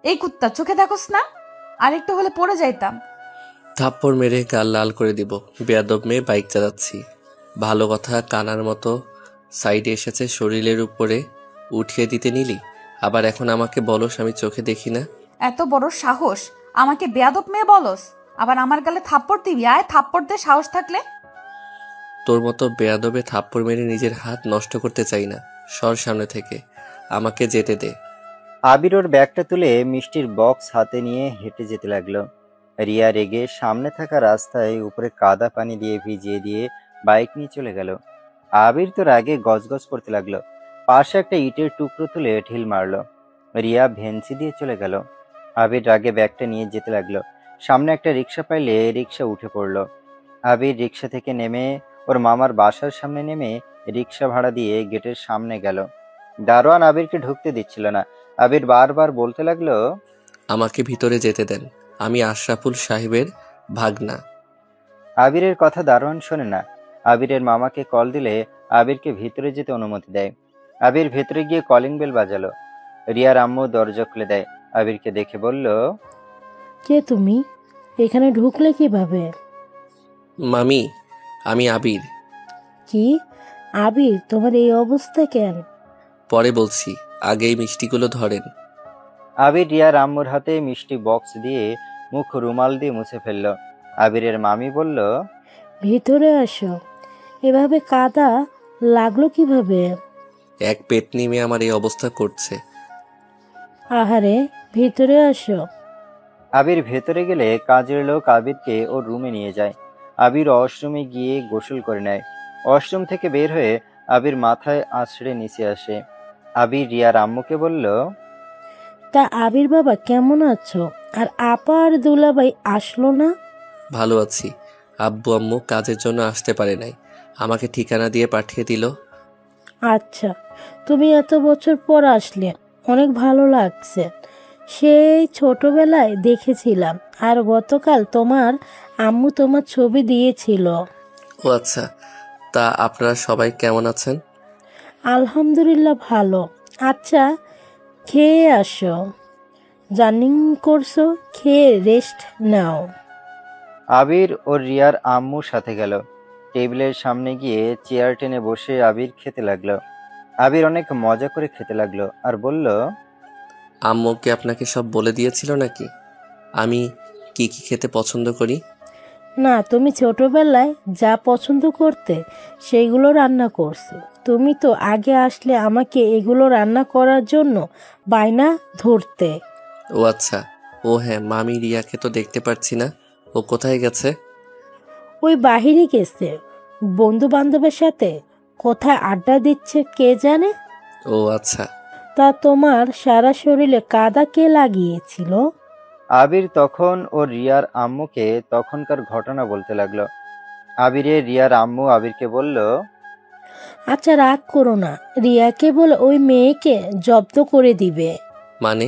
এই কুত্তা, চোখে দেখোস না? আরেকটু হলে পড়ে যাইতাম। থাপ্পড় মেরে গাল লাল করে দিব। বেয়াদব মেয়ে, বাইক চালাচ্ছি। ভালো কথা কানার মতো সাইডে এসেছে, শরীরের উপরে উঠিয়ে দিতে নিলি। আবার এখন আমাকে বলস আমি চোখে দেখি না। এত বড় সাহস, আমাকে বেয়াদব মেয়ে বলস? আবার আমার গালে থাপ্পড় দিবি? আয় থাপ্পড় দে সাহস থাকলে। তোর মতো বেয়াদবে থাপ্পড় মেরে নিজের হাত নষ্ট করতে চাই না। সর সামনে থেকে, আমাকে যেতে দে। আবির ওর ব্যাগটা তুলে মিষ্টির বক্স হাতে নিয়ে হেঁটে যেতে লাগলো। রিয়া রেগে সামনে থাকা রাস্তায় উপরে কাদা পানি দিয়ে ভিজিয়ে দিয়ে বাইক নিয়ে চলে গেল। আবির তো রাগে গজগজ করতে লাগলো। পাশে একটা ইটের টুকরো তুলে ঢিল মারলো। রিয়া ভেন্সি দিয়ে চলে গেল। আবির রাগে ব্যাগটা নিয়ে যেতে লাগলো। সামনে একটা রিক্সা পাইলে রিক্সা উঠে পড়লো। আবির রিক্সা থেকে নেমে ওর মামার বাসার সামনে নেমে রিক্সা ভাড়া দিয়ে গেটের সামনে গেল। দারোয়ান আবিরকে ঢুকতে দিচ্ছিল না। আবির বারবার বলতে লাগলো, আমাকে ভিতরে যেতে দেন, আমি আশরাফুল সাহেবের ভাগনা। আবিরের কথা দারোয়ান শোনে না। আবিরের মামাকে কল দিলে আবিরকে ভিতরে যেতে অনুমতি দেয়। আবির ভেতরে গিয়ে কলিং বেল বাজালো। রিয়ার আম্মু দরজা খুলে দেয়। আবিরকে দেখে বলল, কে তুমি? এখানে ঢুকলে কিভাবে? মামি, আমি আবির। কি আবির, তোমার এই অবস্থা কেন? পরে বলছি, আগেই মিষ্টিগুলো ধরেন। আবির রিয়ার আম্মুর হাতে মিষ্টি বক্স দিয়ে মুখ রুমাল দিয়ে মুছে ফেলল। আবিরের মামি বলল, ভিতরে আসো। এভাবে কাদা লাগলো কিভাবে? এক পেটনি মেয়ে আমার এই অবস্থা করছে। আহারে, ভিতরে আসো। আবির ভেতরে গেলে কাজের লোক আবিরকে ওর রুমে নিয়ে যায়। আবির ওয়াশরুমে গিয়ে গোসল করে নেয়। ওয়াশরুম থেকে বের হয়ে আবির মাথায় আছড়ে নিচে আসে। আবির রিয়ার আম্মুকে বলল, তা আবির বাবা কেমন আছো? আর আপা আর দুলাভাই আসলো না? ভালো আছি। আব্বু আম্মু কাজের জন্য আসতে পারে নাই, আমাকে ঠিকানা দিয়ে পাঠিয়ে দিল। আচ্ছা, তুমি এত বছর পর আসলে, অনেক ভালো লাগছে। সেই ছোটবেলায় দেখেছিলাম, আর গতকাল তোমার আম্মু তোমার ছবি দিয়েছিল। ও আচ্ছা, তা আপনারা সবাই কেমন আছেন? আলহামদুলিল্লাহ ভালো। আচ্ছা, খেয়ে আসো। জার্নি করছো, খেয়ে রেস্ট নাও। আবির ও রিয়ার আম্মুর সাথে গেল। টেবিলের সামনে গিয়ে চেয়ার টেনে বসে আবির খেতে লাগলো। আবির অনেক মজা করে খেতে লাগলো আর বলল, আম্মুকে আপনাকে সব বলে দিয়েছিল নাকি আমি কি কি খেতে পছন্দ করি? না, তুমি ছোটবেলায় যা পছন্দ করতে সেইগুলো রান্না করছো। তুমি তো আগে আসলে আমাকে এগুলো রান্না করার জন্য বায়না ধরতে। ও আচ্ছা, ও হ্যাঁ, মামি রিয়াকে তো দেখতে পাচ্ছি না, ও কোথায় গেছে? ওই বাহিরে গেছে, বন্ধু বান্ধবের সাথে কোথায় আড্ডা দিচ্ছে কে জানে। ও আচ্ছা। তা তোমার সারা শরীরে কাদা কে লাগিয়েছিল? আবির তখন ও রিয়ার আম্মুকে তখনকার ঘটনা বলতে লাগলো। আবিরের রিয়ার আম্মু আবিরকে বলল, আচ্ছা রাগ করো না, রিয়াকে বলে ওই মেয়েকে জব্দ করে দিবে। মানে?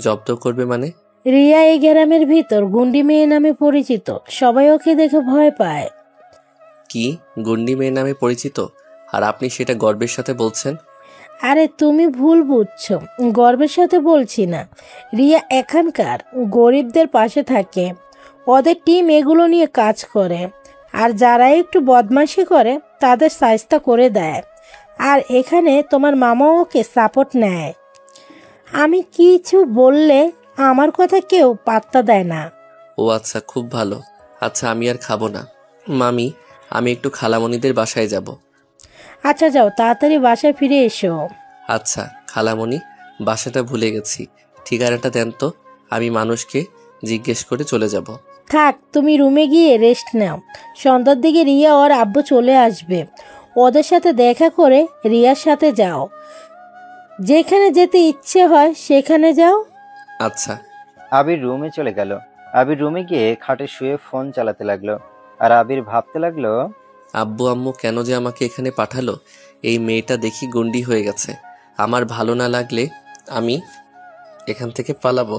জব্দ করবে মানে? রিয়া এই গ্রামের ভিতর গুন্ডি মেয়ে নামে পরিচিত, সবাই ওকে দেখে ভয় পায়। কি গুন্ডি মেয়ে নামে পরিচিত? আর আপনি সেটা গর্বের সাথে বলছেন? আরে তুমি ভুল বুঝছো, গর্বের সাথে বলছি না। রিয়া এখানকার গরিবদের পাশে থাকে, ওদের টিম এগুলো নিয়ে কাজ করে, আর যারা একটু বদমাশি করে তাদের শায়েস্তা করে দেয়। আর এখানে তোমার মামাও ওকে সাপোর্ট নেয়। আমি কিছু বললে আমার কথা কেউ পাত্তা দেয় না। ও আচ্ছা, খুব ভালো। আচ্ছা, আমি আর খাবো না। মামি, আমি একটু খালামণিদের বাসায় যাব। আচ্ছা যাও, তাড়াতাড়ি বাসায় ফিরে এসো। আচ্ছা খালামণি, বাসাটা ভুলে গেছি, ঠিকানাটা দেন তো, আমি মানুষকে জিজ্ঞেস করে চলে যাব। থাক, তুমি রুমে গিয়ে রেস্ট নাও। সন্ধ্যার দিকে রিয়া ওর আব্বু চলে আসবে, ওদের সাথে দেখা করে রিয়ার সাথে যাও। যেখানে যেতে ইচ্ছে হয় সেখানে যাও। আচ্ছা। আবির রুমে চলে গেল। আবির রুমে গিয়ে খাটে শুয়ে ফোন চালাতে লাগলো। আর আবির ভাবতে লাগলো, আব্বু আম্মু কেন যে আমাকে এখানে পাঠালো? এই মেয়েটা দেখি গন্ডি হয়ে গেছে। আমার ভালো না লাগলে আমি এখান থেকে পালাবো।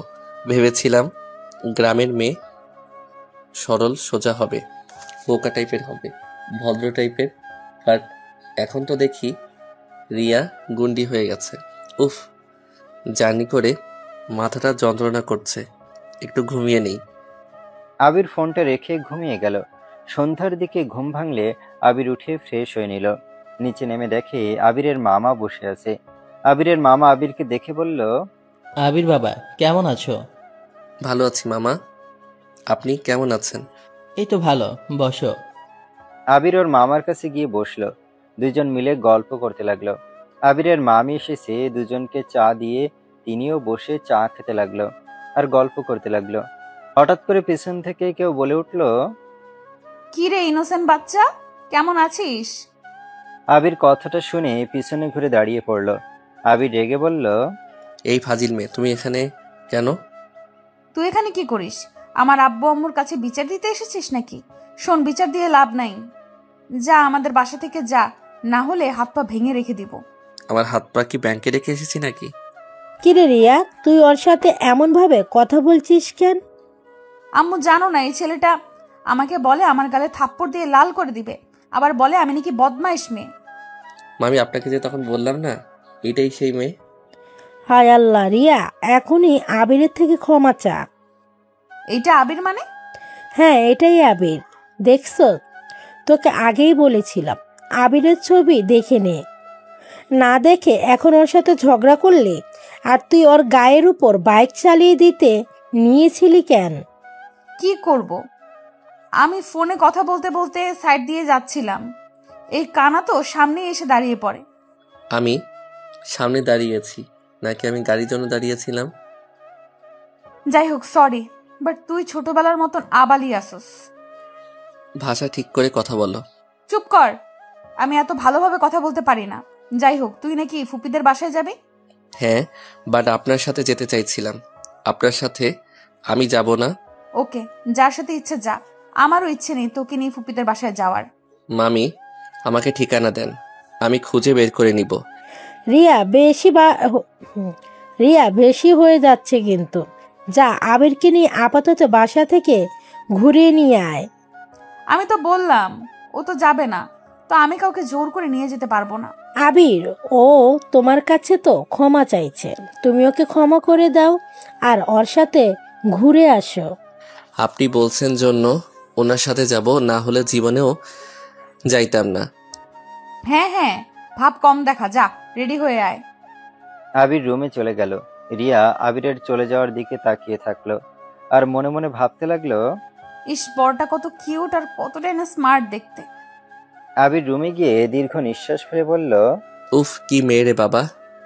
ভেবেছিলাম গ্রামের মেয়ে সরল সোজা হবে, বোকা টাইপের হবে, ভদ্র টাইপের, বাট এখন তো দেখি রিয়া গুন্ডি হয়ে গেছে। উফ, জার্নি করে মাথাটা যন্ত্রণা করছে, একটু ঘুমিয়ে নেই। আবির ফোনটা রেখে ঘুমিয়ে গেল। সন্ধ্যার দিকে ঘুম ভাঙলে আবির উঠে ফ্রেশ হয়ে নিল। নিচে নেমে দেখে আবিরের মামা বসে আছে। আবিরের মামা আবিরকে দেখে বলল, আবির বাবা কেমন আছো? ভালো আছি মামা, আপনি কেমন আছেন? এই তো ভালো, বসো। আবির ওর মামার কাছে গিয়ে বসলো। দুজন মিলে গল্প করতে লাগলো। আবিরের মামি এসেছে, দুজনকে চা দিয়ে তিনিও বসে চা খেতে লাগলো আর গল্প করতে লাগলো। হঠাৎ করে পেছন থেকে কেউ বলে উঠলো, কি রে ইনোসেন্ট বাচ্চা, কেমন আছিস? আবির কথাটা শুনে পিছনে ঘুরে দাঁড়িয়ে পড়লো। আবির রেগে বলল, এই ফাজিল মেয়ে, তুমি এখানে কেন? তুই এখানে কি করিস? আমার আব্বু আম্মুর কাছে বিচার দিতে এসেছিস নাকি? শোন, বিচার দিয়ে লাভ নাই। যা আমাদের বাসা থেকে যা, না হলে হাত পা ভেঙে রেখে দিব। আমার হাত পা কি ব্যাংকে রেখে এসেছি নাকি? কিরে রিয়া, তুই ওর সাথে এমন ভাবে কথা বলছিস কেন? আম্মু জানো না, এই ছেলেটা আমাকে বলে আমার গালে থাপ্পড় দিয়ে লাল করে দিবে, আবার বলে আমি নাকি বদমাইশ মেয়ে। মামি, আপনাকে যে তখন বললাম না, এটাই সেই মেয়ে। হায় আল্লাহ, রিয়া এখনই আবিরের থেকে ক্ষমা চা। এইটা আবির মানে? হ্যাঁ, এটাই আবির। দেখছ, তোকে আগেই বলেছিলাম আবিরের ছবি দেখে নে। না দেখে এখন ওর সাথে ঝগড়া করলি, আর তুই ওর গায়ের উপর বাইক চালিয়ে দিতে নিয়েছিলি কেন? কি করব, আমি ফোনে কথা বলতে বলতে সাইড দিয়ে যাচ্ছিলাম, এই কানা তো সামনে এসে দাঁড়িয়ে পড়ে। আমি সামনে দাঁড়িয়েছি নাকি আমি গাড়ির জন্য দাঁড়িয়েছিলাম? যাই হোক, সরি, বাট তুই ছোটবেলার মতন আবালি আসস। ভাষা ঠিক করে কথা বলো। চুপ কর, আমি এত ভালোভাবে কথা বলতে পারি না। যাই হোক, তুই নাকি ফুপিদের বাসায় যাবি? হ্যাঁ, বাট আপনার সাথে যেতে চাইছিলাম। আপনার সাথে আমি যাব না। ওকে, যার সাথে ইচ্ছে যা, আমারও ইচ্ছে নেই তোকে নিয়ে ফুপিদের বাসায় যাওয়ার। মামি, আমাকে ঠিকানা দেন, আমি খুঁজে বের করে নিব। রিয়া রিয়া বেশি হয়ে যাচ্ছে কিন্তু। যা, আবিরকে নিয়ে আপাতত বাসা থেকে ঘুরিয়ে নিয়ে আয়। আমি তো বললাম ও তো যাবে না, তো আমি কাউকে জোর করে নিয়ে যেতে পারবো না। আবির, ও তোমার কাছে তো ক্ষমা চাইছে, তুমি ওকে ক্ষমা করে দাও আর ওর সাথে ঘুরে আসো। আপনি বলছেন জন্য ওনার সাথে যাব, না হলে জীবনেও যাইতাম না। হ্যাঁ হ্যাঁ, ভাব কম দেখা, যা রেডি হয়ে আয়। আবির রুমে চলে গেল। রিয়া আবিরের চলে যাওয়ার দিকে তাকিয়ে থাকলো আর মনে মনে ভাবতে লাগলো, ইস, বরটা কত কিউট আর কতটাই না স্মার্ট দেখতে। আবির রুমে গিয়ে দীর্ঘ নিঃশ্বাস ফেলে বলল, উফ, কি মেয়ে রে বাবা।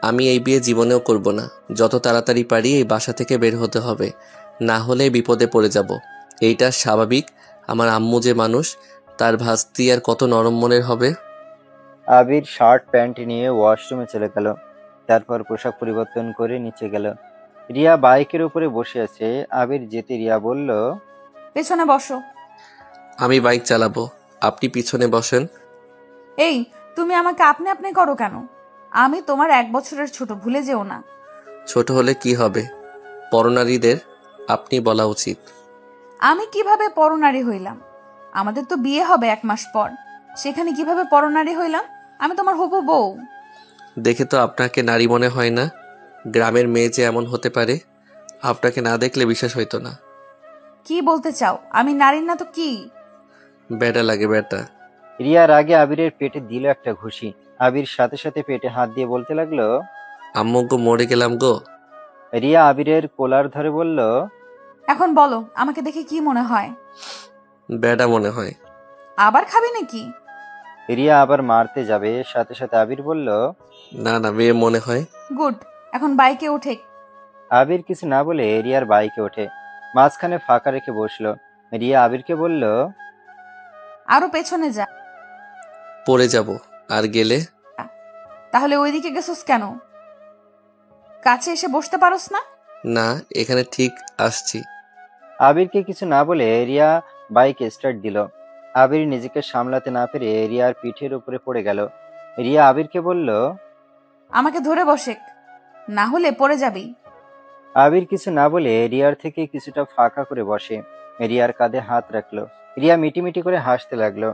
আমি এই বিয়ে জীবনেও করব না। যত তাড়াতাড়ি পারি এই বাসা থেকে বের হতে হবে, না হলে বিপদে পড়ে যাব। এইটা স্বাভাবিক। আমার আম্মু যে মানুষ, তার ভাস্তি আর কত নরম মনের হবে। আবির শার্ট প্যান্ট নিয়ে ওয়াশরুমে চলে গেল। তারপর পোশাক পরিবর্তন করে নিচে গেল। রিয়া বাইকের উপরে বসে আছে। আবির যেতে রিয়া বলল, পেছনে বসো। আমি বাইক চালাবো, আপনি পিছনে বসেন। এই, তুমি আমাকে আপনি আপনি করো কেন? আমি তোমার 1 বছরের ছোট, ভুলে যেও না। ছোট হলে কি হবে? পরনারীদের আপনি বলা উচিত। আমি কিভাবে পরনারী হইলাম? আমাদের তো বিয়ে হবে 1 মাস পর, সেখানে কিভাবে পরনারী হইলাম? আমি তোমার হবু বউ। দেখে তো আপনাকে নারী মনে হয় না। গ্রামের মেয়ে যে এমন হতে পারে, আপনাকে না দেখলে বিশ্বাস হইতো না। কি বলতে চাও? আমি নারী না তো কি? বেটা লাগে বেটা। রিয়ার আগে আবিরের পেটে দিল একটা ঘুষি। আবির সাথে সাথে পেটে হাত দিয়ে বলতে লাগলো, আম্মু গো, মরে গেলাম গো। রিয়া আবিরের কোলার ধরে বলল, এখন বলো, আমাকে দেখে কি মনে হয়? বেটা মনে হয়। আবার খাবি নাকি? রিয়া আবার মারতে যাবে, সাথে সাথে আবির বলল, না না, মেয়ে মনে হয়। গুড, এখন বাইকে উঠে। আবির কিছু না বলে রিয়ার বাইকে ওঠে। মাঝখানে ফাঁকা রেখে বসলো। রিয়া আবিরকে বলল, আরো পেছনে যা। পড়ে যাব, আর গেলে? তাহলে ওইদিকে গেছস কেন? কাছে এসে বসতে পারোস না? না, এখানে ঠিক আসছি। আবিরকে কিছু না বলে রিয়া বাইক স্টার্ট দিল। আবির নিজেকে সামলাতে না পেরে রিয়ার পিঠের উপরে পড়ে গেল। রিয়া আবিরকে বলল, আমাকে ধরে বসে, না হলে পড়ে যাবি। আবির কিছু না বলে রিয়ার থেকে কিছুটা ফাঁকা করে বসে। রিয়ার কাঁধে হাত রাখলো। রিয়া মিটিমিটি করে হাসতে লাগলো।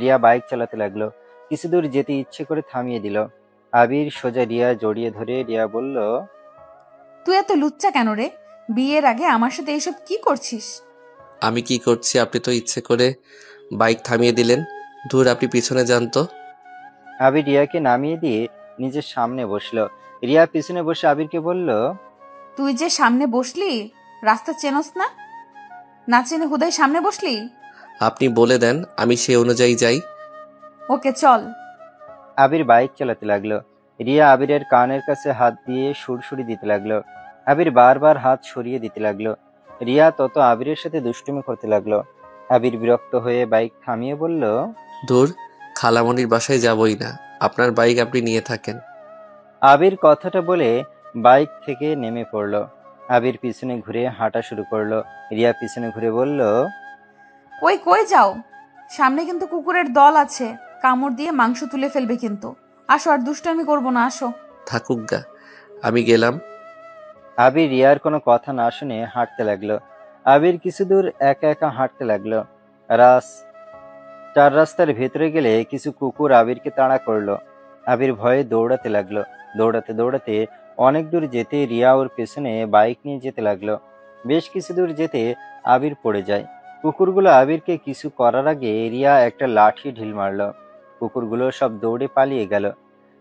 রিয়া বাইক চালাতে লাগলো। কিছু দূর যেতে ইচ্ছে করে থামিয়ে দিল। আবির সোজা রিয়া জড়িয়ে ধরে রিয়া বলল, তুই এত লুচ্চা কেন রে? বিয়ের আগে আমার সাথে এইসব কি করছিস? আমি কি করছি? আপনি তো ইচ্ছে করে বাইক থামিয়ে দিলেন। ধুর, আপনি পিছনে যান তো। আবির রিয়াকে নামিয়ে দিয়ে নিজের সামনে বসলো। রিয়া পিছনে বসে আবিরকে বলল, তুই যে সামনে বসলি, রাস্তা চেনস না? না চেনে হুদাই সামনে বসলি? আপনি বলে দেন, আমি সেই অনুযায়ী যাই। ওকে চল। আবির বাইক চালাতে লাগলো। রিয়া আবিরের কানের কাছে হাত দিয়ে সুড়সুড়ি দিতে লাগলো। আবির বারবার হাত সরিয়ে দিতে লাগলো। রিয়া তত আবিরের সাথে দুষ্টুমি করতে লাগলো। আবির বিরক্ত হয়ে বাইক থামিয়ে বলল, ধুর, খালামণির বাসায় যাবই না। আপনার বাইক আপনি নিয়ে থাকেন। আবির কথাটা বলে বাইক থেকে নেমে পড়লো। আবির পিছনে ঘুরে হাঁটা শুরু করলো। রিয়া পিছনে ঘুরে বলল, ওই কই যাও? সামনে কিন্তু কুকুরের দল আছে, কামড় দিয়ে মাংস তুলে ফেলবে কিন্তু। আসো, আর দুষ্টামি করবো না, আসো। থাকুক গা, আমি গেলাম। আবির রিয়ার কোনো কথা না শুনে হাঁটতে লাগলো। আবির কিছু দূর একা একা হাঁটতে লাগলো। চার রাস্তার ভেতরে গেলে কিছু কুকুর আবিরকে তাড়া করলো। আবির ভয়ে দৌড়াতে লাগলো। দৌড়াতে দৌড়াতে অনেক দূর যেতে রিয়া ওর পেছনে বাইক নিয়ে যেতে লাগলো। বেশ কিছু দূর যেতে আবির পড়ে যায়। কুকুরগুলো আবিরকে কিছু করার আগে রিয়া একটা লাঠি ঢিল মারলো। কুকুরগুলো সব দৌড়ে পালিয়ে গেল।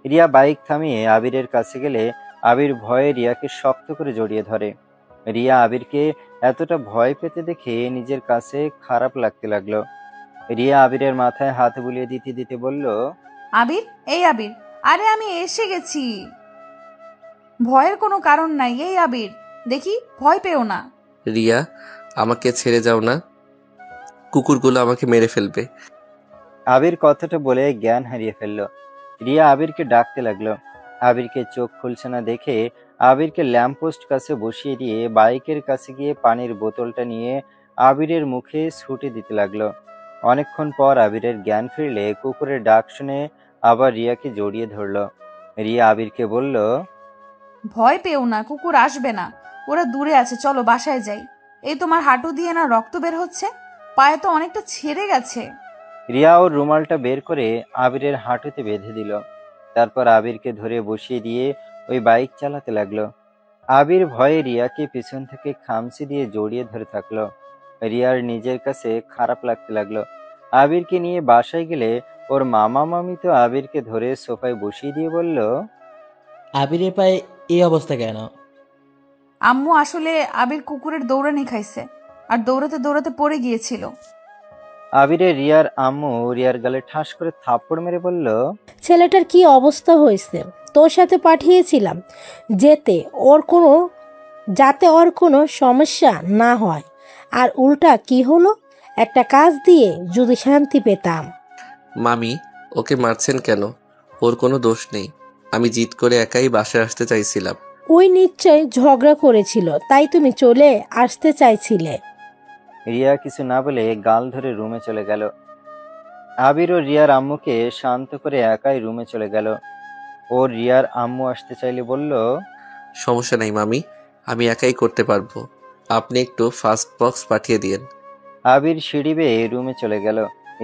রিয়া বাইক থামিয়ে আবিরের কাছে গেলে আবির ভয়ে রিয়াকে শক্ত করে জড়িয়ে ধরে। রিয়া আবিরকে এতটা ভয় পেতে দেখে নিজের কাছে খারাপ লাগতে লাগলো। রিয়া আবিরের মাথায় হাত বুলিয়ে দিতে দিতে বলল, আবির, এই আবির, আরে আমি এসে গেছি। ভয়ের কোনো কারণ নাই। এই আবির, দেখি, ভয় পেও না। রিয়া, আমাকে ছেড়ে যাও না, কুকুরগুলো আমাকে মেরে ফেলবে। আবির কথাটা বলে জ্ঞান হারিয়ে ফেলল। রিয়া আবিরকে ডাকতে লাগলো। আবিরকে চোখ খুলছে না দেখে আবিরকে ল্যাম্পপোস্ট কাছে বসিয়ে দিয়ে বাইকের কাছে গিয়ে পানির বোতলটা নিয়ে আবিরের মুখে ছুটে দিতে লাগলো। অনেকক্ষণ পর আবিরের জ্ঞান ফিরলে কুকুরের ডাক শুনে আবার রিয়াকে জড়িয়ে ধরলো। রিয়া আবিরকে বলল, ভয় পেও না, কুকুর আসবে না, ওরা দূরে আছে, চলো বাসায় যাই। এই তোমার হাঁটু দিয়ে না রক্ত বের হচ্ছে, পায়ে তো অনেকটা ছেড়ে গেছে। রিয়া ওর রুমালটা বের করে আবিরের হাঁটুতে বেঁধে দিল। তারপর আবিরকে ধরে বসিয়ে দিয়ে ওই বাইক চালাতে লাগলো। আবির ভয়ে রিয়াকে পিছন থেকে খামচি দিয়ে জড়িয়ে ধরে থাকলো। রিয়ার নিজের কাছে খারাপ লাগতে লাগলো। আবিরকে নিয়ে বাসায় গেলে ওর মামা মামি তো আবিরকে ধরে সোফায় বসিয়ে দিয়ে বলল, আবিরের পায়ে এই অবস্থা কেন? আম্মু আসলে আবির কুকুরের দৌড়ানি খাইছে, আর দৌড়াতে দৌড়াতে পড়ে গিয়েছিল। আবিরের রিয়ার আম্মু রিয়ার গালে ঠাস করে থাপ্পড় মেরে বলল, ছেলেটার কি অবস্থা হয়েছে? তোর সাথে পাঠিয়েছিলাম যাতে ওর কোনো সমস্যা না হয়, আর উল্টা কি হলো? একটা কাজ দিয়ে যদি শান্তি পেতাম। মামি, ওকে মারছেন কেন? ওর কোনো দোষ নেই। আমি জিদ করে একাই বাসায় আসতে চাইছিলাম। ওই নিশ্চয় ঝগড়া করেছিল, তাই তুমি চলে আসতে চাইছিলে। রিয়া কিছু না বলে গাল ধরে রুমে চলে গেল। আবির ও রিয়ার আম্মুকে শান্ত করে একাই রুমে চলে গেল। ও রিয়ার আম্মু আসতে চাইলে বলল, সমস্যা নাই মামি, আমি একাই করতে পারবো। আপনি একটু ফাস্ট বক্স পাঠিয়ে দিয়েন। আবির সিঁড়ি বেয়ে রুমে চলে গেল।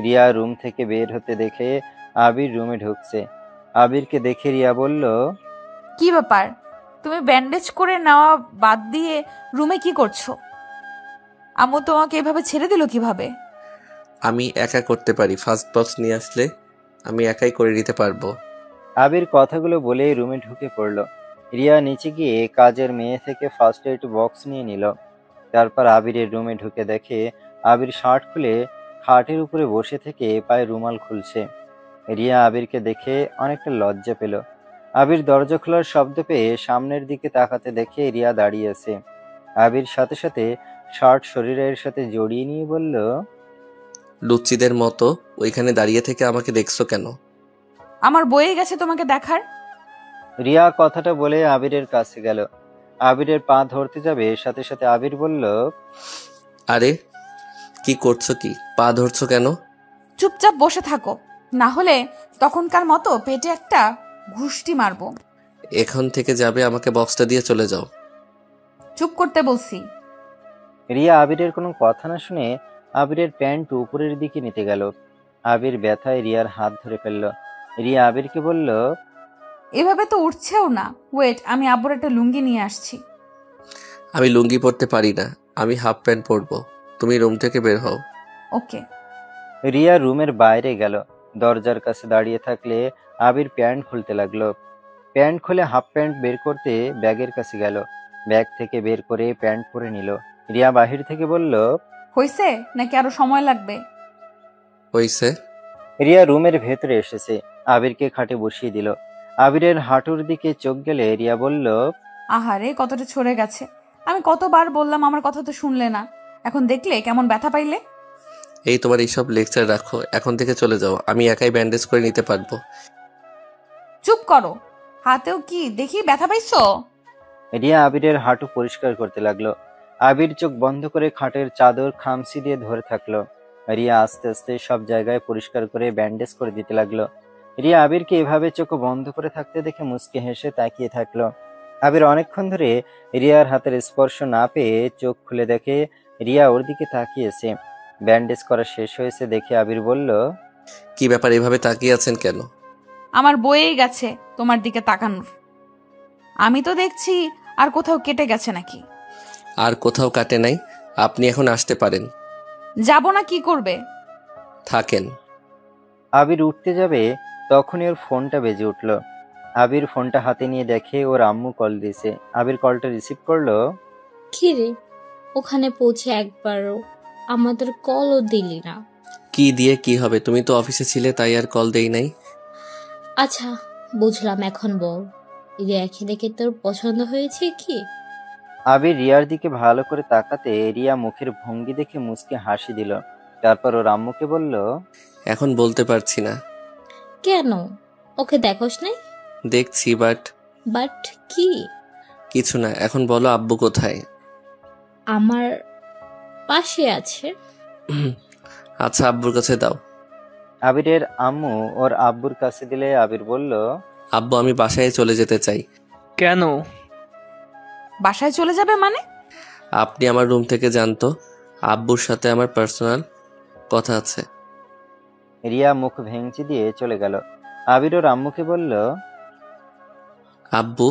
রিয়া রুম থেকে বের হতে দেখে আবির রুমে ঢুকছে। আবিরকে দেখে রিয়া বলল, কি ব্যাপার, তুমি ব্যান্ডেজ করে নেওয়া বাদ দিয়ে রুমে কি করছো? আম্মু তোমাকে এভাবে ছেড়ে দিল কিভাবে? আমি একা করতে পারি, ফাস্ট বক্স নিয়ে আসলে আমি একাই করে নিতে পারবো। আবির কথাগুলো বলে রুমে ঢুকে পড়ল। রিয়া নিচে গিয়ে কাজের মেয়ে থেকে ফার্স্ট এড বক্স নিয়ে নিল। তারপর আবিরের রুমে ঢুকে দেখে আবির শার্ট খুলে খাটের উপরে বসে থেকে পায়ে রুমাল খুলছে। রিয়া আবিরকে দেখে অনেকটা লজ্জা পেল। আবির দরজা খোলার শব্দ পেয়ে সামনের দিকে তাকাতে দেখে রিয়া দাঁড়িয়ে আছে। আবির সাথে সাথে শার্ট শরীরের সাথে জড়িয়ে নিয়ে বলল, লুচ্চিদের মতো ওইখানে দাঁড়িয়ে থেকে আমাকে দেখছো কেন? আমার বয়ে গেছে তোমাকে দেখার। রিয়া কথাটা বলে আবিরের কাছে গেল। আবিরের পা ধরতে যাবে, সাথে সাথে আবির বলল, আরে কি করছো? কি পা ধরছো কেন? চুপচাপ বসে থাকো, না হলে তখনকার মতো পেটে একটা ঘুষটি মারবো। এখন থেকে যাবে, আমাকে বক্সটা দিয়ে চলে যাও। চুপ করতে বলছি। রিয়া আবিরের কোনো কথা না শুনে আবিরের প্যান্ট উপরের দিকে নিতে গেল। আবির ব্যথায় রিয়ার হাত ধরে ফেলল। রিয়া আবিরকে বলল, এভাবে তো উঠছেও না। ওয়েট, আমি আব্বুর একটা লুঙ্গি নিয়ে আসছি। আমি লুঙ্গি পরতে পারি না, আমি হাফ প্যান্ট পরবো। তুমি রুম থেকে বের হও। ওকে। রিয়া রুমের বাইরে গেল। দরজার কাছে দাঁড়িয়ে থাকলে আবির প্যান্ট খুলতে লাগলো। প্যান্ট খুলে হাফ প্যান্ট বের করতে ব্যাগের কাছে গেল। ব্যাগ থেকে বের করে প্যান্ট পরে নিল। রিয়া বাহির থেকে বলল, হইছে নাকি আরো সময় লাগবে? হইছে। রিয়া রুমের ভেতরে এসেছে, আবিরকে খাটে বসিয়ে দিল। আবিরের হাঁটুর দিকে চোখ গেলে রিয়া বলল, আহারে কতটা ছড়ে গেছে। আমি কতবার বললাম, আমার কথা তো শুনলে না। এখন দেখলে কেমন ব্যথা পাইলে। এই তোমার এইসব লেকচার রাখো, এখন থেকে চলে যাও। আমি একাই ব্যান্ডেজ করে নিতে পারবো। চুপ করো। হাতেও কি দেখি ব্যথা পাইছো? রিয়া আবিরের হাঁটু পরিষ্কার করতে লাগলো। আবির চোখ বন্ধ করে খাটের চাদর খামচি দিয়ে ধরে থাকলো। রিয়া আস্তে আস্তে সব জায়গায় পরিষ্কার করে ব্যান্ডেজ করে দিতে লাগলো। রিয়া আবিরকে এভাবে চোখ বন্ধ করে থাকতে দেখে মুচকি হেসে তাকিয়ে থাকলো। আবির অনেকক্ষণ ধরে রিয়ার হাতের স্পর্শ না পেয়ে চোখ খুলে দেখে রিয়া ওর দিকে তাকিয়েছে। ব্যান্ডেজ করা শেষ হয়েছে দেখে আবির বলল, কি ব্যাপার, এভাবে তাকিয়ে আছেন কেন? আমার বয়েই গেছে তোমার দিকে তাকানোর। আমি তো দেখছি আর কোথাও কেটে গেছে নাকি। আর কোথাও কাটে নাই, আপনি এখন আসতে পারেন। যাব না কি করবে? থাকেন। আবির উঠতে যাবে তখনই ওর ফোনটা বেজে উঠল। আবির ফোনটা হাতে নিয়ে দেখে ওর আম্মু কল দিয়েছে। আবির কলটা রিসিভ করলো। কি রে, ওখানে পৌঁছে একবারও আমাদের কলও দিলি না। কি দিয়ে কি হবে, তুমি তো অফিসে ছিলে তাই আর কল দেই নাই। আচ্ছা বুঝলাম, এখন বল রিয়াকে দেখে তোর পছন্দ হয়েছে কি? আবির রিয়ার দিকে ভালো করে তাকাতে রিয়া মুখের ভঙ্গি দেখে মুচকি হাসি দিল। তারপর ওর আম্মুকে বলল, এখন বলতে পারছি না। কেন, ওকে দেখোস নাই? দেখছি, বাট কি? কিছু না। এখন বলো আব্বু কোথায়? আমার পাশে আছে। আচ্ছা, আব্বুর কাছে দাও। আবিরের আম্মু ওর আব্বুর কাছে দিলে আবির বলল, আব্বু, আমি বাসায় চলে যেতে চাই। কেন? বাসায় চলে যাবে মানে? আপনি আমার রুম থেকে যান তো, আব্বুর সাথে আমার পার্সোনাল কথা আছে। রিয়া মুখ ভেঙচি দিয়ে চলে গেল। আবির ওর আম্মুকে বলল, আব্বু,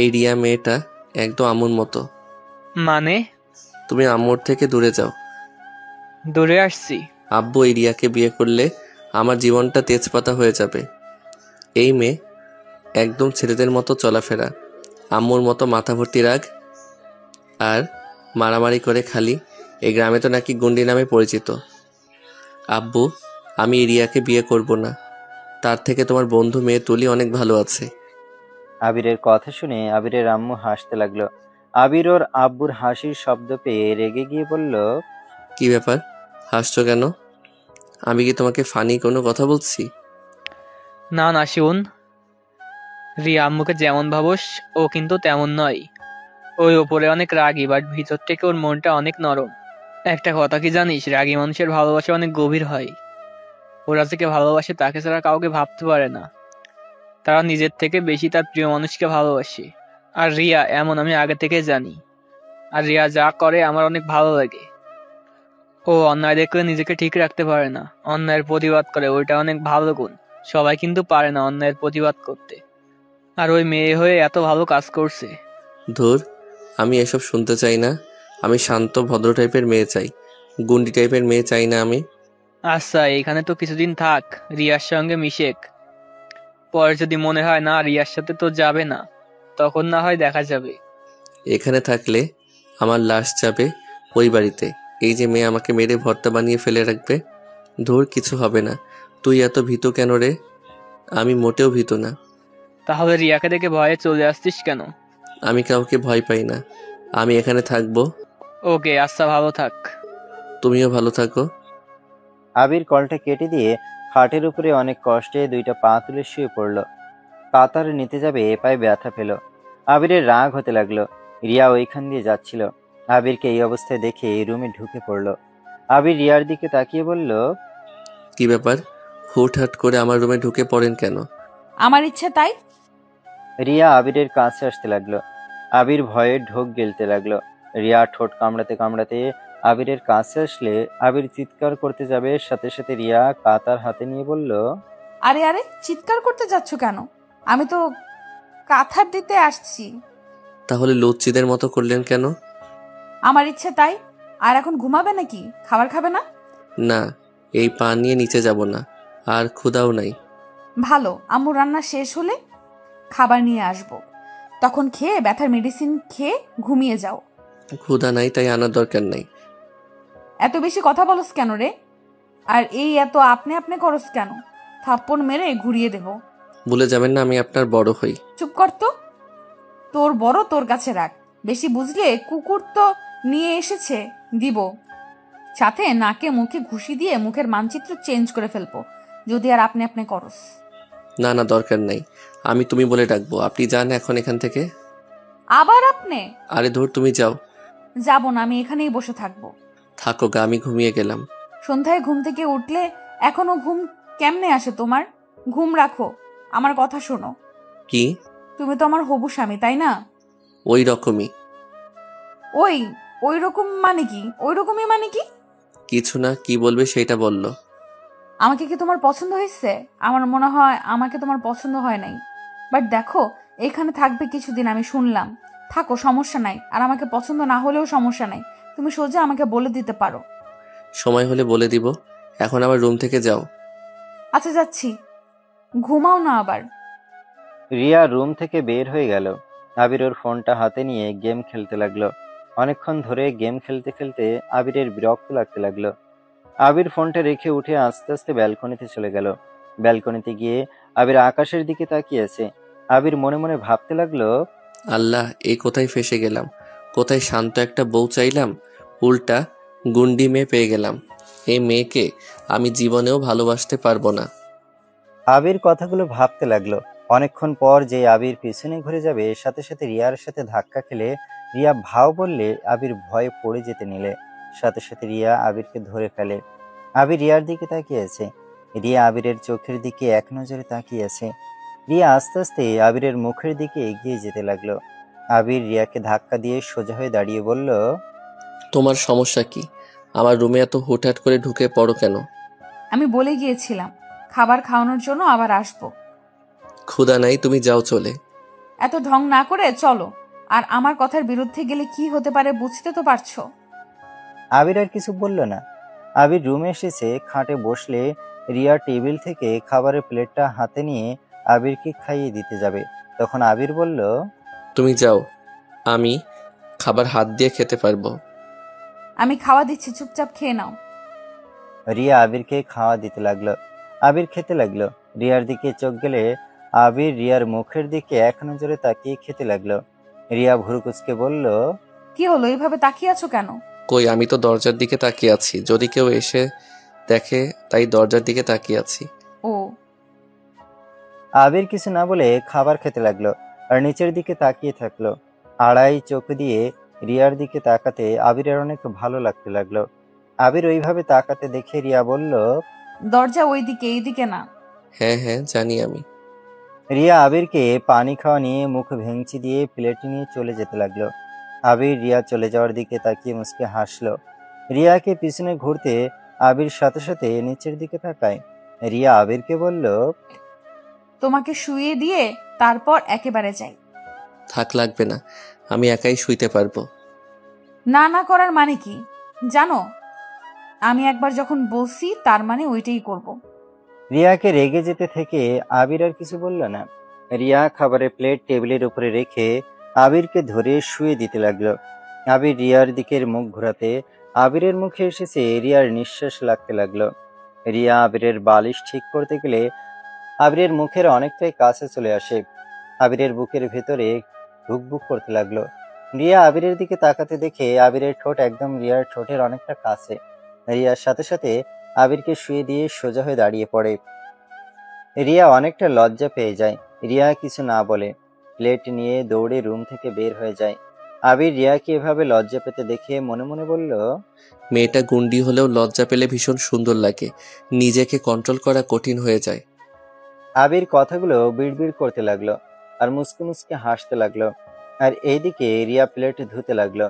এই রিয়া মেয়েটা একদম আম্মুর মতো। মানে? তুমি আম্মুর থেকে দূরে যাও। দূরে আসছি? আব্বু, এই রিয়াকে বিয়ে করলে আমার জীবনটা তেজপাতা হয়ে যাবে। এই মেয়ে একদম ছেলেদের মতো চলাফেরা, আম্মুর মতো মাথা ভর্তি রাগ, আর মারামারি করে খালি। এই গ্রামে তো নাকি গুন্ডি নামে পরিচিত। আব্বু, আমি এই রিয়াকে বিয়ে করব না। তার থেকে তোমার বন্ধু মেয়ে তুলি অনেক ভালো আছে। আবিরের কথা শুনে আবিরের আম্মু হাসতে লাগলো। আবির ওর আব্বুর হাসির শব্দ পেয়ে রেগে গিয়ে বলল, কি ব্যাপার, হাসছো কেন? আমি কি তোমাকে ফানি কোনো কথা বলছি? না না, শুন, রিয়া আম্মুকে যেমন ভাবোস ও কিন্তু তেমন নয়। ওই ওপরে অনেক রাগী, বাট ভিতর থেকে ওর মনটা অনেক নরম। একটা কথা কি জানিস, রাগী মানুষের ভালোবাসা অনেক গভীর হয়। ওরা যাকে ভালোবাসে তাকে ছাড়া কাউকে ভাবতে পারে না। তারা নিজের থেকে বেশি তার প্রিয় মানুষকে ভালোবাসে। আর রিয়া এমন আমি আগে থেকে জানি। আর রিয়া যা করে আমার অনেক ভালো লাগে। ও অন্যায় দেখলে নিজেকে ঠিক রাখতে পারে না, অন্যায়ের প্রতিবাদ করে। ওইটা অনেক ভালো গুণ। সবাই কিন্তু পারে না অন্যায়ের প্রতিবাদ করতে। আর ওই মেয়ে হয়ে এত ভালো কাজ করছে। ধুর, আমি এসব শুনতে চাই না। আমি শান্ত ভদ্র টাইপের মেয়ে চাই, গুন্ডি টাইপের মেয়ে চাই না আমি। আচ্ছা, এখানে তো কিছুদিন থাক, রিয়ার সঙ্গে মিশেক। পরে যদি মনে হয় না রিয়ার সাথে তো যাবে না, তখন না হয় দেখা যাবে। এখানে থাকলে আমার লাশ যাবে ওই বাড়িতে। এই যে মেয়ে আমাকে মেরে ভর্তা বানিয়ে ফেলে রাখবে। ধুর, কিছু হবে না। তুই এত ভীতু কেন রে? আমি মোটেও ভীতু না। তাহলে রিয়াকে দেখে ভয়ে চলে আসছিস কেন? আমি কাউকে ভয় পাই না। আমি এখানে থাকবো। ওকে, আচ্ছা, ভালো থাক। তুমিও ভালো থাকো। আবির কলটা কেটে দিয়ে খাটের উপরে অনেক কষ্টে দুইটা পা তুলে শুয়ে পড়ল। কাতার নিতে যাবে পায়ে ব্যথা পেল। আবিরের রাগ হতে লাগলো। রিয়া ওইখান দিয়ে যাচ্ছিল। আবিরকে এই অবস্থায় দেখে রুমে ঢুকে পড়ল। আবির রিয়ার দিকে তাকিয়ে বলল, কি ব্যাপার, হুটহাট করে আমার রুমে ঢুকে পড়েন কেন? আমার ইচ্ছে তাই। রিয়া আবিরের কাছে আসতে লাগলো। আবির ভয়ে ঢোক গিলতে লাগলো। রিয়া ঠোঁট কামড়াতে কামড়াতে আবিরের কাছে আসলে আবির চিৎকার করতে যাবে, সাথে সাথে রিয়া কাতার হাতে নিয়ে বলল, আরে আরে, চিৎকার করতে যাচ্ছ কেন? আমি তো কাঁথার দিতে আসছি। তাহলে লুচ্চিদের মতো করলেন কেন? আমার ইচ্ছে তাই। আর এখন ঘুমাবে নাকি? খাবার খাবে না? না, এই পা নিয়ে নিচে যাব না, আর ক্ষুধাও নাই। ভালো, আম্মু রান্না শেষ হলে খাবার নিয়ে আসবো, তখন খেয়ে ব্যথার মেডিসিন খেয়ে ঘুমিয়ে যাও। ক্ষুধা নাই, তাই আনার দরকার নাই। এত বেশি কথা বলস কেন রে? আর এই এত আপনি আপনি করস কেন? থাপ্পড় মেরে ঘুরিয়ে দেব। ভুলে যাবেন না আমি আপনার বড় হই। চুপ কর তো। তোর বড় তোর কাছে রাখ। বেশি বুঝলে কুকুর তো নিয়ে এসেছে দিব, সাথে নাকে মুখে ঘুষি দিয়ে মুখের মানচিত্র চেঞ্জ করে ফেলবো যদি আর আপনি আপনি করস। না না, দরকার নাই, আমি তুমি বলে ডাকবো। আপনি যান এখন এখান থেকে। আবার আপনি? আরে ধর, তুমি যাও। যাব না, আমি এখানেই বসে থাকবো। থাকো গা, আমি ঘুমিয়ে গেলাম। সন্ধ্যায় ঘুম থেকে উঠলে এখনো ঘুম কেমনে আসে তোমার? ঘুম রাখো, আমার কথা শোনো। কি? তুমি তো আমার হবু স্বামী, তাই না? ওই রকমই। ওই রকম মানে কি? ওই রকমই মানে কি? কিছু না, কি বলবে সেটা বললো। আমাকে কি তোমার পছন্দ হয়েছে? আমার মনে হয় আমাকে তোমার পছন্দ হয় নাই। বাট দেখো, এখানে থাকবে কিছুদিন আমি শুনলাম। থাকো, সমস্যা নাই। আর আমাকে পছন্দ না হলেও সমস্যা নাই, তুমি সোজা আমাকে বলে দিতে পারো। সময় হলে বলে দিব, এখন আবার রুম থেকে যাও। আচ্ছা যাচ্ছি, ঘুমাও না আবার। রিয়া রুম থেকে বের হয়ে গেল। আবির ওর ফোনটা হাতে নিয়ে গেম খেলতে লাগলো। অনেকক্ষণ ধরে গেম খেলতে খেলতে আবিরের বিরক্ত লাগতে লাগলো। আবির ফোনটা রেখে উঠে আস্তে আস্তে ব্যালকনিতে চলে গেল। ব্যালকনিতে গিয়ে আবির আকাশের দিকে তাকিয়েছে। আবির মনে মনে ভাবতে লাগলো, আল্লাহ, এই কোথায় ফেসে গেলাম? কোথায় শান্ত একটা বউ চাইলাম, উল্টা গুন্ডি মেয়ে পেয়ে গেলাম। এই মেয়েকে আমি জীবনেও ভালোবাসতে পারবো না। আবির কথাগুলো ভাবতে লাগলো। অনেকক্ষণ পর যে আবির পিছনে ঘুরে যাবে, সাথে সাথে রিয়ার সাথে ধাক্কা খেলে রিয়া ভাও বললে আবির ভয়ে পড়ে যেতে নিলে সাথে সাথে রিয়া আবিরকে ধরে ফেলে। আবির রিয়ার দিকে তাকিয়েছে। রিয়া আবিরের চোখের দিকে এক নজরে তাকিয়েছে। রিয়া আস্তে আস্তে আবিরের মুখের দিকে এগিয়ে যেতে লাগলো। আবির রিয়াকে ধাক্কা দিয়ে সোজা হয়ে দাঁড়িয়ে বলল, তোমার সমস্যা কি? আমার রুমে এত হুটহাট করে ঢুকে পড়ো কেন? আমি বলে গিয়েছিলাম খাবার খাওয়ানোর জন্য আবার আসবো। ক্ষুধা নাই, তুমি যাও চলে। এত ঢং না করে চলো। আর আমার কথার বিরুদ্ধে গেলে কি হতে পারে বুঝতে তো পারছো। আবির আর কিছু বলল না। আবির রুমে এসেছে। খাটে বসলে রিয়া টেবিল থেকে খাবারের প্লেটটা হাতে নিয়ে আবিরকে খাইয়ে দিতে যাবে। তখন আবির বলল, তুমি যাও, আমি খাবার হাত দিয়ে খেতে পারবো। আমি খাওয়া দিচ্ছি, চুপচাপ খেয়ে নাও। রিয়া আবিরকে খাওয়া দিতে লাগলো। আবির খেতে লাগলো। রিয়ার দিকে চোখ গেলে আবির রিয়ার মুখের দিকে এক নজরে তাকিয়ে খেতে লাগলো। রিয়া ভুরু কুঁচকে বলল, কি হলো, এইভাবে তাকিয়ে আছো কেন? কই, আমি তো দরজার দিকে তাকিয়ে আছি, যদি কেউ এসে দেখে, তাই দরজার দিকে তাকিয়ে আছি। ও। আবির কিছু না বলে খাবার খেতে লাগলো আর নিচের দিকে তাকিয়ে থাকলো। আড়াই চোখ দিয়ে রিয়ার দিকে তাকাতে আবিরের অনেক ভালো লাগতে লাগলো। আবির ওইভাবে তাকাতে দেখে রিয়া বলল, দরজা ওইদিকে, এইদিকে না। হ্যাঁ হ্যাঁ, জানি আমি। রিয়া আবিরকে পানি খাওয়া নিয়ে মুখ ভেঙচি দিয়ে প্লেট নিয়ে চলে যেতে লাগলো। আবির রিয়া চলে যাওয়ার দিকে তাকিয়ে মুচকে হাসলো। রিয়াকে পিছনে ঘুরতে আবির সাথে সাথে নিচের দিকে তাকায়। রিয়া আবিরকে বলল, তোমাকে শুইয়ে দিয়ে তারপর একেবারে যাই। থাক, লাগবে না, আমি একাই শুইতে পারবো। না না করার মানে কি জানো? আমি একবার যখন বলছি তার মানে ওইটাই করব। রিয়াকে রেগে যেতে থেকে আবির আর কিছু বলল না। রিয়া খাবারের প্লেট টেবিলের উপরে রেখে আবিরকে ধরে শুয়ে দিতে লাগলো। আবির রিয়ার দিকের মুখ ঘোরাতে আবিরের মুখে এসেছে রিয়ার নিঃশ্বাস লাগতে লাগলো। রিয়া আবিরের বালিশ ঠিক করতে গেলে আবিরের মুখের অনেকটাই কাছে চলে আসে। আবিরের বুকের ভেতরে ভুকভুক করতে লাগলো। রিয়া আবিরের দিকে তাকাতে দেখে আবিরের ঠোঁট একদম রিয়ার ঠোঁটের অনেকটা কাছে। রিয়ার সাথে সাথে আবিরকে শুয়ে দিয়ে সোজা হয়ে দাঁড়িয়ে পড়ে। রিয়া অনেকটা লজ্জা পেয়ে যায়। রিয়া কিছু না বলে প্লেট নিয়ে দৌড়ে রুম থেকে বের হয়ে যায়। আবির রিয়াকে এভাবে লজ্জা পেতে দেখে মনে মনে বলল, মেয়েটা গুন্ডি হলেও লজ্জা পেলে ভীষণ সুন্দর লাগে, নিজেকে কন্ট্রোল করা কঠিন হয়ে যায়। আবির কথাগুলো বিড়বিড় করতে লাগলো আর মুসকে মুসকে হাসতে লাগলো। আর এইদিকে রিয়া প্লেট ধুতে লাগলো।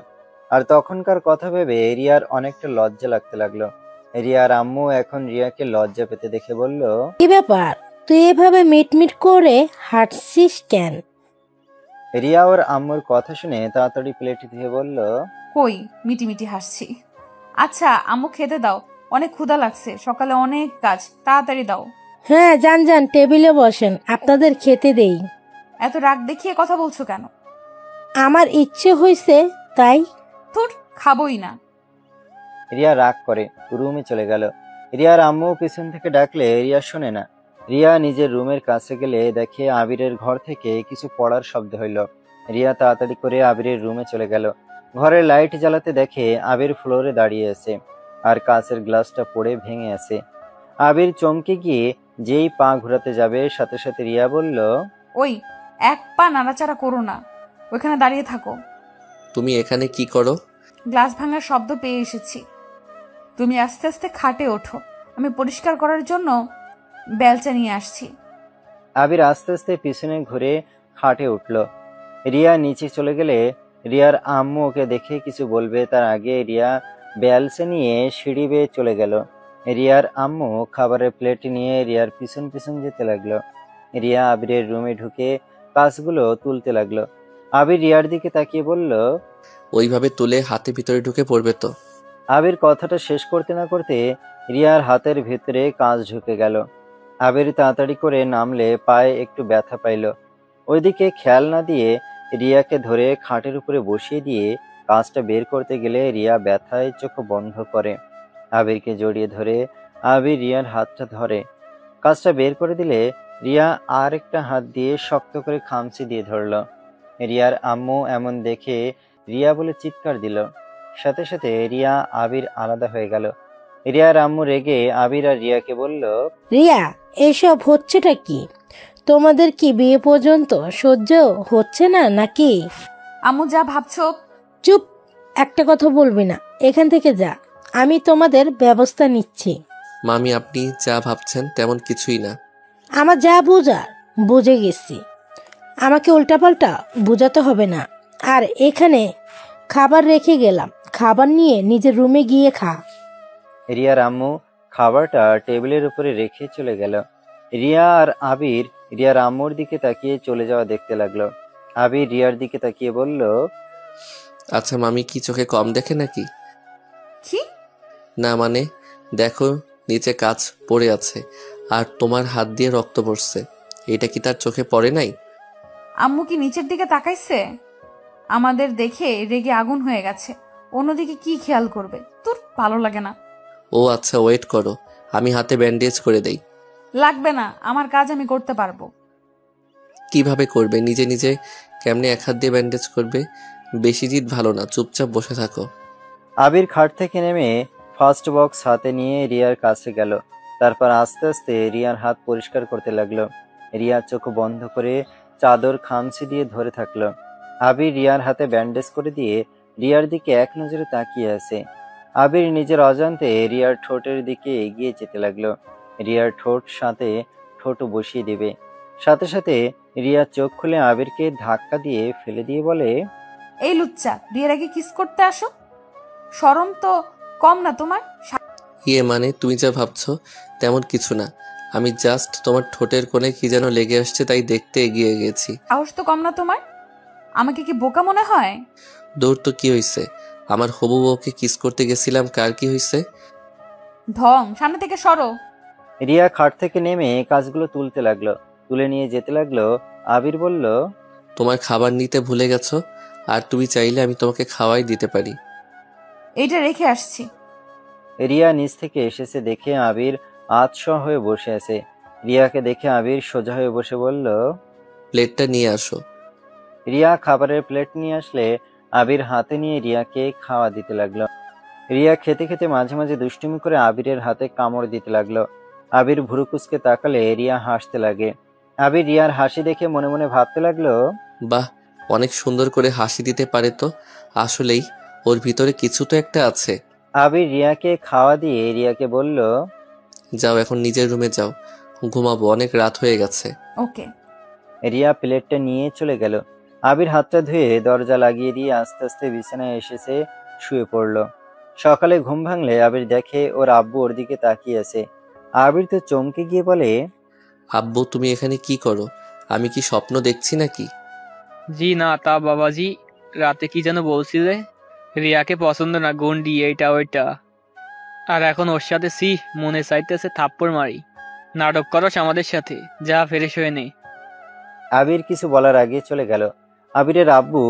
আর তখনকার কথা ভেবে রিয়ার অনেকটা লজ্জা লাগতে লাগলো। রিয়ার আম্মু এখন রিয়াকে লজ্জা পেতে দেখে বলল, কি ব্যাপার, তুই এভাবে মিটমিট করে হাঁটছিস কেন? রিয়া ওর আম্মুর কথা শুনে তাড়াতাড়ি প্লেট ধুয়ে বলল, কই মিটি মিটি হাসছি। আচ্ছা আম্মু খেতে দাও, অনেক ক্ষুধা লাগছে, সকালে অনেক কাজ, তাড়াতাড়ি দাও। হ্যাঁ, যান যান, টেবিলে বসেন, আপনাদের খেতে দেই। এত রাগ দেখিয়ে কথা বলছো কেন? আমার ইচ্ছে হয়েছে তাই। তোর খাবোই না। রিয়া রাগ করে রুমে চলে গেল। রিয়ার আম্মু পিছন থেকে ডাকলে রিয়া শোনে না। রিয়া নিজের রুমের কাছে গেলে দেখে আবিরের ঘর থেকে কিছু পড়ার শব্দ হইল। রিয়া তাড়াতাড়ি করে আবিরের রুমে চলে গেল। ঘরের লাইট জ্বালাতে দেখে আবির ফ্লোরে দাঁড়িয়ে আছে আর কাঁচের গ্লাসটা পড়ে ভেঙে আছে। আবির চমকে গিয়ে যেই পা ঘোরাতে যাবে সাথে সাথে রিয়া বলল, ওই এক পা নাড়াচাড়া করো না, ওইখানে দাঁড়িয়ে থাকো। তুমি এখানে কি করো? গ্লাস ভাঙার শব্দ পেয়ে এসেছি। তুমি আস্তে আস্তে খাটে ওঠো, আমি পরিষ্কার করার জন্য বেলচা নিয়ে আসছি। আবির আস্তে আস্তে পিছনে ঘুরে খাটে উঠল। রিয়া নিচে চলে গেলে রিয়ার আম্মু ওকে দেখে কিছু বলবে তার আগে রিয়া বেলচা নিয়ে সিঁড়ি বেয়ে চলে গেল। রিয়ার আম্মু খাবারের প্লেট নিয়ে রিয়ার পিছন পিছন যেতে লাগলো। রিয়া আবিরের রুমে ঢুকে কাজগুলো তুলতে লাগলো। আবির রিয়ার দিকে তাকিয়ে বলল, ওইভাবে তুলে হাতে ভিতরে ঢুকে পড়বে তো। আবির কথাটা শেষ করতে না করতে রিয়ার হাতের ভেতরে কাঁচ ঢুকে গেল। আবির তাড়াতাড়ি করে নামলে পায়ে একটু ব্যথা পাইল। ওইদিকে খেয়াল না দিয়ে রিয়াকে ধরে খাটের উপরে বসিয়ে দিয়ে কাঁচটা বের করতে গেলে রিয়া ব্যথায় চোখ বন্ধ করে। আবিরকে জড়িয়ে ধরে আবির রিয়ার হাতটা ধরে। কাঁচটা বের করে দিলে রিয়া আর একটা হাত দিয়ে শক্ত করে খামচি দিয়ে ধরল। রিয়ার আম্মু এমন দেখে রিয়া বলে চিৎকার দিল। সাথে সাথে রিয়া আবির আলাদা হয়ে গেল। রিয়ার আম্মু রেগে আবির আর রিয়াকে বলল, রিয়া, এসব হচ্ছেটা কি? তোমাদের কি বিয়ে পর্যন্ত সহ্য হচ্ছে না নাকি? আম্মু যা ভাবছো। চুপ, একটা কথা বলবি না, এখান থেকে যা, আমি তোমাদের ব্যবস্থা নিচ্ছি। মামি, আপনি যা ভাবছেন তেমন কিছুই না। আমার যা বোঝার বুঝে গেছি, আমাকে উল্টাপাল্টা বোঝাতে হবে না। আর এখানে খাবার রেখে গেলাম, খাবার নিয়ে নিজের রুমে গিয়ে খা। রিয়ার আম্মু খাবারটা টেবিলের উপরে রেখে চলে গেল। রিয়া আর আবির রিয়ার আম্মুর দিকে তাকিয়ে চলে যাওয়া দেখতে লাগলো। আবির রিয়ার দিকে তাকিয়ে বলল, আচ্ছা মামি কি চোখে কম দেখে নাকি? কি? না মানে দেখো, নিচে কাচ পড়ে আছে আর তোমার হাত দিয়ে রক্ত পড়ছে, এটা কি তার চোখে পড়ে নাই? আম্মু কি নিচের দিকে তাকাইছে? আমাদের দেখে রেগে আগুন হয়ে গেছে, অন্যদিকে কি খেয়াল করবে? তোর ভালো লাগে না। ও আচ্ছা, ওয়েট করো, আমি হাতে ব্যান্ডেজ করে দেই। লাগবে না, আমার কাজ আমি করতে পারবো। কিভাবে করবে? নিজে নিজে কেমনে এক হাত দিয়ে ব্যান্ডেজ করবে? বেশি জিদ ভালো না, চুপচাপ বসে থাকো। আবির খাট থেকে নেমে ফার্স্ট বক্স হাতে নিয়ে রিয়ার কাছে গেল। তারপর আস্তে আস্তে রিয়ার হাত পরিষ্কার করতে লাগলো। রিয়া চোখ বন্ধ করে চাদর খামচি দিয়ে ধরে থাকলো। আবির রিয়ার হাতে ব্যান্ডেজ করে দিয়ে রিয়ার দিকে এক নজরে তাকিয়ে আছে। আবির নিজের অজান্তে রিয়ার ঠোঁটের দিকে এগিয়ে যেতে লাগলো। রিয়ার ঠোঁট সাথে ঠোঁট বসিয়ে দেবে। সাথে সাথে রিয়া চোখ খুলে আবিরকে ধাক্কা দিয়ে ফেলে দিয়ে বলে, এই লুচ্চা, বিয়ের আগে কিস করতে আসো? শরম তো কম না তোমার? ইয়ে মানে তুমি যা ভাবছো তেমন কিছু না, আমি জাস্ট তোমার ঠোঁটের কোণে কি যেন লেগে আসছে তাই দেখতে এগিয়ে গেছি। সাহস তো কম না তোমার? আমাকে কি বোকা মনে হয়? দৌড় তো কি হয়েছে? আমার হবু বউকে কিস করতে গেছিলাম, কার কি হয়েছে? ঢং, সামনে থেকে সরো। রিয়া খাট থেকে নেমে কাজগুলো তুলতে লাগলো। তুলে নিয়ে যেতে লাগলো। আবির বলল, তোমার খাবার নিতে ভুলে গেছো, আর তুমি চাইলে আমি তোমাকে খাওয়াই দিতে পারি। এইটা রেখে আসছি। রিয়া নিচ থেকে এসেছে দেখে আবির আতশোয়া হয়ে বসে আছে। রিয়াকে দেখে আবির সোজা হয়ে বসে বলল, প্লেটটা নিয়ে আসো। রিয়া খাবারের প্লেট নিয়ে আসলে আবির হাতে নিয়ে রিয়াকে খাওয়া দিতে লাগলো। রিয়া খেতে খেতে মাঝে মাঝে দুষ্টুমি করে আবিরের হাতে কামড় দিতে লাগলো। আবির ভুরু কুঁচকে তাকালে রিয়া হাসতে লাগে। আবির রিয়ার হাসি দেখে মনে মনে ভাবতে লাগলো, বাহ, অনেক সুন্দর করে হাসি দিতে পারে তো। আসলেই ওর ভিতরে কিছু তো একটা আছে। আবির রিয়াকে খাওয়া দিয়ে রিয়াকে বলল, যাও এখন নিজের রুমে যাও, ঘুমাবো, অনেক রাত হয়ে গেছে। ওকে। রিয়া প্লেটটা নিয়ে চলে গেল। আবির হাতটা ধুয়ে দরজা লাগিয়ে দিয়ে আস্তে আস্তে বিছানায় এসেছে, শুয়ে পড়ল। সকালে ঘুম ভাঙলে আবির দেখে ওর আব্বু ওর দিকে তাকিয়ে আছে। আবির তো চমকে গিয়ে বলে, আব্বু তুমি এখানে কি করো? আমি কি স্বপ্ন দেখছি নাকি? জি না, তা বাবাজি রাতে কি যেন বলছিলে? রিয়াকে পছন্দ না, গন্ডি, এইটা ওইটা। আর এখন ওর সাথে মনে চাইতেছে থাপ্পড় মারি। নাটক করস আমাদের সাথে, যা ফ্রেশ হয়ে নে। আবির কিছু বলার আগে চলে গেল। আবিরের আব্বু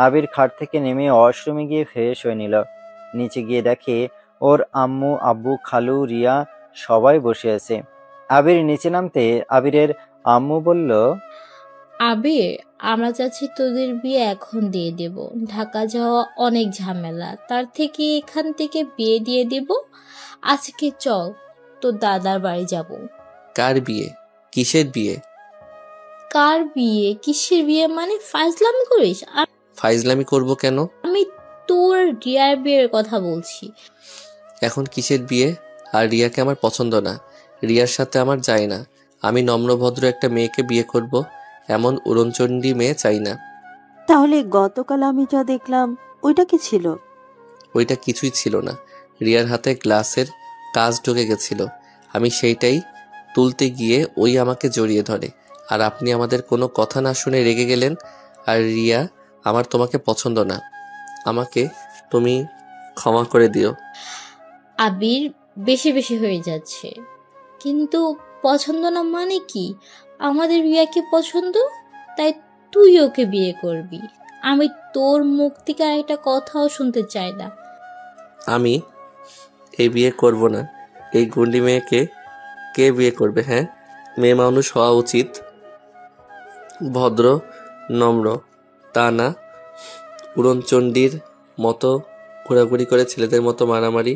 আবির খাট থেকে নেমে ওয়াশরুমে গিয়ে ফ্রেশ হয়ে নিল। নিচে গিয়ে দেখে ওর আম্মু, আব্বু, খালু, রিয়া সবাই বসে আছে। আবির নিচে নামতে আবিরের আম্মু বলল, আবির, আমরা চাচ্ছি তোদের বিয়ে এখন দিয়ে দেব। ঢাকা যাওয়া অনেক ঝামেলা, তার থেকে এখান থেকে বিয়ে দিয়ে দেব। আজকে চল, তোর দাদার বাড়ি যাব। কার বিয়ে? কিসের বিয়ে? কার বিয়ে? কিসের বিয়ে মানে? ফাজলামি করিস? ফাইজলামি করব কেন? আমি তোর রিয়ার বিয়ের কথা বলছি। এখন কিসের বিয়ে? আর রিয়াকে আমার পছন্দ না, রিয়ার সাথে আমার যায় না। আমি নম্রভদ্র একটা মেয়েকে বিয়ে করব, এমন উড়নচণ্ডী মেয়ে চাই না। তাহলে গতকাল আমি যা দেখলাম ওইটা কি ছিল? ওইটা কিছুই ছিল না। রিয়ার হাতে গ্লাসের কাজ ঢুকে গেছিল, আমি সেইটাই তুলতে গিয়ে ওই আমাকে জড়িয়ে ধরে। আর আপনি আমাদের কোনো কথা না শুনে রেগে গেলেন। আর রিয়া, আমার তোমাকে পছন্দ না, আমাকে তুমি ক্ষমা করে দিও। আবির, বেশি বেশি হয়ে যাচ্ছে। কিন্তু পছন্দ না মানে কি? আমাদের রিয়াকে পছন্দ, তাই তুই ওকে বিয়ে করবি। আমি তোর মুখ থেকে একটা কথাও শুনতে চাই না। আমি এই বিয়ে করব না। এই গুন্ডি মেয়েকে কে বিয়ে করবে? হ্যাঁ, মেয়ে মানুষ হওয়া উচিত, ভদ্র নম্র, তা না উড়নচণ্ডীর মতো ঘোরাঘুরি করে ছেলেদের মতো মারামারি।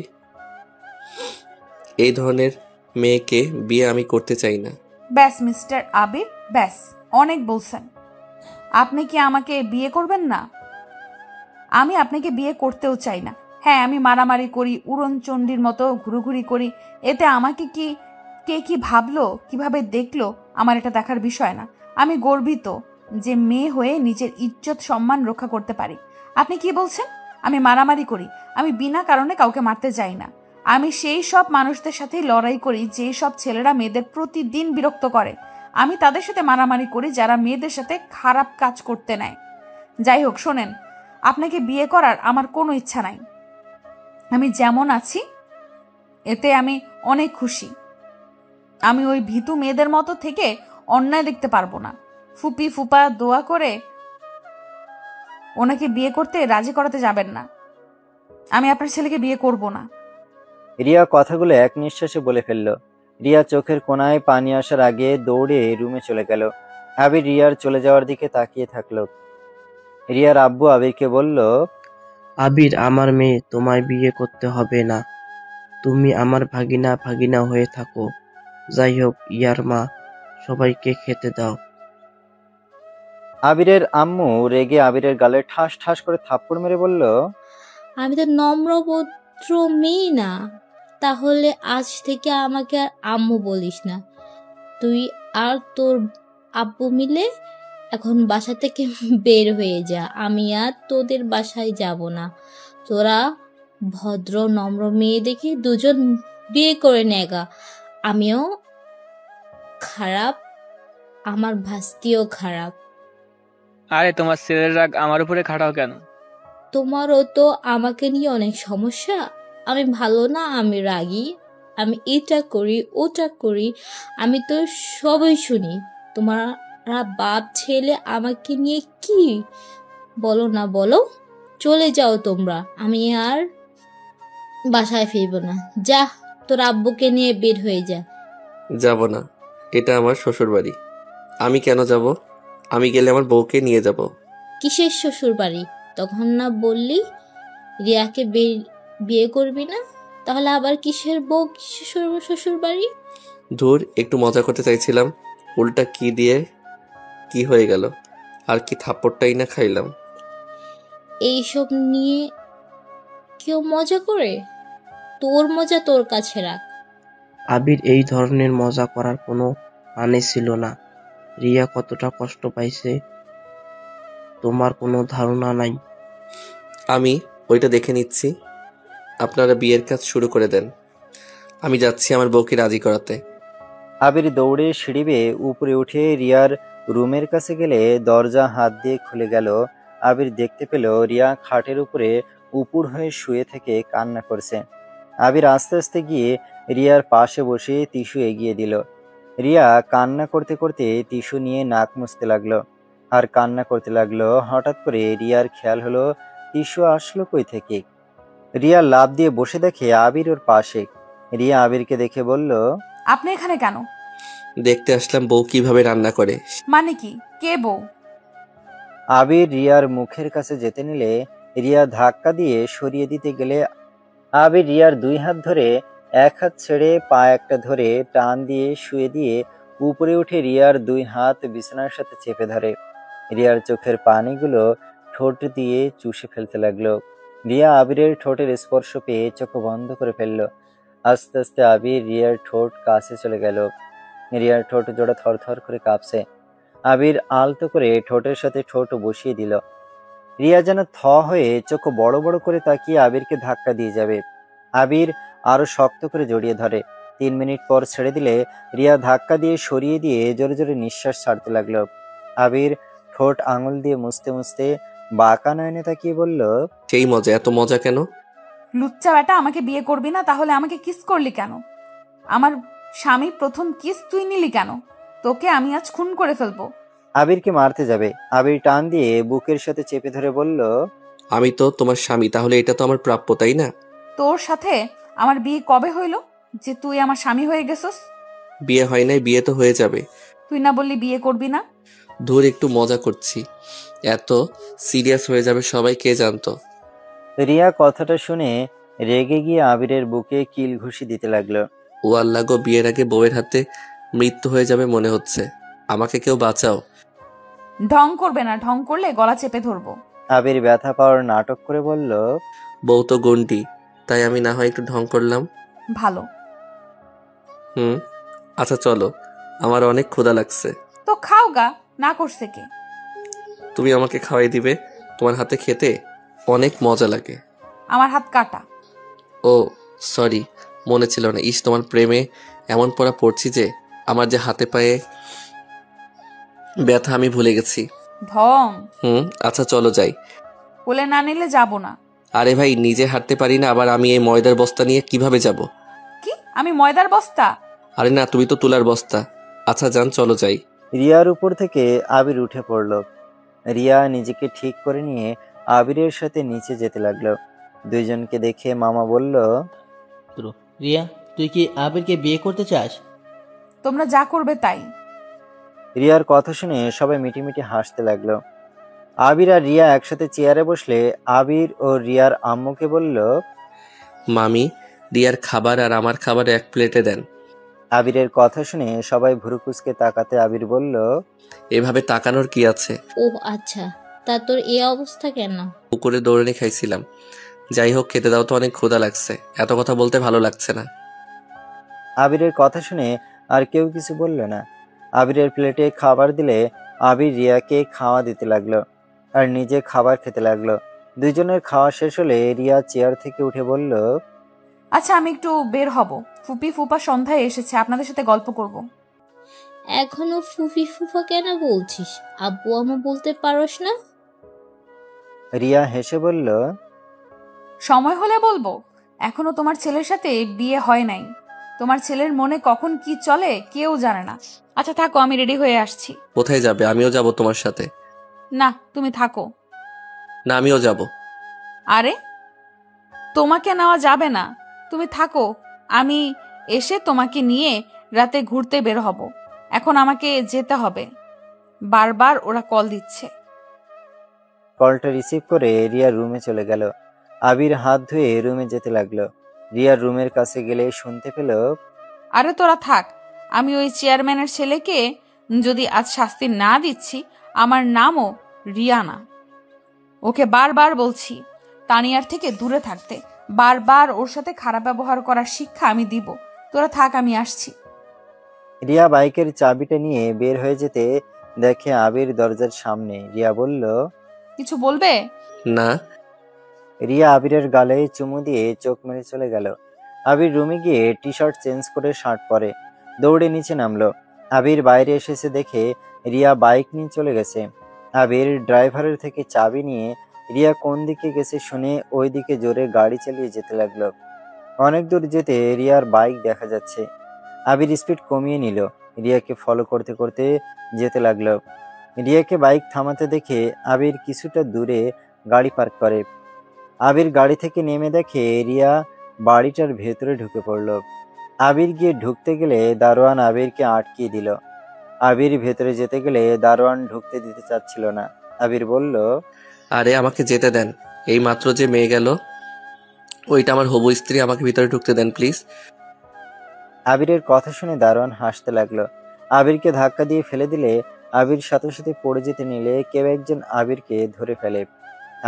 এই ধরনের মেয়েকে বিয়ে আমি করতে চাই না। ব্যাস মিস্টার আবির, ব্যাস, অনেক বলছেন। আপনি কি আমাকে বিয়ে করবেন না? আমি আপনাকে বিয়ে করতেও চাই না। হ্যাঁ, আমি মারামারি করি, উড়নচণ্ডীর মতো ঘুরোঘুরি করি, এতে আমাকে কি কে কি ভাবলো, কিভাবে দেখলো, আমার এটা দেখার বিষয় না। আমি গর্বিত যে মেয়ে হয়ে নিজের ইজ্জত সম্মান রক্ষা করতে পারি। আপনি কি বলছেন আমি মারামারি করি? আমি বিনা কারণে কাউকে মারতে যাই না। আমি সেই সব মানুষদের সাথে লড়াই করি যে সব ছেলেরা মেয়েদের প্রতিদিন বিরক্ত করে। আমি তাদের সাথে মারামারি করি যারা মেয়েদের সাথে খারাপ কাজ করতে নেয়। যাই হোক, শোনেন, আপনাকে বিয়ে করার আমার কোনো ইচ্ছা নাই। আমি যেমন আছি এতে আমি অনেক খুশি। আমি ওই ভীতু মেয়েদের মতো থেকে অন্যায় দেখতে পারবো না। ফুপি ফুপা দোয়া করে ওনাকে বিয়ে করতে রাজি করাতে যাবেন না। আমি আপনার ছেলেকে বিয়ে করব না। রিয়া কথাগুলো এক নিঃশ্বাসে বলে ফেলল। রিয়া চোখের কোণায় পানি আসার আগে দৌড়ে রুমে চলে গেল। আবির রিয়ার চলে যাওয়ার দিকে তাকিয়ে থাকলো। রিয়ার আব্বু আবিরকে বলল, আবির, আমার মেয়ে, তোমায় বিয়ে করতে হবে না। তুমি আমার ভাগিনা ভাগিনা হয়ে থাকো। যাই হোক, ইয়ার মা, সবাইকে খেতে দাও। আবিরের আম্মু রেগে আবিরের গালে ঠাস ঠাস করে থাপ্পড় মেরে বলল, আমি তো নম্রভদ্র মেয়ে না। তাহলে আজ থেকে আমাকে আর আম্মু বলিস না। তুই আর তোর আব্বু মিলে এখন বাসা থেকে বের হয়ে যা। আমি আর তোদের বাসায় যাব না। তোরা ভদ্র নম্র মেয়ে দেখে দুজন বিয়ে করে নেগা। আমিও খারাপ, আমার ভাস্তিও খারাপ। আরে তোমার ছেলের রাগ আমার উপরে খাটাও কেন? তোমারও তো আমাকে নিয়ে অনেক সমস্যা। আমি ভালো না, আমি রাগী, আমি এটা করি ওটা করি, আমি তো সবই শুনি। তোমারা বাপ ছেলে আমাকে নিয়ে কি বলো না বলো। চলে যাও তোমরা, আমি আর বাসায় ফিরবো না। যা, তোর আব্বুকে নিয়ে বের হয়ে যা। যাব না, এটা আমার শ্বশুর বাড়ি। আমি কেন যাব? আমি গেলে আমার বউকে নিয়ে যাব। কিসের শ্বশুর বাড়ি? তখন না বললি রিয়াকে বিয়ে করবি না? তাহলে আবার কিসের বউ, কিসের শ্বশুর বাড়ি? ধুর, একটু মজা করতে চাইছিলাম, উল্টা কি দিয়ে কি হয়ে গেল। আর কি থাপ্পড়টাই না খাইলাম। এইসব নিয়ে কেউ মজা করে? তোর মজা তোর কাছে রাখ। আবির, এই ধরনের মজা করার কোনো মানে ছিল না। রিয়া কতটা কষ্ট পাইছে তোমার কোনো ধারণা নাই। আমি ওইটা দেখে নিচ্ছি, আপনারা বিয়ের কাজ শুরু করে দেন। আমি যাচ্ছি আমার বউকে রাজি করাতে। আবির দৌড়ে সিঁড়ি বেয়ে উপরে উঠে রিয়ার রুমের কাছে গেলে দরজা হাত দিয়ে খুলে গেল। আবির দেখতে পেল রিয়া খাটের উপরে উপুর হয়ে শুয়ে থেকে কান্না করছে। আবির আস্তে আস্তে গিয়ে রিয়ার পাশে বসে টিস্যু এগিয়ে দিল। রিয়া কান্না করতে করতে টিস্যু নিয়ে নাক মুছতে লাগলো আর কান্না করতে লাগলো। হঠাৎ করে রিয়ার খেয়াল হলো টিস্যু আসলো কই থেকে। রিয়া লাফ দিয়ে বসে দেখে আবির ওর পাশে। রিয়া আবিরকে দেখে বলল, আপনি এখানে কেন? দেখতে আসলাম বউ কিভাবে রান্না করে। মানে কি? কে বউ? আবির রিয়ার মুখের কাছে যেতে নিলে রিয়া ধাক্কা দিয়ে সরিয়ে দিতে গেলে আবির রিয়ার 2 হাত ধরে এক হাত ছেড়ে পা একটা ধরে টান দিয়ে শুয়ে দিয়ে উপরে উঠে রিয়ার 2 হাত বিছানার সাথে চেপে ধরে। রিয়ার চোখের পানিগুলো ঠোঁট দিয়ে চুষে ফেলতে লাগলো। রিয়া আবিরের ঠোঁটের স্পর্শ পেয়ে চোখ বন্ধ করে ফেললো। আস্তে আস্তে আবির রিয়ার ঠোঁট কাছে চলে গেল। রিয়ার ঠোঁট জোড়া থরথর করে কাঁপছে। আবির আলতো করে ঠোঁটের সাথে ঠোঁট বসিয়ে দিল। রিয়া যেন থ হয়ে চোখ বড় বড় করে তাকিয়ে আবিরকে ধাক্কা দিয়ে যাবে। আবির আরো শক্ত করে জড়িয়ে ধরে। 3 মিনিট পর ছেড়ে দিলে রিয়া ধাক্কা দিয়ে সরিয়ে দিয়ে জোরে জোরে নিঃশ্বাস ছাড়তে লাগলো। আবির ঠোঁট আঙুল দিয়ে মুছতে মুছতে বাঁকা নয়নে তাকিয়ে বলল, সেই মজা, এত মজা কেন? লুচ্চা বেটা, আমাকে বিয়ে করবি না? তাহলে আমাকে কিস করলি কেন? আমার স্বামী প্রথম কিস তুই নিলি কেন? তোকে আমি আজ খুন করে ফেলবো। আবিরকে মারতে যাবে। আবির টান দিয়ে বুকের সাথে চেপে ধরে বলল, আমি তো তোমার স্বামী, তাহলে এটা তো আমার প্রাপ্য, তাই না? তোর সাথে আমার বিয়ে কবে হইল যে তুই আমার স্বামী হয়ে গেছস? বিয়ে হয় নাই, বিয়ে তো হয়ে যাবে। তুই না বললি বিয়ে করবি না? ধুর, একটু মজা করছি, এত সিরিয়াস হয়ে যাবে সবাই কে জানতো। রিয়া কথাটা শুনে রেগে গিয়ে আবিরের বুকে কিল ঘুষি দিতে লাগলো। ও আল্লাহ গো, বিয়ের আগে বউয়ের হাতে মৃত্যু হয়ে যাবে মনে হচ্ছে। আমাকে কেউ বাঁচাও। ঢং করবে না, ঢং করলে গলা চেপে ধরবো। আবির ব্যথা পাওয়ার নাটক করে বলল, বউ তো গন্ডি, তাই আমি না হয় একটু ঢং করলাম। ভালো। আচ্ছা চলো, আমার অনেক ক্ষুধা লাগছে। তো খাও গা, না করছে কে? তুমি আমাকে খাওয়াই দিবে? তোমার হাতে খেতে অনেক মজা লাগে। আমার হাত কাটা। ও সরি, মনে ছিল না। ইস, তোমার প্রেমে এমন পড়া পড়ছি যে আমার যে হাতে পায়ে ব্যথা আমি ভুলে গেছি। ঢং। আচ্ছা চলো যাই। বলে না নিলে যাবো না। আরে ভাই, নিজে হাঁটতে পারি না, আবার আমি এই ময়দার বস্তা নিয়ে কিভাবে যাব? কি আমি ময়দার বস্তা? আরে না, তুমি তো তুলার বস্তা। আচ্ছা যান, চলো যাই। রিয়ার উপর থেকে আবির উঠে পড়ল। রিয়া নিজেকে ঠিক করে নিয়ে আবিরের সাথে নিচে যেতে লাগলো। দুইজনকে দেখে মামা বলল, রিয়া, তুই কি আবিরকে বিয়ে করতে চাস? তোমরা যা করবে তাই। রিয়ার কথা শুনে সবাই মিটিমিটি হাসতে লাগলো। আবির আর রিয়া একসাথে চেয়ারে বসলে আবির ও রিয়ার আম্মুকে বলল, মামি, রিয়ার খাবার আর আমার খাবার এক প্লেটে দেন। আবিরের কথা শুনে সবাই ভুরু কুঁচকে তাকাতে আবির বলল, এভাবে তাকানোর কি আছে? ও আচ্ছা, তা তোর এই অবস্থা কেন? পুকুরে দৌড়ানি খাইছিলাম। যাই হোক, খেতে দাও তো, অনেক ক্ষুধা লাগছে। এত কথা বলতে ভালো লাগছে না। আবিরের কথা শুনে আর কেউ কিছু বলল না। আবিরের প্লেটে খাবার দিলে আবির রিয়াকে খাওয়া দিতে লাগলো আর নিজে খাবার খেতে লাগলো। দুইজনের খাওয়া শেষ হলে রিয়া চেয়ার থেকে উঠে বলল, আচ্ছা আমি একটু বের হব। ফুপি ফুপা সন্ধ্যায় এসেছে, আপনাদের সাথে গল্প করব। এখনো ফুফি ফুফা কেন বলছিস? আব্বু আম্মু বলতে পারোস না? রিয়া হেসে বলল, সময় হলে বলবো। এখনো তোমার ছেলের সাথে বিয়ে হয় নাই। তোমার ছেলের মনে কখন কি চলে কেউ জানে না। আচ্ছা থাকো, আমি রেডি হয়ে আসছি। কোথায় যাবে? আমিও যাব তোমার সাথে। না, তুমি থাকো। না, আমিও যাব। আরে তোমাকে নেওয়া যাবে না, তুমি থাকো। আমি এসে তোমাকে নিয়ে রাতে ঘুরতে বের হব। এখন আমাকে যেতে হবে, বারবার ওরা কল দিচ্ছে। কলটা রিসিভ করে রিয়া রুমে চলে গেল। আবির হাত ধুয়ে রুমে যেতে লাগলো। রিয়ার রুমের কাছে গেলে শুনতে পেল, আরে তোরা থাক, আমি ওই চেয়ারম্যানের ছেলেকে যদি আজ শাস্তি না দিচ্ছি, আমার নামও রিয়ানা। ওকে বারবার বলছি তানিয়ার থেকে দূরে থাকতে, বারবার ওর সাথে খারাপ ব্যবহার করার শিক্ষা আমি দিব। তোরা থাক, আমি আসছি। রিয়া বাইকের চাবিটা নিয়ে বের হয়ে যেতে দেখে আবির দরজার সামনে। রিয়া বলল, কিছু বলবে? না। রিয়া আবিরের গালে চুমু দিয়ে চোখ মেরে চলে গেল। আবির রুমে গিয়ে টি শার্ট চেঞ্জ করে শার্ট পরে দৌড়ে নিচে নামলো। আবির বাইরে এসেছে দেখে রিয়া বাইক নিয়ে চলে গেছে। আবির ড্রাইভারের থেকে চাবি নিয়ে রিয়া কোন দিকে গেছে শুনে ওই দিকে জোরে গাড়ি চালিয়ে যেতে লাগলো। অনেক দূর যেতে রিয়ার বাইক দেখা যাচ্ছে। আবির স্পিড কমিয়ে নিল, রিয়াকে ফলো করতে করতে যেতে লাগলো। রিয়াকে বাইক থামাতে দেখে আবির কিছুটা দূরে গাড়ি পার্ক করে। আবির গাড়ি থেকে নেমে দেখে রিয়া বাড়িটার ভেতরে ঢুকে পড়ল। আবির গিয়ে ঢুকতে গেলে দারোয়ান আবিরকে আটকিয়ে দিল। আবির ভেতরে যেতে গেলে দারোয়ান ঢুকতে দিতে চাচ্ছিল না। আবির বলল, আরে আমাকে যেতে দেন, এই মাত্র যে মেয়ে গেল ওইটা আমার হবু স্ত্রী, আমাকে ভিতরে ঢুকতে দেন প্লিজ। আবিরের কথা শুনে দারোয়ান হাসতে লাগলো। আবিরকে ধাক্কা দিয়ে ফেলে দিলে আবির সাথে সাথে পড়ে যেতে নিলে কেউ একজন আবিরকে ধরে ফেলে।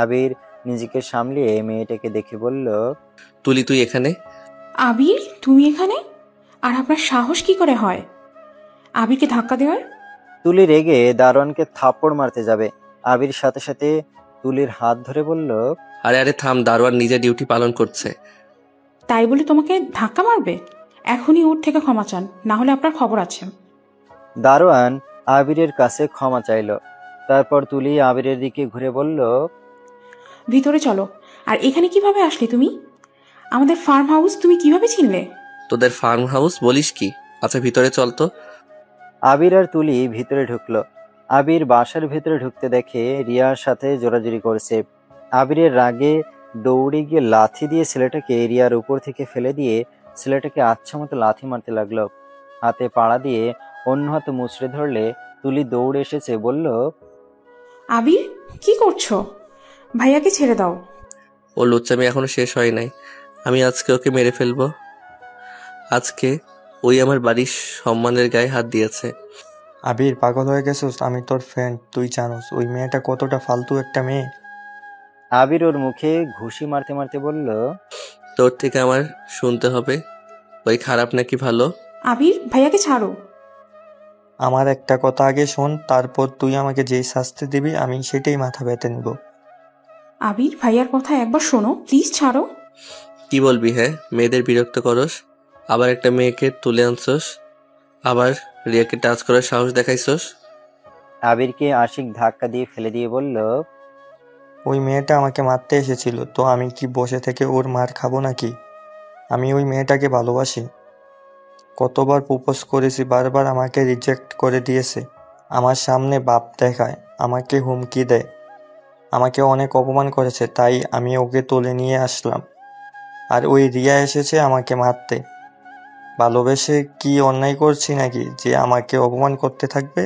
আবির নিজেকে সামলিয়ে মেয়েটাকে দেখে বলল, তুলি তুই এখানে? আবির, তুমি এখানে? আর আপনার সাহস কি করে হয় আবিরকে ধাক্কা দেওয়ার? তুলি রেগে দারোয়ানকে থাপ্পড় মারতে যাবে। আবির সাথে সাথে তুলির হাত ধরে বলল, আরে আরে থাম, দারোয়ান নিজে ডিউটি পালন করছে। তাই বলে তোমাকে ধাক্কা মারবে? এখনই ওর থেকে ক্ষমা চান, না হলে আপনার খবর আছে। দারোয়ান আবিরের কাছে ক্ষমা চাইল। তারপর তুলি আবিরের দিকে ঘুরে বলল, ভিতরে চলো। আর এখানে কিভাবে আসলে তুমি? আমাদের ফার্ম হাউস তুমি কিভাবে চিনলে? তোদের ফার্ম হাউস বলিস কি? আচ্ছা ভিতরে চল তো। আবির আর তুলি ভিতরে ঢুকলো। আবির বাসার ভিতরে ঢুকতে দেখে রিয়ার সাথে জোরাজুরি করছে। আবিরের রাগে দৌড়ে গিয়ে লাথি দিয়ে ছেলেটাকে রিয়ার উপর থেকে ফেলে দিয়ে ছেলেটাকে আচ্ছা মতো লাথি মারতে লাগলো। হাতে পাড়া দিয়ে অন্য হাতে মুচড়ে ধরলে তুলি দৌড়ে এসেছে, বলল, আবির, কি করছো? ভাইয়াকে ছেড়ে দাও। ও লুচ্চামি এখনো শেষ হয় নাই, আমি আজকে ওকে মেরে ফেলবো। আজকে ওই আমার বাড়ির সম্মানের গায়ে হাত দিয়েছে। আবির, পাগল হয়ে গেছিস? আমি তোর ফ্রেন্ড, তুই জানোস ওই মেয়েটা কতটা ফালতু একটা মেয়ে। আবির ওর মুখে ঘুষি মারতে মারতে বলল, তোর থেকে আমার শুনতে হবে ওই খারাপ নাকি ভালো। আবির, ভাইয়াকে ছাড়ো। আমার একটা কথা আগে শোন, তারপর তুই আমাকে যেই শাস্তি দিবি আমি সেটাই মাথা ব্যথা নিব। আবির, ভাইয়ার কথা একবার শোনো, প্লিজ ছাড়ো। কি বলবি? হ্যাঁ, মেয়েদের বিরক্ত করস, আবার একটা মেয়েকে তুলে আনছস, আবার রিয়াকে টাচ করার সাহস দেখাইছস। আবিরকে আশিক ধাক্কা দিয়ে ফেলে দিয়ে বলল, ওই মেয়েটা আমাকে মারতে এসেছিল, তো আমি কি বসে থেকে ওর মার খাবো নাকি? আমি ওই মেয়েটাকে ভালোবাসি। কতবার প্রপোজ করেছি, বারবার আমাকে রিজেক্ট করে দিয়েছে। আমার সামনে বাপ দেখায়, আমাকে হুমকি দেয়, আমাকে অনেক অপমান করেছে, তাই আমি ওকে তুলে নিয়ে আসলাম। আর ওই রিয়া এসেছে আমাকে মারতে। ভালোবেসে কি অন্যায় করছি নাকি যে আমাকে অপমান করতে থাকবে?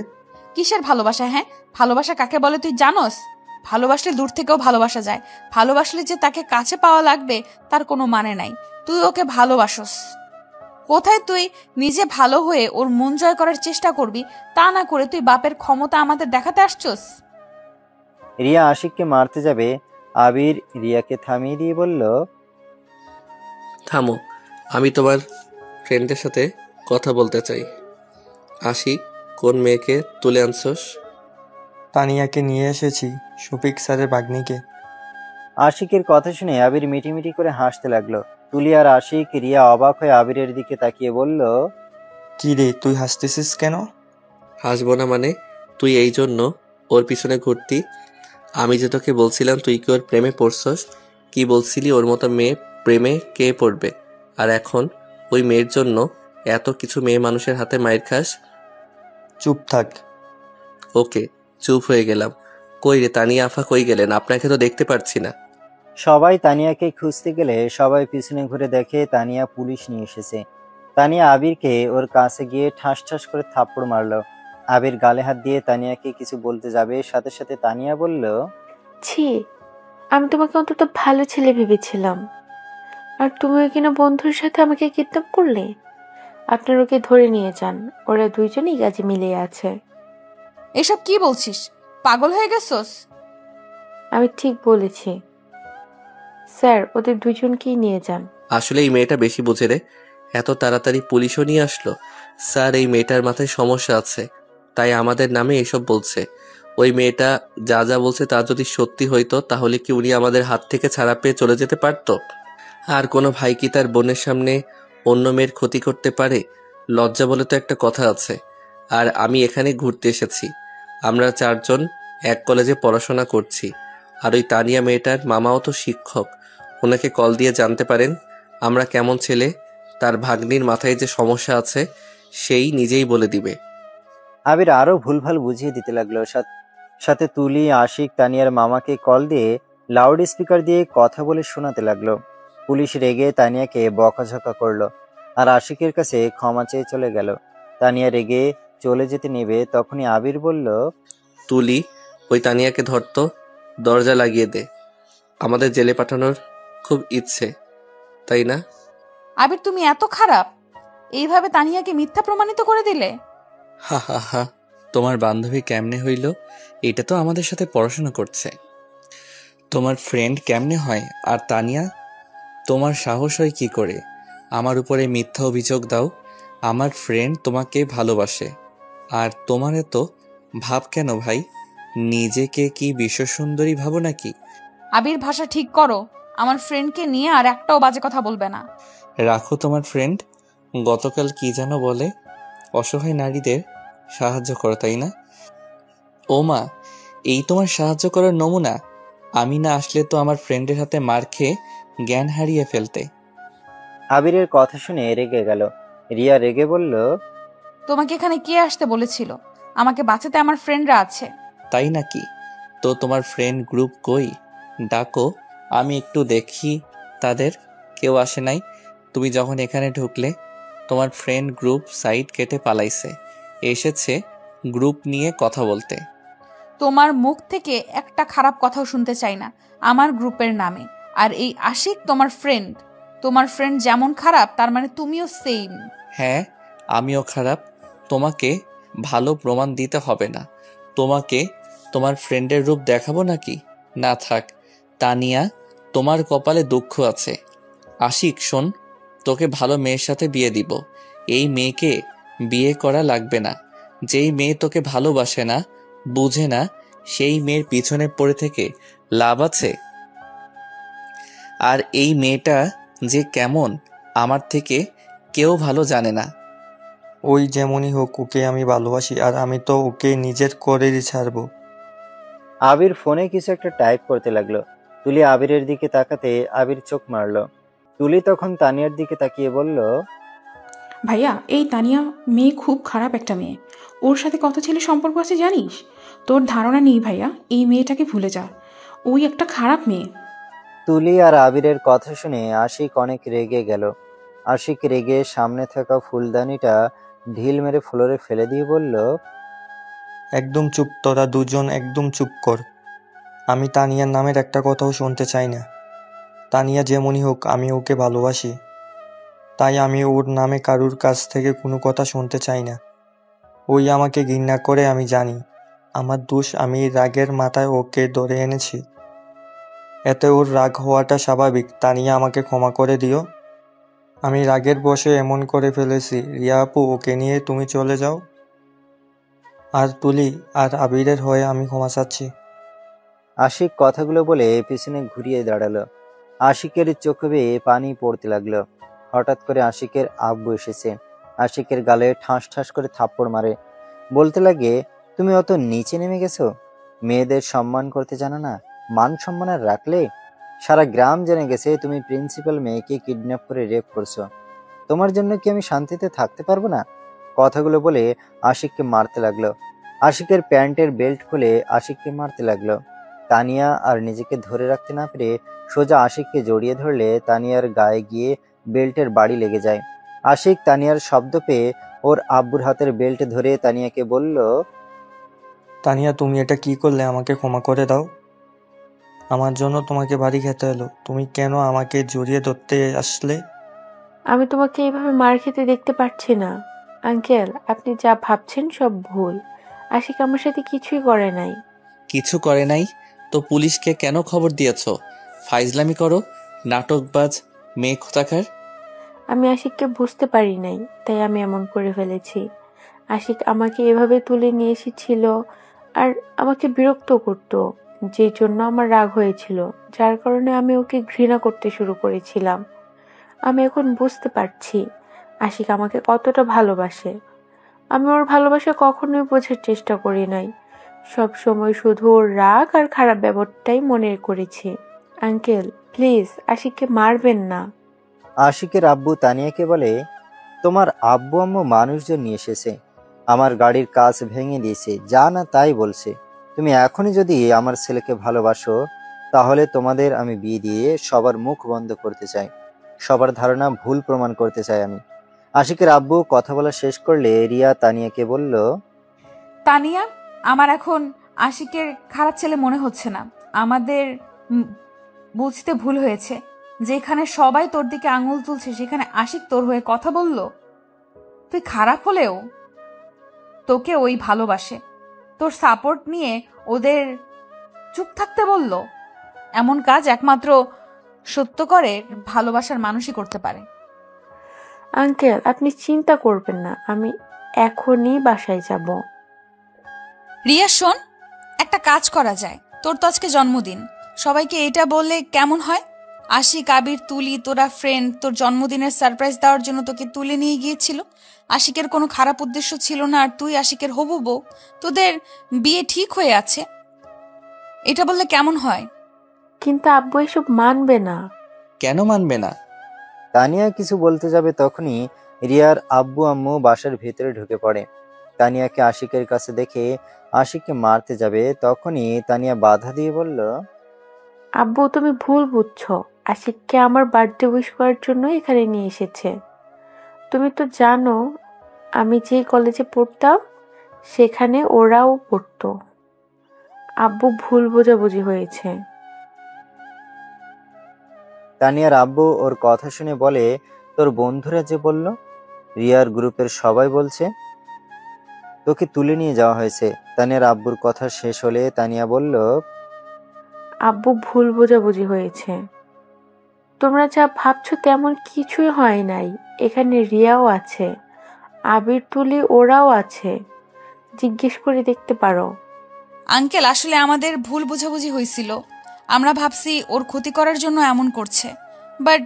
কিসের ভালোবাসা? হ্যাঁ, ভালোবাসা কাকে বলে তুই জানোস? ভালোবাসলে দূর থেকেও ভালোবাসা যায়, ভালোবাসলে যে তাকে কাছে পাওয়া লাগবে তার কোনো মানে নাই। তুই ওকে ভালোবাসস কোথায়? তুই নিজে ভালো হয়ে ওর মন জয় করার চেষ্টা করবি, তা না করে তুই বাপের ক্ষমতা আমাদের দেখাতে আসছস। রিয়া আশিককে মারতে যাবে। আবির রিয়াকে থামিয়ে দিয়ে বলল, থামো, আমি তোমার ফ্রেন্ডের সাথে কথা বলতে চাই। আশিক, কোন মেয়েকে তুলে আনছস? তানিয়াকে নিয়ে এসেছি, শফিক স্যারের ভাগ্নিকে। আশিকের কথা শুনে আবির মিটিমিটি করে হাসতে লাগলো। তুলি আর আশিক রিয়া অবাক হয়ে আবিরের দিকে তাকিয়ে বলল, কি রে, তুই হাসতেছিস কেন? হাসবো না মানে? তুই এই জন্য ওর পিছনে ঘুরতি? আমি যে তোকে বলছিলাম তুই কি ওর প্রেমে পড়ছস? কি বলছিলি ওর মতো মেয়ে প্রেমে কে পড়বে? আর এখন ওই মেয়ের জন্য এত কিছু মেয়ে মানুষের হাতে মায়ের খাস। চুপ থাক। ওকে, চুপ হয়ে গেলাম। কই রে তানিয়া আফা, কই গেলেন? আপনাকে তো দেখতে পারছি না। সবাই তানিয়াকে খুঁজতে গেলে সবাই পিছনে ঘুরে দেখে তানিয়া পুলিশ নিয়ে এসেছে। তানিয়া আবিরকে ওর কাছে গিয়ে ঠাস ঠাস করে থাপ্পড় মারলো। আবির গালে হাত দিয়ে তানিয়াকে কিছু বলতে যাবে, সাথে সাথে তানিয়া বলল, ছি, আমি তোমাকে অন্তত ভালো ছেলে ভেবেছিলাম, আর তুমিও কিনা বন্ধুর সাথে আমাকে কিডন্যাপ করলে। আপনার ওকে ধরে নিয়ে যান, ওরা দুইজনই কাজে মিলে আছে। এসব কি বলছিস? পাগল হয়ে গেছস? আমি ঠিক বলেছি স্যার, ওদের দুইজনকেই নিয়ে যান। আসলে এই মেয়েটা বেশি বোঝে রে, এত তাড়াতাড়ি পুলিশও নিয়ে আসলো। স্যার, এই মেয়েটার মাথায় সমস্যা আছে, তাই আমাদের নামে এসব বলছে। ওই মেয়েটা যা যা বলছে তা যদি সত্যি হইতো তাহলে কি উনি আমাদের হাত থেকে ছাড়া পেয়ে চলে যেতে পারতো? আর কোনো ভাই কি তার বোনের সামনে অন্য মেয়ের ক্ষতি করতে পারে? লজ্জা বলে তো একটা কথা আছে। আর আমি এখানে ঘুরতে এসেছি। আমরা 4 জন এক কলেজে পড়াশোনা করছি। আর ওই তানিয়া মেয়েটার মামাও তো শিক্ষক। ওনাকে কল দিয়ে জানতে পারেন আমরা কেমন ছেলে। তার ভাগ্নির মাথায় যে সমস্যা আছে সেই নিজেই বলে দিবে। আবির আরো ভুলভাল বুঝিয়ে দিতে লাগলো। সাথে তুলি, আশিক তানিয়ার মামাকে কল দিয়ে লাউড স্পিকার দিয়ে কথা বলে শোনাতে লাগলো। পুলিশ রেগে তানিয়াকে বকাঝকা করলো আর আশিকের কাছে ক্ষমা চেয়ে চলে গেল। তানিয়া রেগে চলে যেতে নেবে তখনই আবির বলল, তুলি, ওই তানিয়াকে ধরতো, দরজা লাগিয়ে দে। আমাদের জেলে পাঠানোর খুব ইচ্ছে, তাই না? আবির তুমি এত খারাপ, এইভাবে তানিয়াকে মিথ্যা প্রমাণিত করে দিলে। হা হা হা, তোমার বান্ধবী কেমনে হইল? এটা তো আমাদের সাথে পড়াশোনা করছে। তোমার ফ্রেন্ড কেমনে হয়? আর তানিয়া, তোমার সাহস হয় কি করে আমার উপরে মিথ্যা অভিযোগ দাও? আমার ফ্রেন্ড তোমাকে ভালোবাসে। আর তোমার এত ভাব কেন ভাই? নিজেকে কি বিশ্বসুন্দরী ভাবো নাকি? আবির, ভাষা ঠিক করো। আমার ফ্রেন্ডকে নিয়ে আর একটাও বাজে কথা বলবে না। রাখো তোমার ফ্রেন্ড। গতকাল কি যেন বলে, অসহায় নারীদের সাহায্য করো, তাই না? ও মা, এই তোমার সাহায্য করার নমুনা? আমি না আসলে তো আমার ফ্রেন্ডের হাতে মার খেয়ে জ্ঞান হারিয়ে ফেলতে। আবিরের কথা শুনে রেগে গেল। রিয়া রেগে বলল, তোমাকে এখানে কে আসতে বলেছিল? আমাকে বাঁচাতে আমার ফ্রেন্ডরা আছে। তাই নাকি? তো তোমার ফ্রেন্ড গ্রুপ কই? ডাকো, আমি একটু দেখি তাদের। কেউ আসে নাই? তুমি যখন এখানে ঢুকলে তোমার ফ্রেন্ড গ্রুপ সাইড কেটে পালাইছে, এসেছে গ্রুপ নিয়ে কথা বলতে। তোমার মুখ থেকে একটা খারাপ কথাও শুনতে চাই না আমার গ্রুপের নামে। আর এই আশিক তোমার ফ্রেন্ড। তোমার ফ্রেন্ড যেমন খারাপ তার মানে তুমিও সেম। হ্যাঁ, আমিও খারাপ। তোমাকে ভালো প্রমাণ দিতে হবে না। তোমাকে তোমার ফ্রেন্ডের রূপ দেখাবো নাকি? না থাক। তানিয়া, তোমার কপালে দুঃখ আছে। আশিক শোন, তোকে ভালো মেয়ের সাথে বিয়ে দিব। এই মেয়েকে বিয়ে করা লাগবে না। যেই মেয়ে তোকে ভালোবাসে না, বুঝে না, সেই মেয়ের পিছনে পড়ে থেকে লাভ আছে? আর এই মেয়েটা যে কেমন আমার থেকে কেউ ভালো জানে না। ওই যেমনই হোক, ওকে আমি ভালোবাসি আর আমি তো ওকে নিজের করেই ছাড়বো। আবির ফোনে কিছু একটা টাইপ করতে লাগলো। তুলি আবিরের দিকে তাকাতে আবির চোখ মারলো। তুলি তখন তানিয়ার দিকে তাকিয়ে বলল, ভাইয়া, এই তানিয়া মেয়ে খুব খারাপ একটা মেয়ে। ওর সাথে কত ছেলে সম্পর্ক আছে জানিস? তোর ধারণা নেই ভাইয়া, এই মেয়েটাকে ভুলে যা। ওই একটা খারাপ মেয়ে। তুলি আর আবিরের কথা শুনে আশিক অনেক রেগে গেল। আশিক রেগে সামনে থাকা ফুলদানিটা ঢিল মেরে ফ্লোরে ফেলে দিয়ে বলল, একদম চুপ, তোরা দুজন একদম চুপ কর। আমি তানিয়ার নামের একটা কথাও শুনতে চাই না। তানিয়া যেমনই হোক, আমি ওকে ভালোবাসি। তাই আমি ওর নামে কারুর কাছ থেকে কোনো কথা শুনতে চাই না। ওই আমাকে ঘৃণা করে, আমি জানি। আমার দোষ, আমি রাগের মাথায় ওকে ধরে এনেছি। এতে ওর রাগ হওয়াটা স্বাভাবিক। তানিয়া, আমাকে ক্ষমা করে দিও। আমি রাগের বশে এমন করে ফেলেছি। রিয়া আপু, ওকে নিয়ে তুমি চলে যাও। আর তুলি আর আবিরের হয়ে আমি ক্ষমা চাচ্ছি। আশিক কথাগুলো বলে পিছনে ঘুরিয়ে দাঁড়ালো। আশিকের চোখে বেয়ে পানি পড়তে লাগলো। হঠাৎ করে আশিকের আব্বু এসেছে। আশিকের গালে ঠাস ঠাস করে থাপ্পড় মারে। বলতে লাগে, তুমি অত নিচে নেমে গেছো? মেয়েদের সম্মান করতে জানো না? মান সম্মান আর রাখলে? সারা গ্রাম জেনে গেছে তুমি প্রিন্সিপাল মেয়েকে কিডন্যাপ করে রেপ করছো। তোমার জন্য কি আমি শান্তিতে থাকতে পারবো না? কথাগুলো বলে আশিককে মারতে লাগলো। আশিকের প্যান্টের বেল্ট খুলে আশিককে মারতে লাগলো। তানিয়া আর নিজেকে ধরে রাখতে না পেরে সোজা আশিককে জড়িয়ে ধরলে তানিয়ার গায়ে গিয়ে বেল্টের বাড়ি লেগে যায়। আশিক তানিয়ার শব্দ পেয়ে ওর আব্বুর হাতের বেল্ট ধরে তানিয়াকে বলল, তানিয়া, তুমি এটা কি করলে? আমাকে ক্ষমা করে দাও। আমার জন্য তোমাকে বাড়ি খেতে হলো। তুমি কেন আমাকে জড়িয়ে ধরতে আসলে? আমি তোমাকে এইভাবে মার খেতে দেখতে পাচ্ছি না। আঙ্কেল, আপনি যা ভাবছেন সব ভুল। আশিক আমার সাথে কিছুই করে নাই। কিছু করে নাই তো পুলিশকে কেন খবর দিয়েছ? ফাইজলামি করো, নাটকবাজ মেয়ে কোথাকার। আমি আশিককে বুঝতে পারি নাই, তাই আমি এমন করে ফেলেছি। আশিক আমাকে এভাবে তুলে নিয়ে এসেছিল আর আমাকে বিরক্ত করত, যে জন্য আমার রাগ হয়েছিল, যার কারণে আমি ওকে ঘৃণা করতে শুরু করেছিলাম। আমি এখন বুঝতে পারছি আশিক আমাকে কতটা ভালোবাসে। আমি ওর ভালোবাসা কখনোই বোঝার চেষ্টা করি নাই, সব সময় শুধু ওর রাগ আর খারাপ ব্যবহারটাই মনে করেছি। আঙ্কেল প্লিজ আশিককে মারবেন না। আশিকের আব্বু তানিয়াকে বলে, তোমার আব্বু আম্মু মানুষজন নিয়ে এসেছে, আমার গাড়ির কাজ ভেঙে দিয়েছে, যা না তাই বলছে। তুমি এখনই যদি আমার ছেলেকে ভালোবাসো তাহলে তোমাদের আমি বিয়ে দিয়ে সবার মুখ বন্ধ করতে চাই, সবার ধারণা ভুল প্রমাণ করতে চাই আমি। আশিকের আব্বু কথা বলা শেষ করলে রিয়া তানিয়াকে বলল, তানিয়া, আমার এখন আশিকের খারাপ ছেলে মনে হচ্ছে না। আমাদের বুঝতে ভুল হয়েছে। যেখানে সবাই তোর দিকে আঙুল তুলছে সেখানে আশিক তোর হয়ে কথা বলল। তুই খারাপ হলেও তোকে ওই ভালোবাসে, তোর সাপোর্ট নিয়ে ওদের চুপ থাকতে বলল। এমন কাজ একমাত্র সত্য করে ভালোবাসার মানুষই করতে পারে। আঙ্কেল আপনি চিন্তা করবেন না, আমি এখনই বাসায় যাব। রিয়া শোন, একটা কাজ করা যায়। তোর তো আজকে জন্মদিন, সবাইকে এটা বললে কেমন হয়? আশিক, আবির, তুলি, তোরা ফ্রেন্ড, তোর জন্মদিনের সারপ্রাইজ দেওয়ার জন্য তোকে তুলে নিয়ে গিয়েছিল। আশিকের কোনো খারাপ উদ্দেশ্য ছিল না, আর তুই আশিকের হবু বউ। তোদের বিয়ে ঠিক হয়ে আছে, এটা বললে কেমন হয়? কিন্তু আব্বু এসব মানবে না। কেন মানবে না? তানিয়া কিছু বলতে যাবে তখনই রিয়ার আব্বু আম্মু বাসার ভিতরে ঢুকে পড়ে। তানিয়াকে আশিকের কাছে দেখে আশিককে মারতে যাবে তখনই তানিয়া বাধা দিয়ে বলল, আব্বু তুমি ভুল বুঝছো, আশিককে আমার বার্থডে উইশ করার জন্য এখানে নিয়ে এসেছে। তুমি তো জানো আমি যে কলেজে পড়তাম সেখানে ওরাও পড়তো। আব্বু ভুল বোঝাবুঝি হয়েছে। তানিয়ার আব্বু ওর কথা শুনে বলে, তোর বন্ধুরা যে বলল, রিয়ার গ্রুপের সবাই বলছে তোকে তুলে নিয়ে যাওয়া হয়েছে। তানিয়ার আব্বুর কথা শেষ হলে তানিয়া বলল, আব্বু ভুল বোঝাবুঝি হয়েছে, তোমরা যা ভাবছো তেমন কিছুই হয় নাই। এখানে রিয়াও আছে, আবির, তুলি ওরাও আছে, জিজ্ঞেস করে দেখতে পারো। আঙ্কেল, আসলে আমাদের ভুল বোঝাবুঝি হয়েছিল। আমরা ভাবছি ওর ক্ষতি করার জন্য এমন করছে, বাট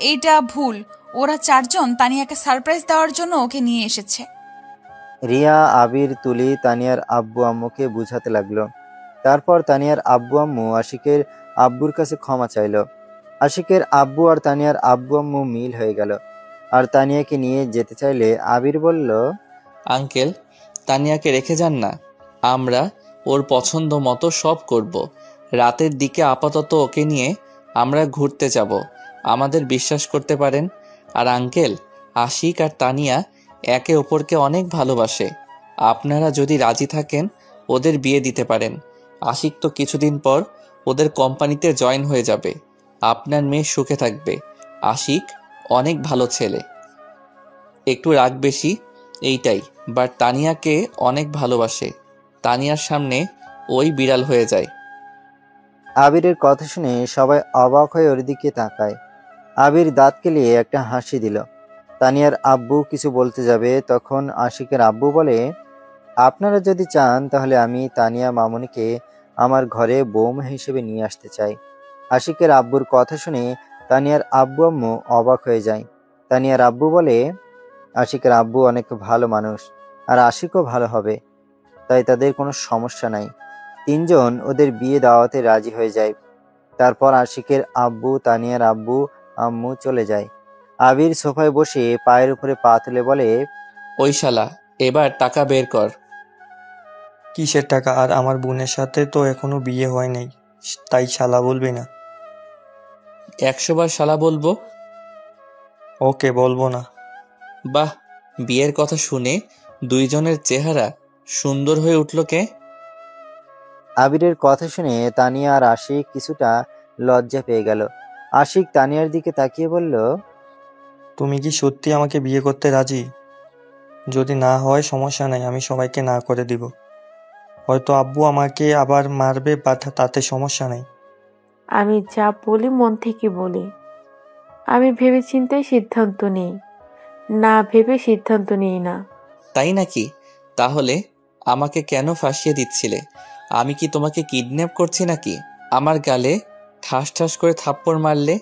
এইটা ভুল। ওরা চারজন তানিয়াকে সারপ্রাইজ দেওয়ার জন্য ওকে নিয়ে এসেছে। রিয়া, আবির, তুলি তানিয়ার আব্বু আম্মুকে বুঝাতে লাগলো। তারপর তানিয়ার আব্বু আম্মু আশিকের আব্বুর কাছে ক্ষমা চাইল। আশিকের আব্বু আর তানিয়ার আব্বু আম্মু মিল হয়ে গেল। আর তানিয়াকে নিয়ে যেতে চাইলে আবির বলল, আঙ্কেল, তানিয়াকে রেখে যান না, আমরা ওর পছন্দ মতো সব করব। রাতের দিকে আপাতত ওকে নিয়ে আমরা ঘুরতে যাব, আমাদের বিশ্বাস করতে পারেন। আর আঙ্কেল, আশিক আর তানিয়া একে অপরকে অনেক ভালোবাসে, আপনারা যদি রাজি থাকেন ওদের বিয়ে দিতে পারেন। আশিক তো কিছুদিন পর ওদের কোম্পানিতে জয়েন হয়ে যাবে, আপনার মেয়ে সুখে থাকবে। আশিক অনেক ভালো ছেলে, একটু রাগ বেশি এইটাই, বাট তানিয়াকে অনেক ভালোবাসে। তানিয়ার সামনে ওই বিড়াল হয়ে যায়। আবিরের কথা শুনে সবাই অবাক হয়ে ওর দিকে তাকায়। আবির দাঁত কেলিয়ে একটা হাসি দিল। তানিয়ার আব্বু কিছু বলতে যাবে তখন আশিকের আব্বু বলে, আপনারা যদি চান তাহলে আমি তানিয়া মামুনিকে আমার ঘরে বৌমা হিসেবে নিয়ে আসতে চাই। আশিকের আব্বুর কথা শুনে তানিয়ার আব্বু আম্মু অবাক হয়ে যায়। তানিয়ার আব্বু বলে, আশিকের আব্বু অনেক ভালো মানুষ, আর আশিকও ভালো হবে, তাই তাদের কোনো সমস্যা নাই। তিনজন ওদের বিয়ে দাওয়াতে রাজি হয়ে যায়। তারপর আশিকের আব্বু, তানিয়ার আব্বু আম্মু চলে যায়। আবির সোফায় বসে পায়ের উপরে পা তুলে বলে, ওই শালা, এবার টাকা বের কর। কিসের টাকা? আর আমার বোনের সাথে তো এখনো বিয়ে হয় নাই, তাই শালা বলবি না। 100 বার শালা বলবো? ওকে, বলবো না। বাহ, বিয়ের কথা শুনে দুইজনের চেহারা সুন্দর হয়ে উঠল কে? আবিরের কথা শুনে তানিয়া আর আশিক কিছুটা লজ্জা পেয়ে গেল। আশিক তানিয়ার দিকে তাকিয়ে বলল, তুমি কি সত্যি আমাকে বিয়ে করতে রাজি? যদি না হয় সমস্যা নাই, আমি সবাইকে না করে দিব। হয়তো আব্বু আমাকে আবার মারবে, বাট তাতে সমস্যা নাই। আমি যা বলি মন থেকে বলি, আমি ভেবে চিন্তেই সিদ্ধান্ত নেই, না ভেবে সিদ্ধান্ত নেই না। তাই নাকি? তাহলে আমাকে কেন ফাঁসিয়ে দিচ্ছিলে? আমি কি তোমাকে কিডন্যাপ করছি নাকি? আমার গালে ঠাস ঠাস করে থাপ্পড় মারলে।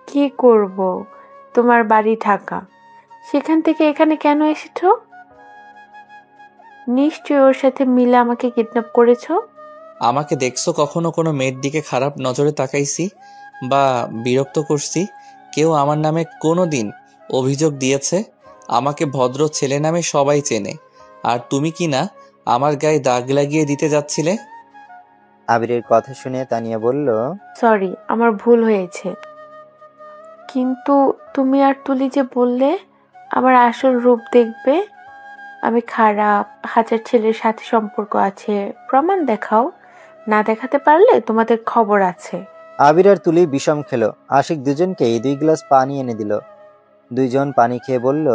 কি করব? তোমার বাড়ি ঢাকা, সেখান থেকে এখানে কেন এসেছো? নিশ্চয়ই ওর সাথে মিলে আমাকে কিডন্যাপ করেছো। আমাকে দেখছো কখনো কোনো মেয়ের দিকে খারাপ নজরে তাকাইছি বা বিরক্ত করছি? কেউ আমার নামে কোনো দিন অভিযোগ দিয়েছে? আমাকে ভদ্র ছেলে নামে সবাই চেনে, আর তুমি কি না আমার গায়ে দাগ লাগিয়ে দিতে যাচ্ছিলে? আবিরের কথা শুনে তানিয়া বলল, সরি, আমার ভুল হয়েছে। কিন্তু তুমি আর তুলি যে বললে আমার আসল রূপ দেখবে, আমি খারাপ, হাজার ছেলের সাথে সম্পর্ক আছে, প্রমাণ দেখাও। না দেখাতে পারলে তোমাদের খবর আছে। আবির আর তুলি বিষম খেলো। আশিক দুজনকেই 2 গ্লাস পানি এনে দিল। দুইজন পানি খেয়ে বলল,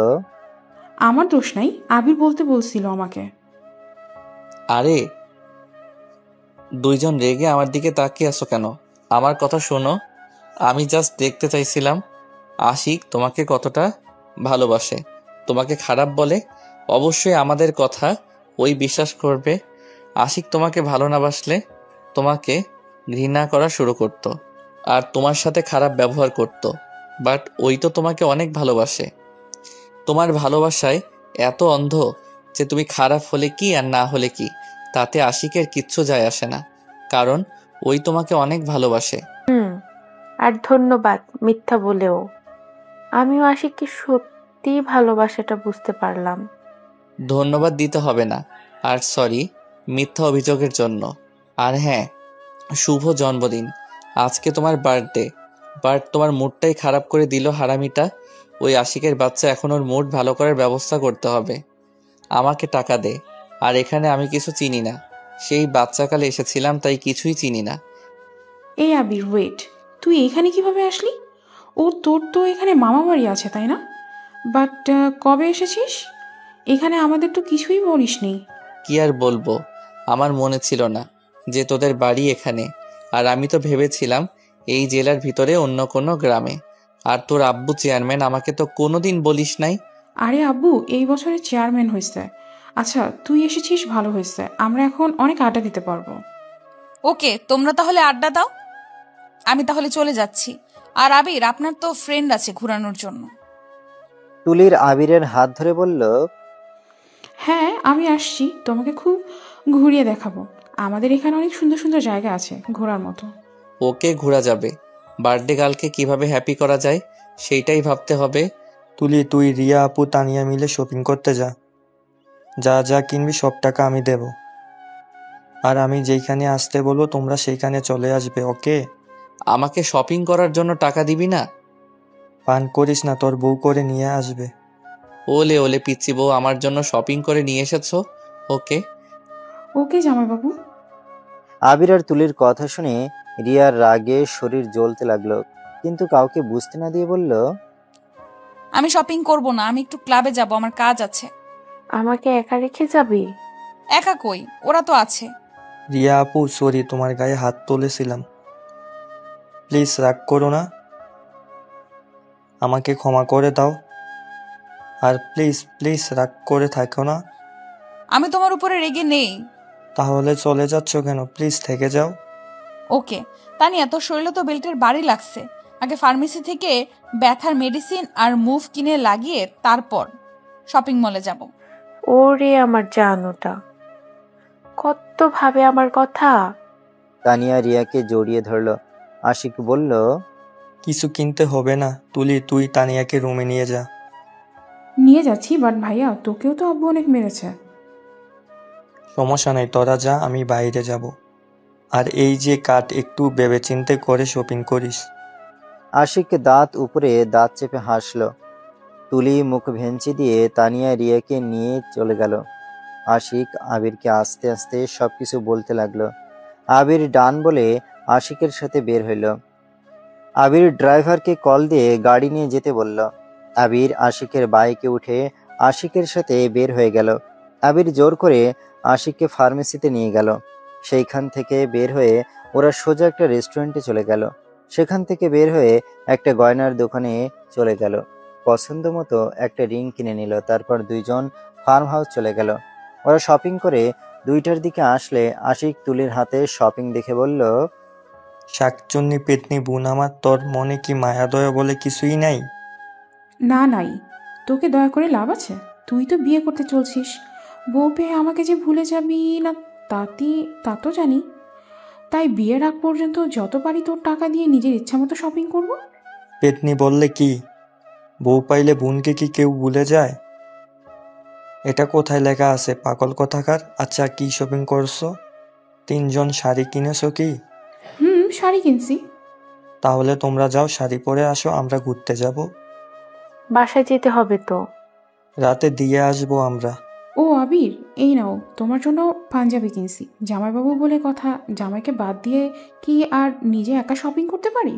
আমার দোষ নাই, আবির বলতে বলছিল আমাকে। আরে দুইজন রেগে আমার দিকে তাকিয়ে আছো কেন? আমার কথা শোনো। আমি জাস্ট দেখতে চাইছিলাম আশিক তোমাকে কতটা ভালোবাসে। তোমাকে খারাপ বলে অবশ্যই আমাদের কথা ওই বিশ্বাস করবে। আশিক তোমাকে ভালো না বাসলে তোমাকে ঘৃণা করা শুরু করত আর তোমার সাথে খারাপ ব্যবহার করত। বাট ওই তো তোমাকে অনেক ভালোবাসে। তোমার ভালোবাসায় এত অন্ধ যে তুমি খারাপ হলে কি আর না হলে কি তাতে আশিকের কিচ্ছু যায় আসে না, কারণ ওই তোমাকে অনেক ভালোবাসে। আর ধন্যবাদ মিথ্যা বলেও। আমিও আশিককে সত্যি ভালোবাসাটা বুঝতে পারলাম। ধন্যবাদ দিতে হবে না, আর সরি মিথ্যা অভিযোগের জন্য। আর হ্যাঁ, শুভ জন্মদিন। আজকে তোমার বার্থডে, বাট তোমার মুডটাই খারাপ করে দিল হারামিটা। ওই আশিকের বাচ্চা, এখন ওর মুড ভালো করার ব্যবস্থা করতে হবে। আমাকে টাকা দে। আর এখানে আমি কিছু চিনি না, সেই বাচ্চাকালে এসেছিলাম তাই কিছুই চিনি না। এই আবির, ওয়েট, তুই এখানে কিভাবে আসলি? তোর তো এখানে মামা বাড়ি আছে, তাই না? বাট কবে এসেছিস? এখানে আমাদের তো কিছুই বলিসনি। কি আর বলবো, আমার মনে ছিল না যে তোদের বাড়ি এখানে। আর আমি তো ভেবেছিলাম এই জেলার ভিতরে অন্য কোনো গ্রামে। আর তোর আব্বু চেয়ারম্যান, আমাকে তো কোনোদিন বলিস নাই। আরে আব্বু এই বছরে চেয়ারম্যান হয়েছে। আচ্ছা, তুই এসেছিস, ভালো হয়েছে। আমরা এখন অনেক আড্ডা দিতে পারবো। ওকে, তোমরা তাহলে আড্ডা দাও, আমি তাহলে চলে যাচ্ছি। আর আবির, আপনার তো ফ্রেন্ড আছে ঘোরানোর জন্য। তুলির আবিরের হাত ধরে বলল, হ্যাঁ, আমি আসছি, তোমাকে খুব ঘুরিয়ে দেখাবো। আমাদের এখানে অনেক সুন্দর সুন্দর জায়গা আছে ঘোরার মতো। ওকে, ঘোরা যাবে। বার্থডে গার্লকে কিভাবে হ্যাপি করা যায় সেইটাই ভাবতে হবে। তুলি, তুই, রিয়া আপু, তানিয়া মিলে শপিং করতে যা। যা যা কিনবি সব টাকা আমি দেব। আর আমি যেইখানে আসতে বলবো তোমরা সেইখানে চলে আসবে, ওকে? আমাকে শপিং করার জন্য টাকা দিবি না? পান করিস না, তোর বউ করে নিয়ে আসবে। ওলে ওলে পিচ্ছি বউ, আমার জন্য শপিং করে নিয়ে এসেছো? ওকে ওকে জামাইবাবু। আবির আর তুলির কথা শুনে রিয়ার রাগে শরীর জ্বলতে লাগলো, কিন্তু কাউকে বুঝতে না দিয়ে বলল, আমি শপিং করব না, আমি একটু ক্লাবে যাব, আমার কাজ আছে। আমাকে একা রেখে যাবি? একা কই, ওরা তো আছে। রিয়া আপু, সরি, তোমার গায়ে হাত তুলেছিলাম। প্লিজ রাগ করো না, আমাকে ক্ষমা করে দাও। আর প্লিজ প্লিজ রাগ করে থাকো না। আমি তোমার উপরে রেগে নেই। তাহলে চলে যাচ্ছ কেন? প্লিজ থেকে যাও। ওকে তানিয়া, তোর শরীরে তো বেল্টের বাড়ি লাগছে, আগে ফার্মেসি থেকে ব্যথার মেডিসিন আর মুভ কিনে লাগিয়ে তারপর শপিং মলে যাব। ওরে আমার জানোটা, কত ভাবে আমার কথা। তানিয়া রিয়াকে জড়িয়ে ধরল। আশিক বলল, কিছু কিনতে হবে না তুলি, তুই তানিয়াকে রুমে নিয়ে যা। নিয়ে যাচ্ছি, বাট ভাইয়া তোকেও তো আব্বু অনেক মেরেছে। সমস্যা নেই, তোরা যা, আমি বাইরে যাব। আর এই যে কাট, একটু ভেবেচিন্তে করে শপিং করিস। আশিক দাঁত উপরে দাঁত চেপে হাসল। তুলি মুখ ভেঞ্চি দিয়ে তানিয়া রিয়াকে নিয়ে চলে গেল। আশিক আবিরকে আস্তে আস্তে সবকিছু বলতে লাগলো। আবির ডান বলে আশিকের সাথে বের হইল। আবির ড্রাইভারকে কল দিয়ে গাড়ি নিয়ে যেতে বলল। আবির আশিকের বাইকে উঠে আশিকের সাথে বের হয়ে গেল। আবির জোর করে আশিককে ফার্মেসিতে নিয়ে গেল। সেইখান থেকে বের হয়ে ওরা সোজা একটা রেস্টুরেন্টে চলে গেল। সেখান থেকে বের হয়ে একটা গয়নার দোকানে চলে গেল। পছন্দ মতো একটা রিং কিনে নিল। তারপর দুইজন ফার্ম হাউস চলে গেল। ওরা শপিং করে 2টার দিকে আসলে আশিক তুলির হাতে শপিং দেখে বলল, শাকচুন্নি পেতনি বোন আমার, তোর মনে কি মায়া দয়া বলে কিছুই নাই? না নাই, তোকে দয়া করে লাভ আছে? তুই তো বিয়ে করতে চলছিস, বউ পেয়ে আমাকে যে ভুলে যাবি না তা তো জানি। তাই বিয়ের আগ পর্যন্ত যত পারি তোর টাকা দিয়ে নিজের ইচ্ছা মতো শপিং করব। পেতনি বললে কি? বউ পাইলে বোনকে কি কেউ ভুলে যায়? এটা কোথায় লেখা আছে পাগল কোথাকার? আচ্ছা, কি শপিং করছো? 3 জন শাড়ি কিনেছো কি? শাড়ি কিনছি। তাহলে তোমরা যাও, শাড়ি পরে আসো, আমরা ঘুরতে যাব। বাসায় যেতে হবে তো। রাতে দিয়ে আসবো আমরা। ও আবির, এই নাও তোমার জন্য পাঞ্জাবি কিনছি। জামাইবাবু বলে কথা, জামাইকে বাদ দিয়ে কি আর নিজে একা শপিং করতে পারি?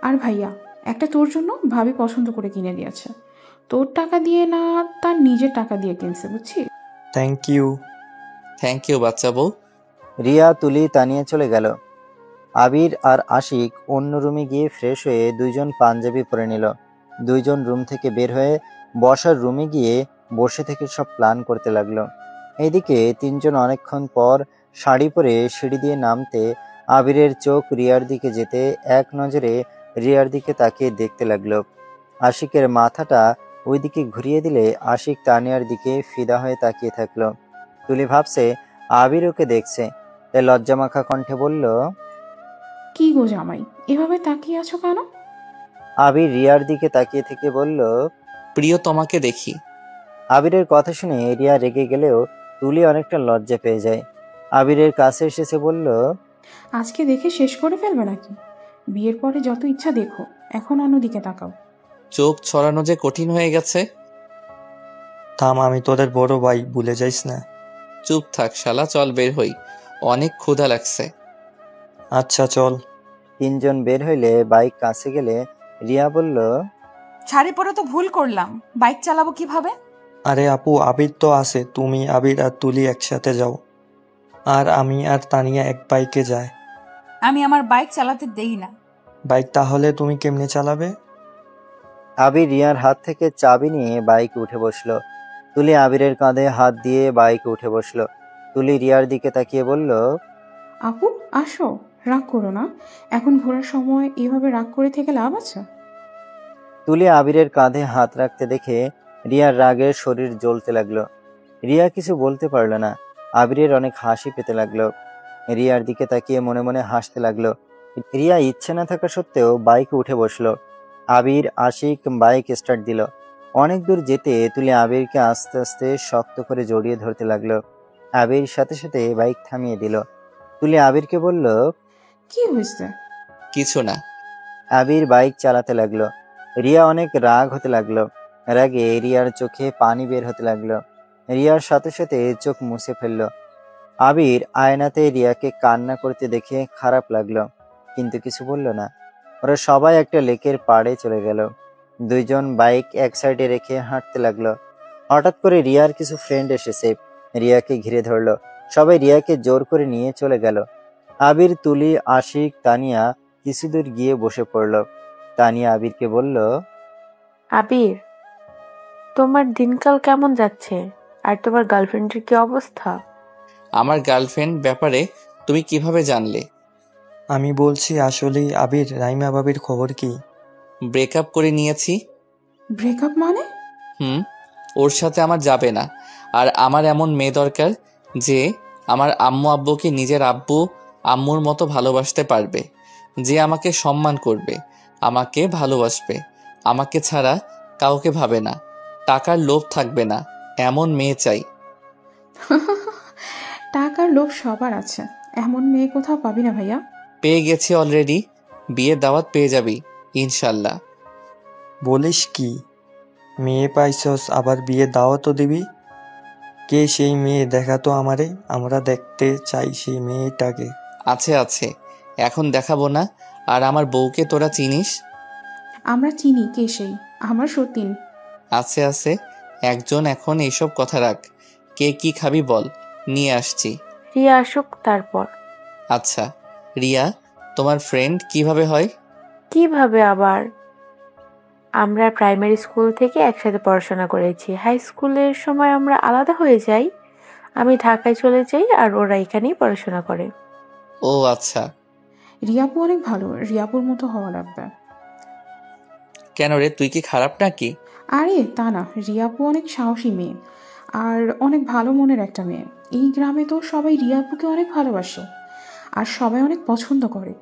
আর ভাইয়া, একটা তোর জন্য ভাবি পছন্দ করে কিনে দিয়েছে। তোর টাকা দিয়ে না, তার নিজের টাকা দিয়ে কিনছে, বুঝছিস? Thank you. থ্যাংক ইউ বাচ্চা বউ। রিয়া, তুলি, তানিয়া চলে গেল। আবির আর আশিক অন্য রুমে গিয়ে ফ্রেশ হয়ে দুইজন পাঞ্জাবি পরে নিল। দুইজন রুম থেকে বের হয়ে বসার রুমে গিয়ে বসে থেকে সব প্ল্যান করতে লাগলো। এদিকে তিনজন অনেকক্ষণ পর শাড়ি পরে সিঁড়ি দিয়ে নামতে আবিরের চোখ রিয়ার দিকে যেতে এক নজরে রিয়ার দিকে তাকিয়ে দেখতে লাগলো। আশিকের মাথাটা ওইদিকে ঘুরিয়ে দিলে আশিক তানিয়ার দিকে ফিদা হয়ে তাকিয়ে থাকলো। তুলি ভাবছে আবির ওকে দেখছে, তাই লজ্জামাখা কণ্ঠে বলল, কি গো জামাই, এভাবে তাকিয়ে আছো কেন? আবির রিয়ার দিকে তাকিয়ে থেকে বলল, প্রিয় তোমাকে দেখি। আবিরের কথা শুনে রিয়া রেগে গেলেও তুলি অনেকটা লজ্জা পেয়ে যায়। আবিরের কাছে এসেছে বলল, আজকে দেখে শেষ করে ফেলবে নাকি? বিয়ের পরে যত ইচ্ছা দেখো, এখন অন্যদিকে তাকাও। চোখ ছড়ানো যে কঠিন হয়ে গেছে। থাম, আমি তোদের বড় ভাই, ভুলে যাইস না। চুপ থাক শালা, চল বের হই, অনেক ক্ষুধা লাগছে। আচ্ছা চল। তিনজন বের হইলে বাইক কাছে গেলে রিয়া বলল, শাড়ি পরে তো ভুল করলাম, বাইক চালাবো কিভাবে? আরে আপু, আবির তো আছে, তুমি আবির আর তুলি একসাথে যাও, আর আমি আর তানিয়া এক বাইকে যায়। আমি আমার বাইক চালাতে দেই না। বাইক তাহলে তুমি কেমনে চালাবে? আবির রিয়ার হাত থেকে চাবি নিয়ে বাইকে উঠে বসলো। তুলি আবিরের কাঁধে হাত দিয়ে বাইকে উঠে বসলো। তুলি রিয়ার দিকে তাকিয়ে বলল, আপু আসো, রাগ করো না। এখন ঘোরার সময় এভাবে রাগ করে থেকে লাভ আছে? তুলি আবিরের কাঁধে হাত রাখতে দেখে রিয়ার রাগে শরীর জ্বলতে লাগলো। রিয়া কিছু বলতে পারলো না। আবিরের অনেক হাসি পেতে লাগলো। রিয়ার দিকে তাকিয়ে মনে মনে হাসতে লাগলো। রিয়া ইচ্ছে না থাকা সত্ত্বেও বাইকে উঠে বসলো। আবির আশিক বাইক স্টার্ট দিল। অনেক দূর যেতে তুলি আবিরকে আস্তে আস্তে শক্ত করে জড়িয়ে ধরতে লাগলো। আবির সাথে সাথে বাইক থামিয়ে দিল। তুলি আবিরকে বলল, কি হয়েছে? কিছু না। আবির বাইক চালাতে লাগলো। রিয়া অনেক রাগ হতে লাগলো। রাগে রিয়ার চোখে পানি বের হতে লাগলো। রিয়ার সাথে সাথে চোখ মুছে ফেললো। আবির আয়নাতে রিয়াকে কান্না করতে দেখে খারাপ লাগলো, কিন্তু কিছু বলল না। ওরা সবাই একটা লেকের পাড়ে চলে গেল। দুইজন বাইক এক সাইডে রেখে হাঁটতে লাগলো। হঠাৎ করে রিয়ার কিছু ফ্রেন্ড এসেছে, রিয়াকে ঘিরে ধরলো। সবাই রিয়াকে জোর করে নিয়ে চলে গেল। আবির, তুলি, আশিক, তানিয়া কিছু দূর গিয়ে বসে পড়ল। তানিয়া আবিরকে বলল, আবির, তোমার দিনকাল কেমন যাচ্ছে? আর তোমার গার্লফ্রেন্ডের কি অবস্থা? আমার গার্লফ্রেন্ড ব্যাপারে তুমি কিভাবে জানলে? আমি বলছি আসলেই আবির, রাইমা বাবির খবর কি? ব্রেকআপ করে নিয়েছি। ব্রেকআপ মানে? ওর সাথে আমার যাবে না। আর আমার এমন মেয়ে দরকার যে আমার আম্মু আব্বুকে নিজের আব্বু আম্মুর মতো ভালোবাসতে পারবে, যে আমাকে সম্মান করবে, আমাকে ভালোবাসবে, আমাকে ছাড়া কাউকে ভাবে না, টাকার লোভ থাকবে না, এমন মেয়ে চাই। টাকার লোভ সবার আছে, এমন মেয়ে কোথাও পাবি না ভাইয়া। পেয়ে গেছি অলরেডি, বিয়ের দাওয়াত পেয়ে যাবি ইনশাল্লাহ। বলিস কি? মেয়ে পাইছস, আবার বিয়ে দাওয়াতও দিবি? কে সেই মেয়ে? দেখা তো আমারে, আমরা দেখতে চাই সেই মেয়েটাকে। আছে আছে, এখন দেখাবো না। আর আমার বউকে তোরা চিনিস? আমরা চিনি, কে সেই? আমার সতীন। আছে আছে, একজন। এখন এইসব কথা রাখ, কে কি খাবি বল, নিয়ে আসছি। রিয়া আসুক তারপর। আচ্ছা রিয়া, তোমার ফ্রেন্ড কিভাবে হয়? কিভাবে আবার? আমরা প্রাইমারি স্কুল থেকে একসাথে পড়াশোনা করেছি, হাই স্কুলের সময় আমরা আলাদা হয়ে যাই। আমি ঢাকায় চলে যাই আর ওরা এখানেই পড়াশোনা করে। ও আচ্ছা। রিয়াপু অনেক ভালো, রিয়াপুর মতো হওয়া লাগবে। কেন রে, তুই কি খারাপ নাকি? আরে তা না, রিয়াপু অনেক সাহসী মেয়ে। আর অনেক ভালো মনের একটা মেয়ে। এই গ্রামে তো সবাই রিয়া আপুকে অনেক ভালোবাসে আর সবাই অনেক পছন্দ করে।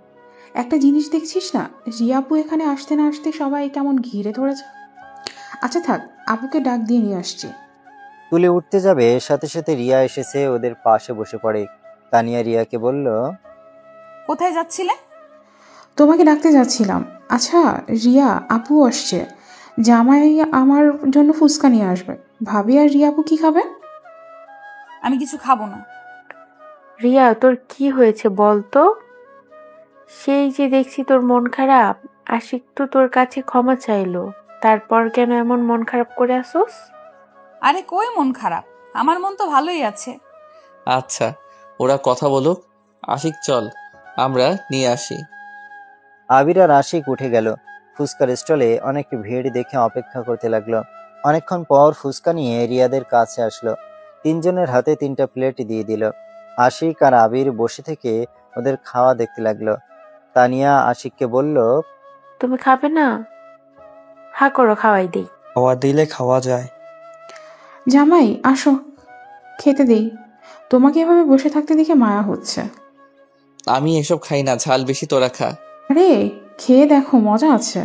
একটা জিনিস দেখছিস না, রিয়া আপু এখানে আসতে না আসতে সবাই কেমন ঘিরে ধরেছে। আচ্ছা থাক, আপুকে ডাক দিয়ে নিয়ে আসছি। তুলি উঠতে যাবে, সাথে সাথে রিয়া এসেছে ওদের পাশে বসে পড়ে। তানিয়া রিয়াকে বলল, কোথায় যাচ্ছিলে? তোমাকে ডাকতে যাচ্ছিলাম। আচ্ছা রিয়া, আপু আসছে, জামাই আমার জন্য ফুচকা নিয়ে আসবে। ভাবি আর রিয়া আপু কি খাবে? আমি কিছু খাবো না। রিয়া, তোর কি হয়েছে বল তো? সেই যে দেখছি তোর মন খারাপ, আশিক তো তোর কাছে ক্ষমা চাইলো, তারপর কেন এমন মন খারাপ করে আসোস? আরে কই মন খারাপ, আমার মন তো ভালোই আছে। আচ্ছা, ওরা কথা বলুক। আশিক চল, আমরা নিয়ে আসি। আবির আর আশিক উঠে গেল। ফুচকার স্টলে অনেক ভিড় দেখে অপেক্ষা করতে লাগলো। অনেকক্ষণ পর ফুচকা নিয়ে রিয়াদের কাছে আসলো। তিনজনের হাতে 3টা প্লেট দিয়ে দিল। আশিক আর আবির বসে থেকে ওদের খাওয়া দেখতে লাগলো। তানিয়া আশিককে বলল, তুমি খাবে না? হা করো, খাওয়াই দেই। খাওয়া দিলে খাওয়া যায়। জামাই আসো, খেতে দেই। তোমাকে এভাবে বসে থাকতে দেখে মায়া হচ্ছে। আমি এসব খাই না, ঝাল বেশি, তোরা খা। আরে খেয়ে দেখো, মজা আছে।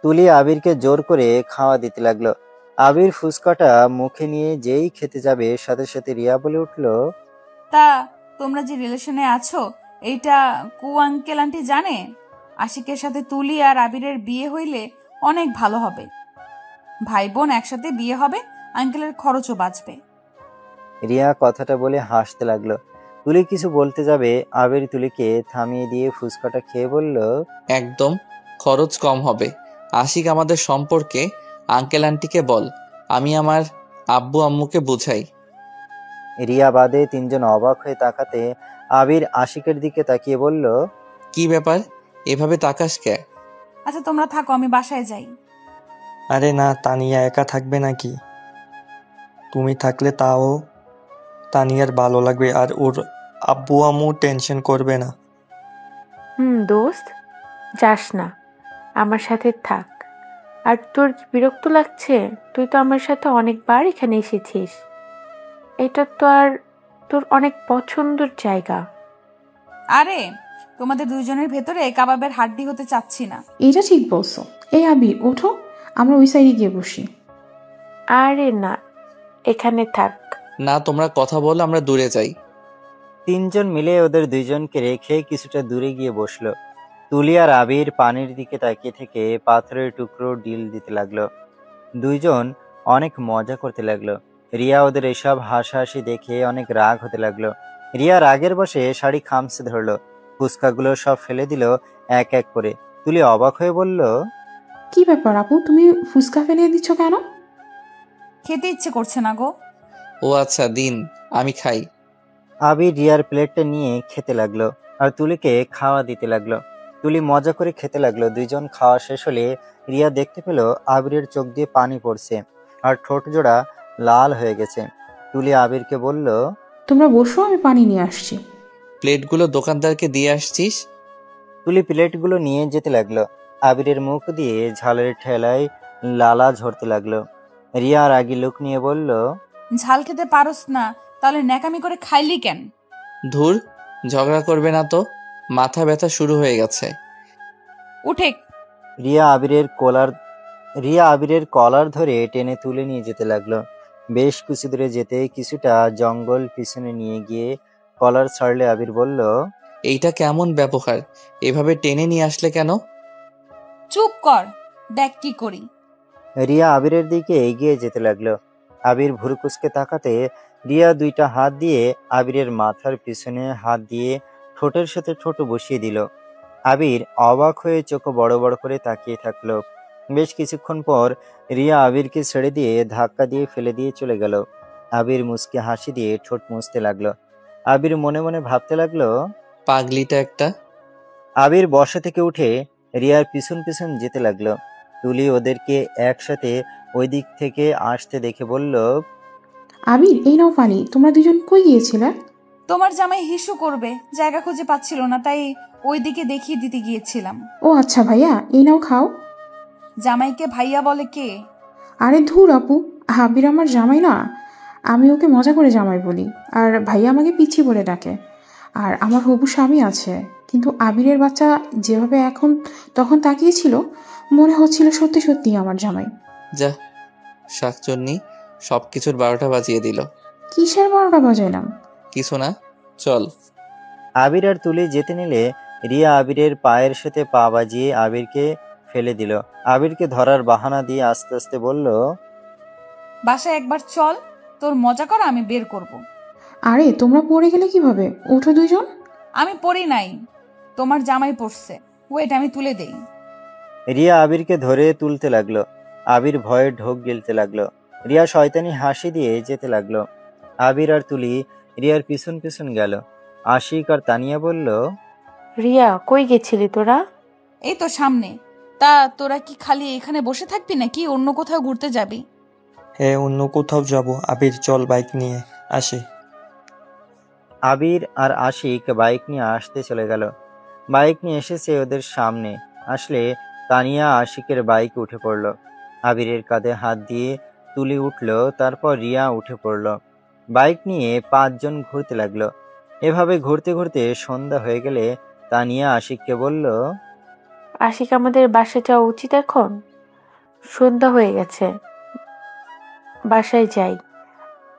তুলি আবিরকে জোর করে খাওয়া দিতে লাগলো। আবির ফুচকাটা মুখে নিয়ে যেই খেতে যাবে, সাথে সাথে রিয়া বলে উঠল, তা তোমরা যে রিলেশনে আছো এইটা কু আঙ্কেল আন্টি জানে? আশিকের সাথে তুলি আর আবিরের বিয়ে হইলে অনেক ভালো হবে। ভাই বোন একসাথে বিয়ে হবে, আঙ্কেলের খরচও বাঁচবে। রিয়া কথাটা বলে হাসতে লাগলো। তুলি কিছু বলতে যাবে, আবির তুলিকে থামিয়ে দিয়ে ফুচকাটা খেয়ে বলল, একদম খরচ কম হবে। আশিক আমাদের সম্পর্কে আঙ্কেল আন্টিকে বল, আমি আমার আব্বু আম্মুকে বুঝাই। রিয়া বাদে 3জন অবাক হয়ে তাকাতে আবির আশিকের দিকে তাকিয়ে বলল, কি ব্যাপার, এভাবে তাকাস কে? আচ্ছা তোমরা থাকো, আমি বাসায় যাই। আরে না, তানিয়া একা থাকবে নাকি? তুমি থাকলে তাও তানিয়ার ভালো লাগবে আর ওর আব্বু আম্মু টেনশন করবে না। দোস্ত, যাস না, আমার সাথে থাক। আর তোর কি বিরক্ত লাগছে? তুই তো আমার সাথে অনেকবার এখানে এসেছিস। এটা তো আর তোর অনেক পছন্দের জায়গা। আরে তোমাদের দুইজনের ভেতরে কাবাবের হাড্ডি হতে চাচ্ছি না। এটা ঠিক বলছো। এই আবির ওঠো, আমরা ওই সাইডে গিয়ে বসি। আরে না, এখানে থাক। না, তোমরা কথা বলো, আমরা দূরে যাই। 3জন মিলে ওদের 2জনকে রেখে কিছুটা দূরে গিয়ে বসলো। তুলি আর আবির পানির দিকে তাকিয়ে থেকে পাথরের টুকরো ডিল দিতে লাগলো। 2জন অনেক মজা করতে লাগলো। রিয়া ওদের এসব হাসাহাসি দেখে অনেক রাগ হতে লাগলো। রিয়া রাগের বসে শাড়ি খামচে ধরলো, ফুচকাগুলো সব ফেলে দিল এক এক করে। তুলি অবাক হয়ে বলল, কি ব্যাপার আপু, তুমি ফুচকা ফেলিয়ে দিচ্ছ কেন? খেতে ইচ্ছে করছে না গো। ও আচ্ছা, দিন, আমি খাই। আবির রিয়ার প্লেটটা নিয়ে খেতে লাগলো আর তুলিকে খাওয়া দিতে লাগলো। তুলি মজা করে খেতে লাগলো। 2জন খাওয়া শেষ হলে রিয়া দেখতে পেল আবিরের চোখ দিয়ে পানি পড়ছে আর ঠোঁট জোড়া লাল হয়ে গেছে। তুলি আবিরকে বলল, তোমরা বসো, আমি পানি নিয়ে আসছি। প্লেটগুলো দোকানদারকে দিয়ে আসছিস? তুলি প্লেটগুলো নিয়ে যেতে লাগলো। আবিরের মুখ দিয়ে ঝালের ঠেলায় লালা ঝরতে লাগলো। রিয়া রাগী লোক নিয়ে বলল, ঝাল খেতে পারোস না, তাহলে ন্যাকামি করে খাইলি কেন? ধুর, ঝগড়া করবে না তো, মাথা ব্যথা শুরু হয়ে গেছে। উঠে। রিয়া আবিরের কলার ধরে টেনে তুলে নিয়ে যেতে লাগলো। বেশ কিছু দূরে যেতে কিছুটা জঙ্গল পিছনে নিয়ে গিয়ে কলার ছাড়লে আবির বলল, এইটা কেমন ব্যবহার, এভাবে টেনে নিয়ে আসলে কেন? চুপ কর, দেখ কি করি। রিয়া আবিরের দিকে এগিয়ে যেতে লাগলো। আবির ভুরুকুচকে তাকাতে রিয়া 2টা হাত দিয়ে আবিরের মাথার পিছনে হাত দিয়ে ঠোঁটের সাথে ঠোঁট বসিয়ে দিল। আবির অবাক হয়ে চোখ বড় বড় করে তাকিয়ে থাকলো। বেশ কিছুক্ষণ পর রিয়া আবিরকে ছেড়ে দিয়ে ধাক্কা দিয়ে ফেলে দিয়ে চলে গেল। আবির মুচকি হাসি দিয়ে ঠোঁট মুছতে লাগলো। আবির মনে মনে ভাবতে লাগলো, পাগলিটা একটা। আবির বসা থেকে উঠে রিয়ার পিছন পিছন যেতে লাগলো। তুলি ওদেরকে একসাথে ওই দিক থেকে আসতে দেখে বলল, আবির এই নাও পানি। তোমরা 2জন কই গিয়েছিলে? তোমার জামাই হিসু করবে, জায়গা খুঁজে পাচ্ছিল না, তাই ওই দিকে দেখিয়ে দিতে গিয়েছিলাম। ও আচ্ছা ভাইয়া, এই নাও খাও। জামাইকে ভাইয়া বলে কে? আরে ধুর আপু, আবির আমার জামাই না। আমি ওকে মজা করে জামাই বলি, আর ভাইয়া আমাকে পিচ্ছি বলে ডাকে। আর আমার হবু স্বামী আছে, কিন্তু আবিরের বাচ্চা যেভাবে এখন তখন তাকিয়েছিল, মনে হচ্ছিল সত্যি সত্যি আমার জামাই। যা, শাকচুন্নি সব কিছুর 12টা বাজিয়ে দিল। কিসের 12টা বাজাইলাম? কিছু না, চল। আবির আর তুলি যেতে নিলে রিয়া আবিরের পায়ের সাথে পা বাজিয়ে আবিরকে ফেলে দিল। আবিরকে ধরার বাহানা দিয়ে আস্তে আস্তে বলল, বাসায় একবার চল, তোর মজা করা আমি বের করব। আরে তোমরা পড়ে গেলে কিভাবে? ওঠো দুইজন। আমি পড়ি নাই, তোমার জামাই পড়ছে। ওয়েট, আমি তুলে দেই। রিয়া আবিরকে ধরে তুলতে লাগলো। আবির ভয়ে ঢোক গিলতে লাগলো। রিয়া শয়তানি হাসি দিয়ে যেতে লাগলো। আবির আর তুলি রিয়ার পিছন পিছন গেল। আশিক আর তানিয়া বলল, রিয়া কই গেছিলি তোরা? এই তো সামনে। তা তোরা কি খালি এখানে বসে থাকবি নাকি অন্য কোথাও ঘুরতে যাবি? হ্যাঁ, অন্য কোথাও যাব। আবির চল বাইক নিয়ে আসি। আবির আর আশিক বাইক নিয়ে আসতে চলে গেল। বাইক নিয়ে এসেছে ওদের সামনে। আসলে তানিয়া আশিকের বাইকে উঠে পড়ল। আবিরের কাঁধে হাত দিয়ে তুলি উঠল, তারপর রিয়া উঠে পড়ল। বাইক নিয়ে 5 জন ঘুরতে লাগলো। এভাবে ঘুরতে ঘুরতে সন্ধ্যা হয়ে গেলে তানিয়া আশিককে বলল, আশিক আমাদের বাসায় যাওয়া উচিত এখন? সন্ধ্যা হয়ে গেছে, বাসায় যাই।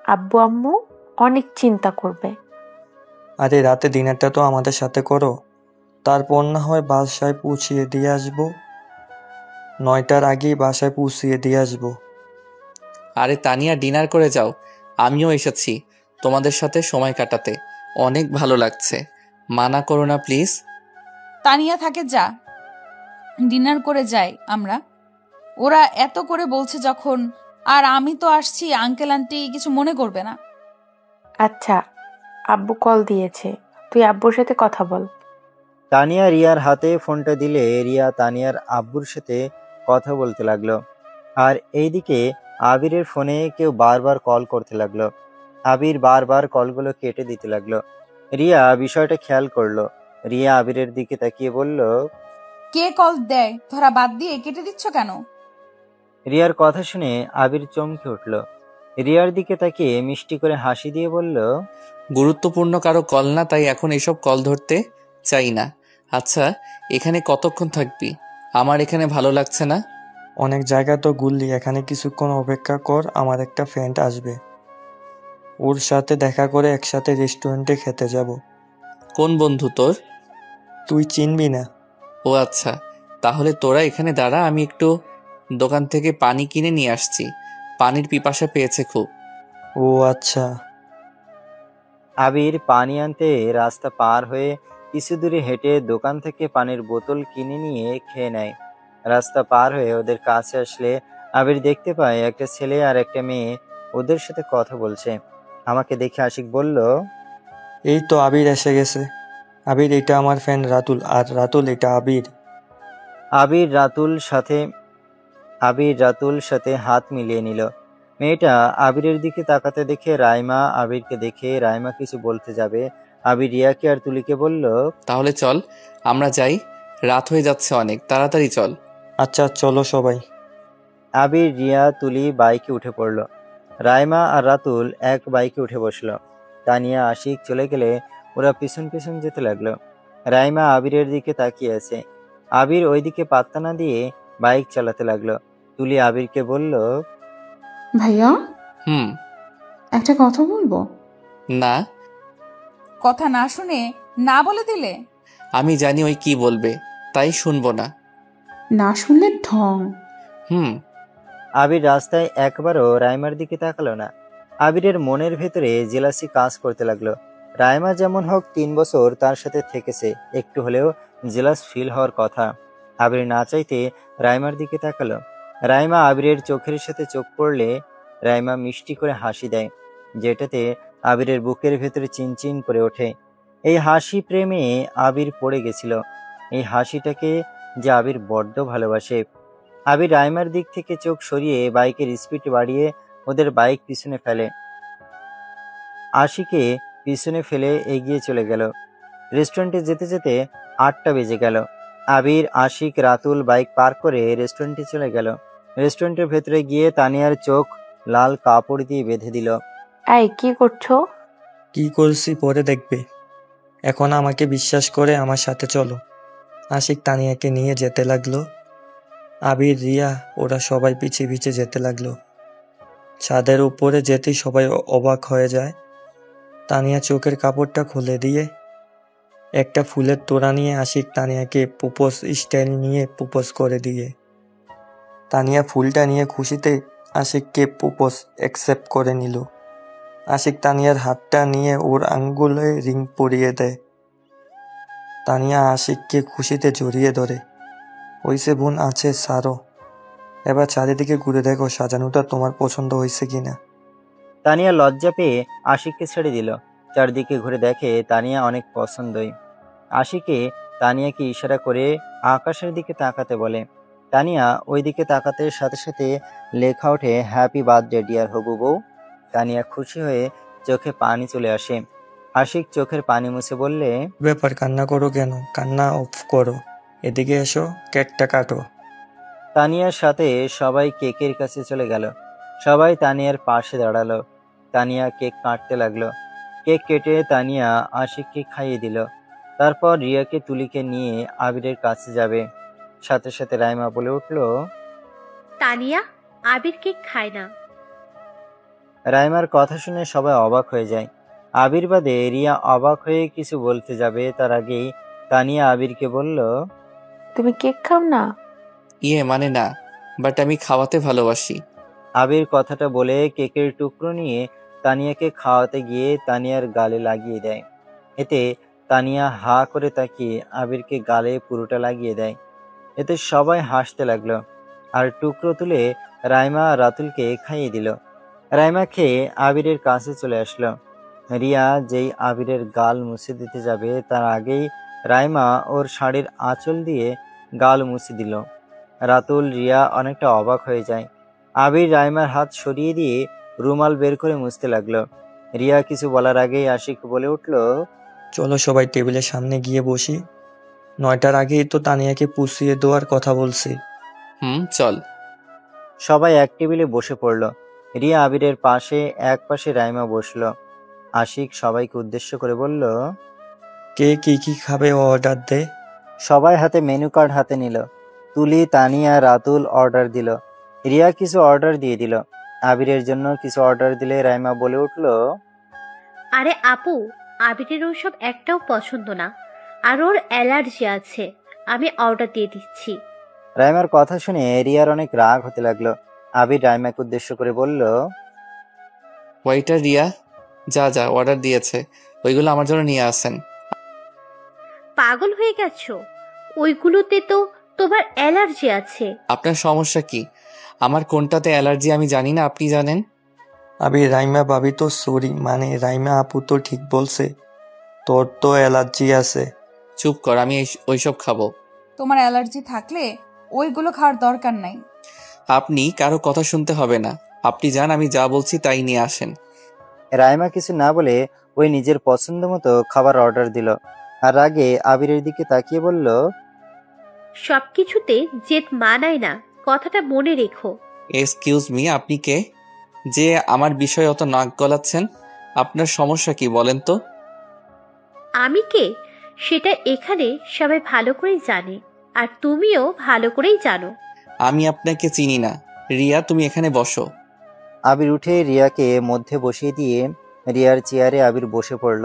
আব্বু আম্মু অনেক চিন্তা করবে। আরে রাতে ডিনারটা তো আমাদের সাথে করো, তারপর না হয় বাসায় পৌঁছিয়ে দিয়ে আসবো। 9টার আগেই বাসায় পৌঁছিয়ে দিয়ে আসবো। আরে তানিয়া, ডিনার করে যাও। আমিও এসেছি তোমাদের সাথে সময় কাটাতে, অনেক ভালো লাগছে। মানা করো না প্লিজ। তানিয়া থাকে, যা, ডিনার করে যাই আমরা। ওরা এত করে বলছে যখন, আর আমি তো আসছি, আঙ্কেল আন্টি কিছু মনে করবে না। আচ্ছা, আব্বু কল দিয়েছে, তুই আব্বুর সাথে কথা বল। তানিয়া রিয়ার হাতে ফোনটা দিলে রিয়া তানিয়ার আব্বুর সাথে কথা বলতে লাগলো। আর এইদিকে আবিরের ফোনে কেউ বারবার কল করতে লাগলো। আবির বারবার কলগুলো কেটে দিতে লাগলো। রিয়া বিষয়টা খেয়াল করলো। রিয়া আবিরের দিকে তাকিয়ে বলল, কে কল দেয় ধরা বাদ দিয়ে কেটে দিচ্ছ কেন? রিয়ার কথা শুনে আবির চমকে উঠল। রিয়ার দিকে তাকিয়ে মিষ্টি করে হাসি দিয়ে বলল, গুরুত্বপূর্ণ কারো কল না, তাই এখন এসব কল ধরতে চাই না। আচ্ছা, এখানে কতক্ষণ থাকবি? আমার এখানে ভালো লাগছে না। অনেক জায়গা তো ঘুরলি, এখানে কিছুক্ষণ অপেক্ষা কর, আমার একটা ফ্রেন্ড আসবে, ওর সাথে দেখা করে একসাথে রেস্টুরেন্টে খেতে যাব। কোন বন্ধু তোর? তুই চিনবি না। ও আচ্ছা, তাহলে তোরা এখানে দাঁড়া, আমি একটু দোকান থেকে পানি কিনে নিয়ে আসছি। পানির পিপাসা পেয়েছে খুব। ও আচ্ছা। আবির পানি আনতে রাস্তা পার হয়ে কিছু দূরে হেঁটে দোকান থেকে পানির বোতল কিনে নিয়ে খেয়ে নেয়। রাস্তা পার হয়ে ওদের কাছে আসলে আবির দেখতে পায় একটা ছেলে আর একটা মেয়ে ওদের সাথে কথা বলছে। আমাকে দেখে আশিক বলল, এই তো আবির এসে গেছে। আবির, এটা আমার ফ্রেন্ড রাতুল, আর রাতুল এটা আবির। আবির রাতুল সাথে হাত মিলিয়ে নিল। মেয়েটা আবিরের দিকে তাকাতে দেখে রাইমা আবিরকে দেখে রাইমা কিছু বলতে যাবে, আবির রিয়াকে আর তুলিকে বলল, তাহলে চল আমরা যাই, রাত হয়ে যাচ্ছে অনেক, তাড়াতাড়ি চল। আচ্ছা চলো সবাই। আবির, রিয়া, তুলি বাইকে উঠে পড়ল। রাইমা আর রাতুল এক বাইকে উঠে বসলো। তানিয়া আশিক চলে গেলে ওরা পিছন পিছন যেতে লাগলো। রাইমা আবিরের দিকে তাকিয়ে আছে। আবির ওইদিকে পাত্তা না দিয়ে বাইক চালাতে লাগলো। তুলি আবিরকে বলল, ভাইয়া হুম। একটা কথা বলবো? না। কথা না শুনে না বলে দিলে? আমি জানি ওই কি বলবে, তাই শুনবো না। না শুনলে ঢং। হুম। আবির রাস্তায় একবারও রাইমার দিকে তাকালো না। আবিরের মনের ভেতরে জেলাসি কাজ করতে লাগলো। রাইমা যেমন হোক 3 বছর তার সাথে থেকেছে, একটু হলেও জেলাস ফিল হওয়ার কথা। আবির না চাইতে রাইমার দিকে তাকালো। রাইমা আবিরের চোখের সাথে চোখ পড়লে রাইমা মিষ্টি করে হাসি দেয়, যেটাতে আবিরের বুকের ভেতরে চিনচিন করে ওঠে। এই হাসি প্রেমে আবির পড়ে গেছিল। এই হাসিটাকে যে আবির বড্ড ভালোবাসে। আবির রাইমার দিক থেকে চোখ সরিয়ে বাইকের স্পিড বাড়িয়ে ওদের বাইক পিছনে ফেলে। আশিকে পিছনে ফেলে এগিয়ে চলে গেল। রেস্টুরেন্টে যেতে যেতে 8টা বেজে গেল। আবির, আশিক, রাতুল বাইক পার করে রেস্টুরেন্টে চলে গেল। রেস্টুরেন্টের ভেতরে গিয়ে তানিয়ার চোখ লাল কাপড় দিয়ে বেঁধে দিল। এই কি করছো? কি করছি পরে দেখবে। এখন আমাকে বিশ্বাস করে আমার সাথে চলো। আশিক তানিয়াকে নিয়ে যেতে লাগলো। আবির, রিয়া ওরা সবাই পিছিয়ে পিছিয়ে যেতে লাগলো। ছাদের উপরে যেতেই সবাই অবাক হয়ে যায়। তানিয়া চোখের কাপড়টা খুলে দিয়ে একটা ফুলের তোড়া নিয়ে আশিক তানিয়াকে প্রপোজ স্টাইল নিয়ে প্রপোজ করে দিয়ে তানিয়া ফুলটা নিয়ে খুশিতে আশিককে প্রপোজ অ্যাকসেপ্ট করে নিল। আশিক তানিয়ার হাতটা নিয়ে ওর আঙ্গুলে রিং পরিয়ে দেয়। তানিয়া আশিককে খুশিতে জড়িয়ে ধরে। হইছে বোন, আছে সারো। এবার চারিদিকে ঘুরে দেখো সাজানোটা তোমার পছন্দ হয়েছে কিনা। তানিয়া লজ্জা পেয়ে আশিককে ছেড়ে দিল। চারদিকে ঘুরে দেখে তানিয়া অনেক পছন্দই। আশিকে তানিয়াকে ইশারা করে আকাশের দিকে তাকাতে বলে। তানিয়া ওই দিকে তাকাতে সাথে সাথে লেখা ওঠে হ্যাপি বার্থডে ডিয়ার হবু বউ। তানিয়া খুশি হয়ে চোখে পানি চলে আসে। আশিক চোখের পানি মুছে বললে, ব্যাপার, কান্না করো কেন? কান্না অফ করো, এদিকে এসো, কেকটা কাটো। তানিয়ার সাথে সবাই কেকের কাছে চলে গেল। সবাই তানিয়ার পাশে দাঁড়ালো। তানিয়া কেক কাটতে লাগলো। কেক কেটে তানিয়া আশিককে খাইয়ে দিল। তারপর রিয়াকে তুলিকে নিয়ে আবিরের কাছে যাবে। সাথে সাথে রাইমা বলে উঠল, তানিয়া, আবির কেক খায় না। রাইমার কথা শুনে সবাই অবাক হয়ে যায়। আবির বাদে রিয়া অবাক হয়ে কিছু বলতে যাবে তার আগেই তানিয়া আবিরকে বলল, তুমি কেক খাও না? মানে না, বাট আমি খাওয়াতে ভালোবাসি। আবির কথাটা বলে কেকের টুকরো নিয়ে তানিয়াকে খাওয়াতে গিয়ে তানিয়ার গালে লাগিয়ে দেয়। এতে তানিয়া হা করে তাকিয়ে আবিরকে গালে পুরোটা লাগিয়ে দেয়। এতে সবাই হাসতে লাগলো। আর টুকরো তুলে রাইমা রাতুলকে খাইয়ে দিল। রাইমা খেয়ে আবিরের কাছে চলে আসলো। রিয়া যেই আবিরের গাল মুছে দিতে যাবে তার আগেই রাইমা ওর শাড়ির আঁচল দিয়ে গাল মুছে দিল। রাতুল, রিয়া অনেকটা অবাক হয়ে যায়। আবির রাইমার হাত সরিয়ে দিয়ে রুমাল বের করে মুছতে লাগলো। রিয়া কিছু বলার আগেই আশিক বলে উঠল, চলো সবাই টেবিলের সামনে গিয়ে বসি। 9টার আগেই তো তানিয়াকে পুষিয়ে দেওয়ার কথা বলছি। চল। সবাই এক টেবিলে বসে পড়ল। রিয়া আবিরের পাশে, এক পাশে রাইমা বসলো। আশিক সবাইকে উদ্দেশ্য করে বলল, কে কি কি খাবে ও অর্ডার দে। সবাই হাতে মেনু কার্ড হাতে নিল। তুলি, তানিয়া, রাতুল অর্ডার দিল। রিয়া কিছু অর্ডার দিয়ে দিল। আবিরের জন্য কিছু অর্ডার দিলে রাইমা বলে উঠল, আরে আপু, আবিরের ওসব একটাও পছন্দ না, আর ওর অ্যালার্জি আছে। আমি অর্ডার দিয়ে দিচ্ছি। রাইমার কথা শুনে রিয়ার অনেক রাগ হতে লাগলো। আবির রাইমাকে উদ্দেশ্য করে বলল, ওয়েটার, রিয়া যা যা অর্ডার দিয়েছে ওইগুলো আমার জন্য নিয়ে আসেন। পাগল হয়ে গেছো? ওইগুলোতে তো তোমার অ্যালার্জি আছে। আপনার সমস্যা কি? আমার কোনটাতে অ্যালার্জি আমি জানি না, আপনি জানেন? আবির, রাইমা ভাবি তো সরি, মানে রাইমা আপু তো ঠিক বলছে, তোর তো অ্যালার্জি আছে। চুপ কর, আমি ওইসব খাবো। তোমার অ্যালার্জি থাকলে ওইগুলো খাওয়ার দরকার নাই। আপনি কারো কথা শুনতে হবে না, আপনি যান, আমি যা বলছি তাই নিয়ে আসেন। রাইমা কিছু না বলে ওই নিজের পছন্দ মতো খাবার অর্ডার দিল। আর আগে আবিরের দিকে তাকিয়ে বলল, সবকিছুতে জেদ মানায় না, কথাটা মনে রেখো। এক্সকিউজ মি, আপনি কে যে আমার বিষয়ে অত নাক গলাচ্ছেন? আপনার সমস্যা কি বলেন তো? আমি কে সেটা এখানে সবাই ভালো করেই জানে, আর তুমিও ভালো করেই জানো। আমি আপনাকে চিনি না। রিয়া, তুমি এখানে বসো। আবির উঠে রিয়াকে মধ্যে বসিয়ে দিয়ে রিয়ার চেয়ারে আবির বসে পড়ল।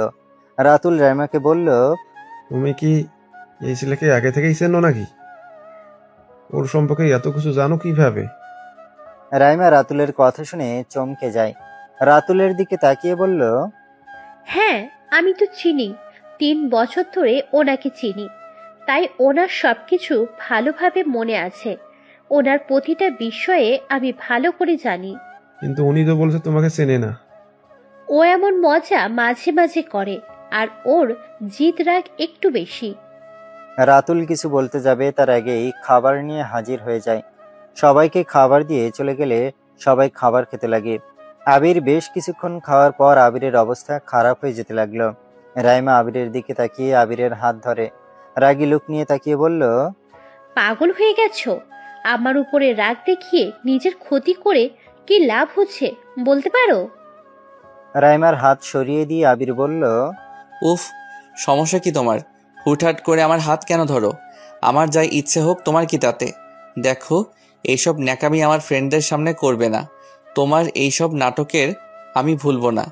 রাতুল রাইমাকে বলল, তুমি কি এই ছেলেকে আগে থেকেই চেনো নাকি? ওর সম্পর্কে এত কিছু জানো কিভাবে? রাইমা রাতুলের কথা শুনে চমকে যায়। রাতুলের দিকে তাকিয়ে বলল, হ্যাঁ, আমি তো চিনি। 3 বছর ধরে ওনাকে চিনি, তাই ওনার সবকিছু ভালোভাবে মনে আছে। ওনার প্রতিটা বিষয়ে আমি ভালো করে জানি। কিন্তু উনি তো বলছে তোমাকে চেনে না। ও এমন মজা মাঝে মাঝে করে, আর ওর জিদ রাগ একটু বেশি। রাতুল কিছু বলতে যাবে তার আগেই খাবার নিয়ে হাজির হয়ে যায়। সবাইকে খাবার দিয়ে চলে গেলে সবাই খাবার খেতে লাগে। আবির বেশ কিছুক্ষণ খাওয়ার পর আবিরের অবস্থা খারাপ হয়ে যেতে লাগলো। রাইমা আবিরের দিকে তাকিয়ে আবিরের হাত ধরে রাগী লুক নিয়ে তাকিয়ে বলল, পাগল হয়ে গেছো? আমার উপরে রাগ দেখিয়ে নিজের ক্ষতি করে কি লাভ হচ্ছে বলতে পারো? রাইমার হাত সরিয়ে দিয়ে আবির বলল, উফ, সমস্যা কি তোমার? হুটহাট করে আমার হাত কেন ধরো? আমার যাই ইচ্ছে হোক, তোমার কি তাতে? দেখো, এইসব ন্যাকামি আমার ফ্রেন্ডদের সামনে করবে না। তোমার এইসব নাটকের আমি ভুলবো না।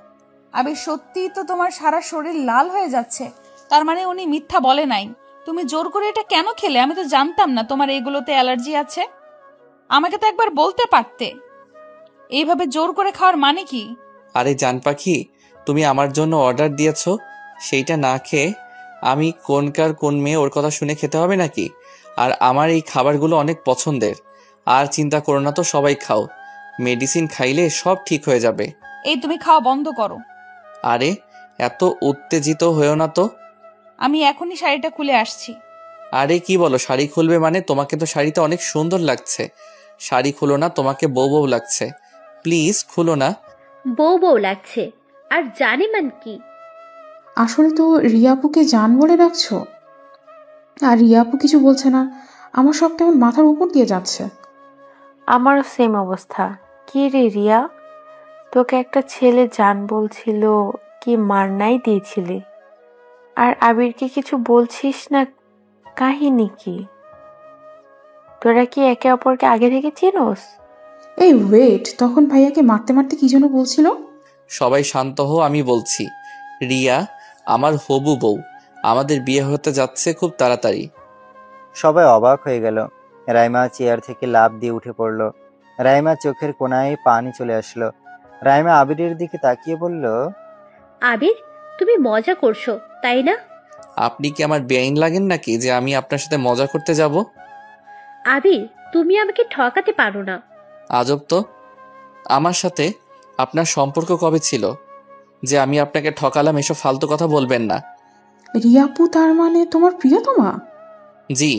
আবির, সত্যিই তো তোমার সারা শরীর লাল হয়ে যাচ্ছে। তার মানে উনি মিথ্যা বলে নাই। তুমি জোর করে এটা কেন খেলে? আমি তো জানতাম না তোমার এগুলোতে অ্যালার্জি আছে। আমাকে তো একবার বলতে পারতে। এইভাবে জোর করে খাওয়ার মানে কি? আরে জান পাখি, তুমি আমার জন্য অর্ডার দিয়েছো, সেইটা না খেয়ে আমি কোনকার কোন মেয়ে ওর কথা শুনে খেতে হবে নাকি? আর আমার এই খাবারগুলো অনেক পছন্দের। আর চিন্তা করো না তো, সবাই খাও। মেডিসিন খাইলে সব ঠিক হয়ে যাবে। এই, তুমি খাওয়া বন্ধ করো। আরে এত উত্তেজিত হয়েও না তো। আমি এখনই শাড়িটা খুলে আসছি। আরে কি বলো, শাড়ি খুলবে মানে? তোমাকে তো শাড়িতে অনেক সুন্দর লাগছে। শাড়ি খুলো না, তোমাকে বউ বউ লাগছে। প্লিজ খুলো না। বউ বউ লাগছে আর জানে মান কি? আসলে তো রিয়াপুকে জান বলে ডাকছো, আর রিয়াপু কিছু বলছে না। আমার সব কেমন মাথার উপর দিয়ে যাচ্ছে। আমারও সেম অবস্থা। কি রে রিয়া, তোকে একটা ছেলে জান বলছিল, কি মারনাই দিয়েছিলি? আর আবিরকে কিছু বলছিস না, কাহিনী কি? তোরা কি একে অপরকে আগে থেকে চিনোস? এই ওয়েট, তখন ভাইয়াকে মারতে মারতে কি যেন বলছিল। সবাই শান্ত হও, আমি বলছি। রিয়া আমার হবু বউ। আমাদের বিয়ে হতে যাচ্ছে খুব তাড়াতাড়ি। সবাই অবাক হয়ে গেল। রাইমা চেয়ার থেকে লাফ দিয়ে উঠে পড়ল। রাইমা চোখের কোণায় পানি চলে আসলো। রাইমা আবিরের দিকে তাকিয়ে বলল, আবির, তুমি মজা করছো তাই না? আপনি কি আমার বেআইন লাগেন নাকি যে আমি আপনার সাথে মজা করতে যাব? আবির, তুমি আমাকে ঠকাতে পারো না। আজব তো, আমার সাথে আপনার সম্পর্ক কবে ছিল যে আমি আপনাকে ঠকালাম? এসব ফালতু কথা বলবেন না। রিয়াপু তার মানে তোমার প্রিয়তমা? জি।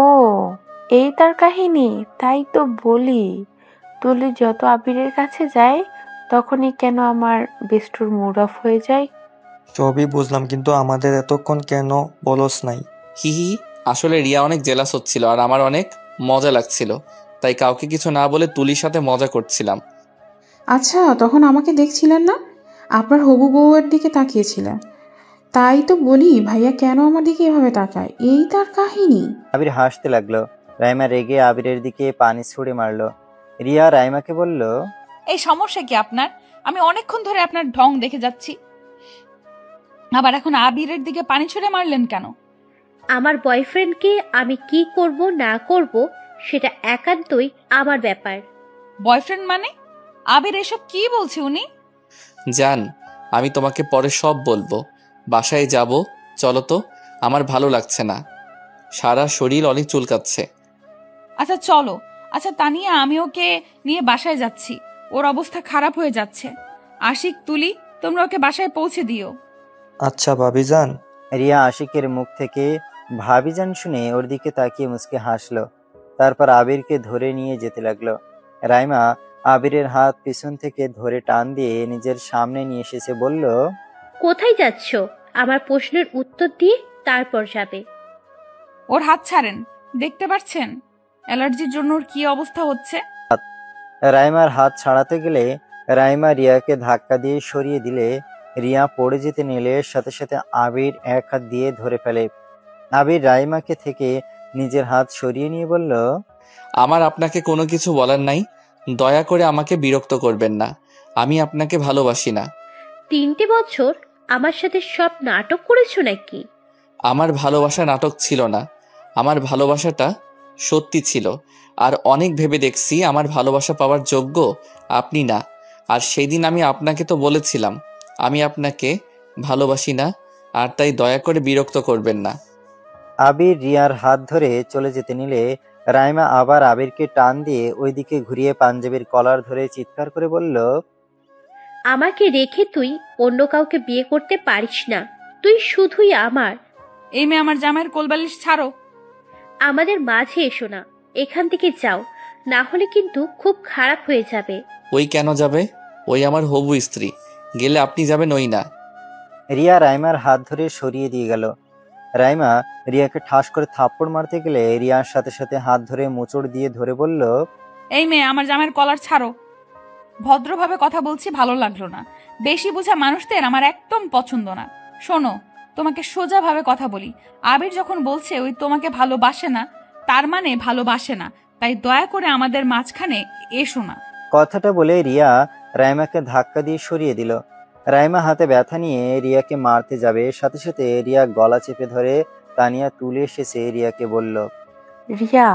ও, এই তার কাহিনী। তাই তো বলি, তুলি যত আবিরের কাছে যায় তখনই কেন আমার বেস্টুর মুড অফ হয়ে যায়। সবই বুঝলাম, কিন্তু আমাদের এতক্ষণ কেন বলস নাই? হি হি, আসলে রিয়া অনেক জেলাস হচ্ছিল আর আমার অনেক মজা লাগছিল, তাই কাউকে কিছু না বলে তুলির সাথে মজা করছিলাম। আচ্ছা, তখন আমাকে দেখছিলেন না, আপনার হবু বউয়ের দিকে তাকিয়েছিলেন। তাই তো বলি, ভাইয়া কেন আমার দিকে এভাবে তাকায়, এই তার কাহিনী। আবির হাসতে লাগলো। রাইমা রেগে আবিরের দিকে পানি ছুঁড়ে মারলো। রিয়া রাইমাকে বলল, এই সমস্যা কি আপনার? আমি অনেকক্ষণ ধরে আপনার ঢং দেখে যাচ্ছি, আবার এখন আবিরের দিকে পানি ছুঁড়ে মারলেন কেন? আমার বয়ফ্রেন্ডকে আমি কি করব না করব সেটা একান্তই আমার ব্যাপার। বয়ফ্রেন্ড মানে? আবির এসব কি বলছে উনি? জান, আমি তোমাকে পরে সব বলবো। বাসায় যাব, চলো তো, আমার ভালো লাগছে না। সারা শরীর অনেক চুলকাচ্ছে। আচ্ছা চলো। আচ্ছা তানিয়া, আমি ওকে নিয়ে বাসায় যাচ্ছি, ওর অবস্থা খারাপ হয়ে যাচ্ছে। আশিক, তুলি, তোমরা ওকে বাসায় পৌঁছে দিও। আচ্ছা ভাবিজান। রিয়া আশিকের মুখ থেকে ভাবিজান শুনে ওর দিকে তাকিয়ে মুচকে হাসলো। তারপর আবিরকে ধরে নিয়ে যেতে লাগলো। রাইমা আবিরের হাত পিছন থেকে ধরে টান দিয়ে নিজের সামনে নিয়ে এসেছে, বলল, কোথায় যাচ্ছ? আমার প্রশ্নের উত্তর দিয়ে তারপর যাবে। ওর হাত ছাড়েন, দেখতে পাচ্ছেন অ্যালার্জির জন্য ওর কি অবস্থা হচ্ছে। রাইমার হাত ছাড়াতে গেলে রাইমা রিয়াকে ধাক্কা দিয়ে সরিয়ে দিলে রিয়া পড়ে যেতে নিলে সাথে সাথে আবির এক হাত দিয়ে ধরে ফেলে। আবির রাইমাকে থেকে নিজের হাত সরিয়ে নিয়ে বলল, আমার আপনাকে কোনো কিছু বলার নাই, দয়া করে আমাকে বিরক্ত করবেন না। আমি আপনাকে ভালোবাসি না। 3টে বছর আমার সাথে সব নাটক করেছো নাকি? আমার ভালোবাসা নাটক ছিল না, আমার ভালোবাসাটা সত্যি ছিল। আর অনেক ভেবে দেখছি আমার ভালোবাসা পাওয়ার যোগ্য আপনি না। আর সেই দিন আমি আপনাকে তো বলেছিলাম আমি আপনাকে ভালোবাসি না, আর তাই দয়া করে বিরক্ত করবেন না। আবির রিয়ার হাত ধরে চলে যেতে নিলে রাইমা আবার আবিরকে টান দিয়ে ওইদিকে ঘুরিয়ে পাঞ্জাবির কলার ধরে চিৎকার করে বলল, আমাকে রেখে তুই অন্য কাউকে বিয়ে করতে পারিস না, তুই শুধুই আমার। এই মেয়ে, আমার জামাইয়ের কোলবালিশ ছাড়ো। আমাদের মাঝে এসো না, এখান থেকে যাও, না হলে কিন্তু খুব খারাপ হয়ে যাবে। ওই কেন যাবে? ওই আমার হবু স্ত্রী, গেলে আপনি যাবেন, ওই না। রিয়া রাইমার হাত ধরে সরিয়ে দিয়ে গেল। রাইমা রিয়াকে ঠাস করে থাপ্পড় মারতে গেলে রিয়ার সাথে সাথে হাত ধরে মোচড় দিয়ে ধরে বলল, এই মেয়ে, আমার জামাইয়ের কলার ছাড়ো। ভদ্রভাবে কথা বলছি, ভালো লাগলো না। বেশি বোঝা মানুষদের আমার একদম পছন্দ না। শোনো, তোমাকে সোজাভাবে কথা বলি, আবির যখন বলছে ওই তোমাকে ভালোবাসে না, তার মানে ভালোবাসে না। তাই দয়া করে আমাদের মাঝখানে এসো না। কথাটা বলে রিয়া রাইমাকে ধাক্কা দিয়ে সরিয়ে দিল। রাইমা হাতে ব্যথা নিয়ে রিয়াকে মারতে যাবে, সাথে সাথে রিয়া গলা চেপে ধরে তানিয়া তুলে এসেছে রিয়াকে বলল, রিয়া,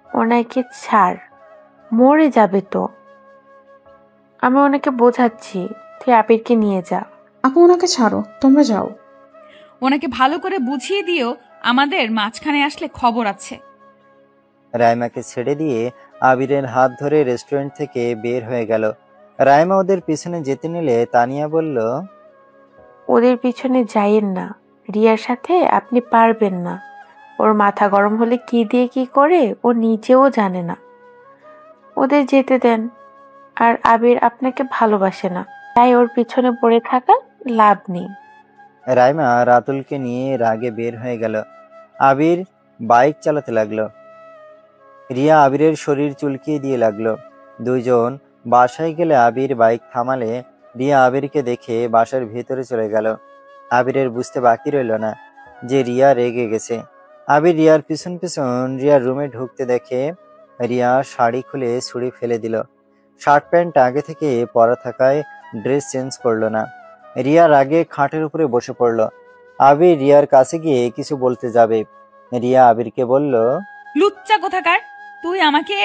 ওনাকে ছাড়, মরে যাবে তো। আমি ওনাকে বোঝাচ্ছি, তুই আবিরকে নিয়ে যা। আপু ওনাকে ছাড়ো, তোমরা যাও। ওনাকে ভালো করে বুঝিয়ে দিও, আমাদের মাঝখানে আসলে খবর আছে। রাইমাকে ছেড়ে দিয়ে আবিরের হাত ধরে রেস্টুরেন্ট থেকে বের হয়ে গেল। রাইমা ওদের পিছনে যেতে নিলে তানিয়া বলল, ওদের পিছনে যাইয়েন না, রিয়ার সাথে আপনি পারবেন না। ওর মাথা গরম হলে কি দিয়ে কি করে ও নিজেও জানে না। ওদের যেতে দেন। আর আবির আপনাকে ভালোবাসে না, তাই ওর পিছনে পড়ে থাকা লাভ নেই। রাইমা রাতুলকে নিয়ে রাগে বের হয়ে গেল। আবির বাইক চালাতে লাগলো। রিয়া আবিরের শরীর চুলকিয়ে দিয়ে লাগলো। দুইজন বাসায় গেলে আবির বাইক থামালে রিয়া আবিরকে দেখে বাসার ভেতরে চলে গেল। আবিরের বুঝতে বাকি রইল না যে রিয়া রেগে গেছে। আবির রিয়ার পিছন পিছন রিয়ার রুমে ঢুকতে দেখে রিয়া শাড়ি খুলে ছুঁড়ে ফেলে দিল। শার্ট প্যান্ট আগে থেকে পরা থাকায় ড্রেস চেঞ্জ করলো না। রিয়া রাগে খাটের উপরে বসে পড়ল। আবির রিয়ার কাছে গিয়ে কিছু বলতে যাবে, রিয়া আবিরকে বলল, লুচ্চা কোথাকার, তুই আমাকে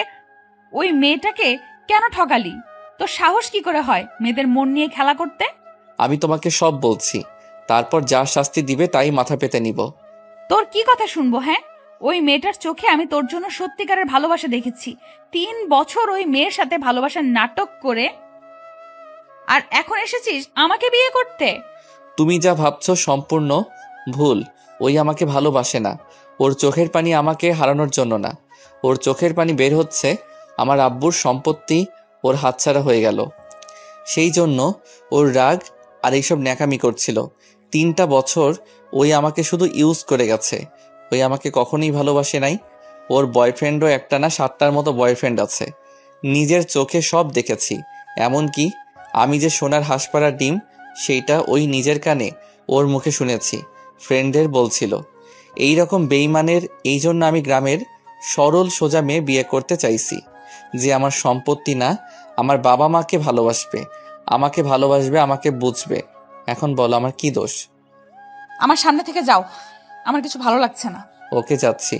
ওই মেয়েটাকে কেন ঠকালি? তোর সাহস কি করে হয় মেয়েদের মন নিয়ে খেলা করতে? আমি তোমাকে সব বলছি, তারপর যা শাস্তি দিবে তাই মাথা পেতে নিব। তোর কি কথা শুনবো? হ্যাঁ, ওই মেয়েটার চোখে আমি তোর জন্য সত্যিকারের ভালোবাসা দেখেছি। 3 বছর ওই মেয়ের সাথে ভালোবাসার নাটক করে, আর এখন এসেছিস আমাকে বিয়ে করতে। তুমি যা ভাবছো সম্পূর্ণ ভুল। ওই আমাকে ভালোবাসে না। ওর চোখের পানি আমাকে হারানোর জন্য না। ওর চোখের পানি বের হচ্ছে আমার আব্বুর সম্পত্তি ওর হাতছাড়া হয়ে গেল সেই জন্য। ওর রাগ আর এইসব ন্যাকামি করছিল। 3টা বছর ওই আমাকে শুধু ইউজ করে গেছে। ওই আমাকে কখনোই ভালোবাসে নাই। ওর বয়ফ্রেন্ডও একটা না 7টার মতো বয়ফ্রেন্ড আছে। নিজের চোখে সব দেখেছি। এমনকি আমি যে সোনার হাঁসপাড়ার ডিম সেইটা ওই নিজের কানে ওর মুখে শুনেছি। ফ্রেন্ডদের বলছিল। এই রকম বেইমানের এই জন্য আমি গ্রামের সরল সোজা মেয়ে বিয়ে করতে চাইছি, যে আমার সম্পত্তি না, আমার বাবা মাকে ভালোবাসবে, আমাকে ভালোবাসবে, আমাকে বুঝবে। এখন বলো আমার কি দোষ? আমার সামনে থেকে যাও, আমার কিছু ভালো লাগছে না। ওকে, যাচ্ছি।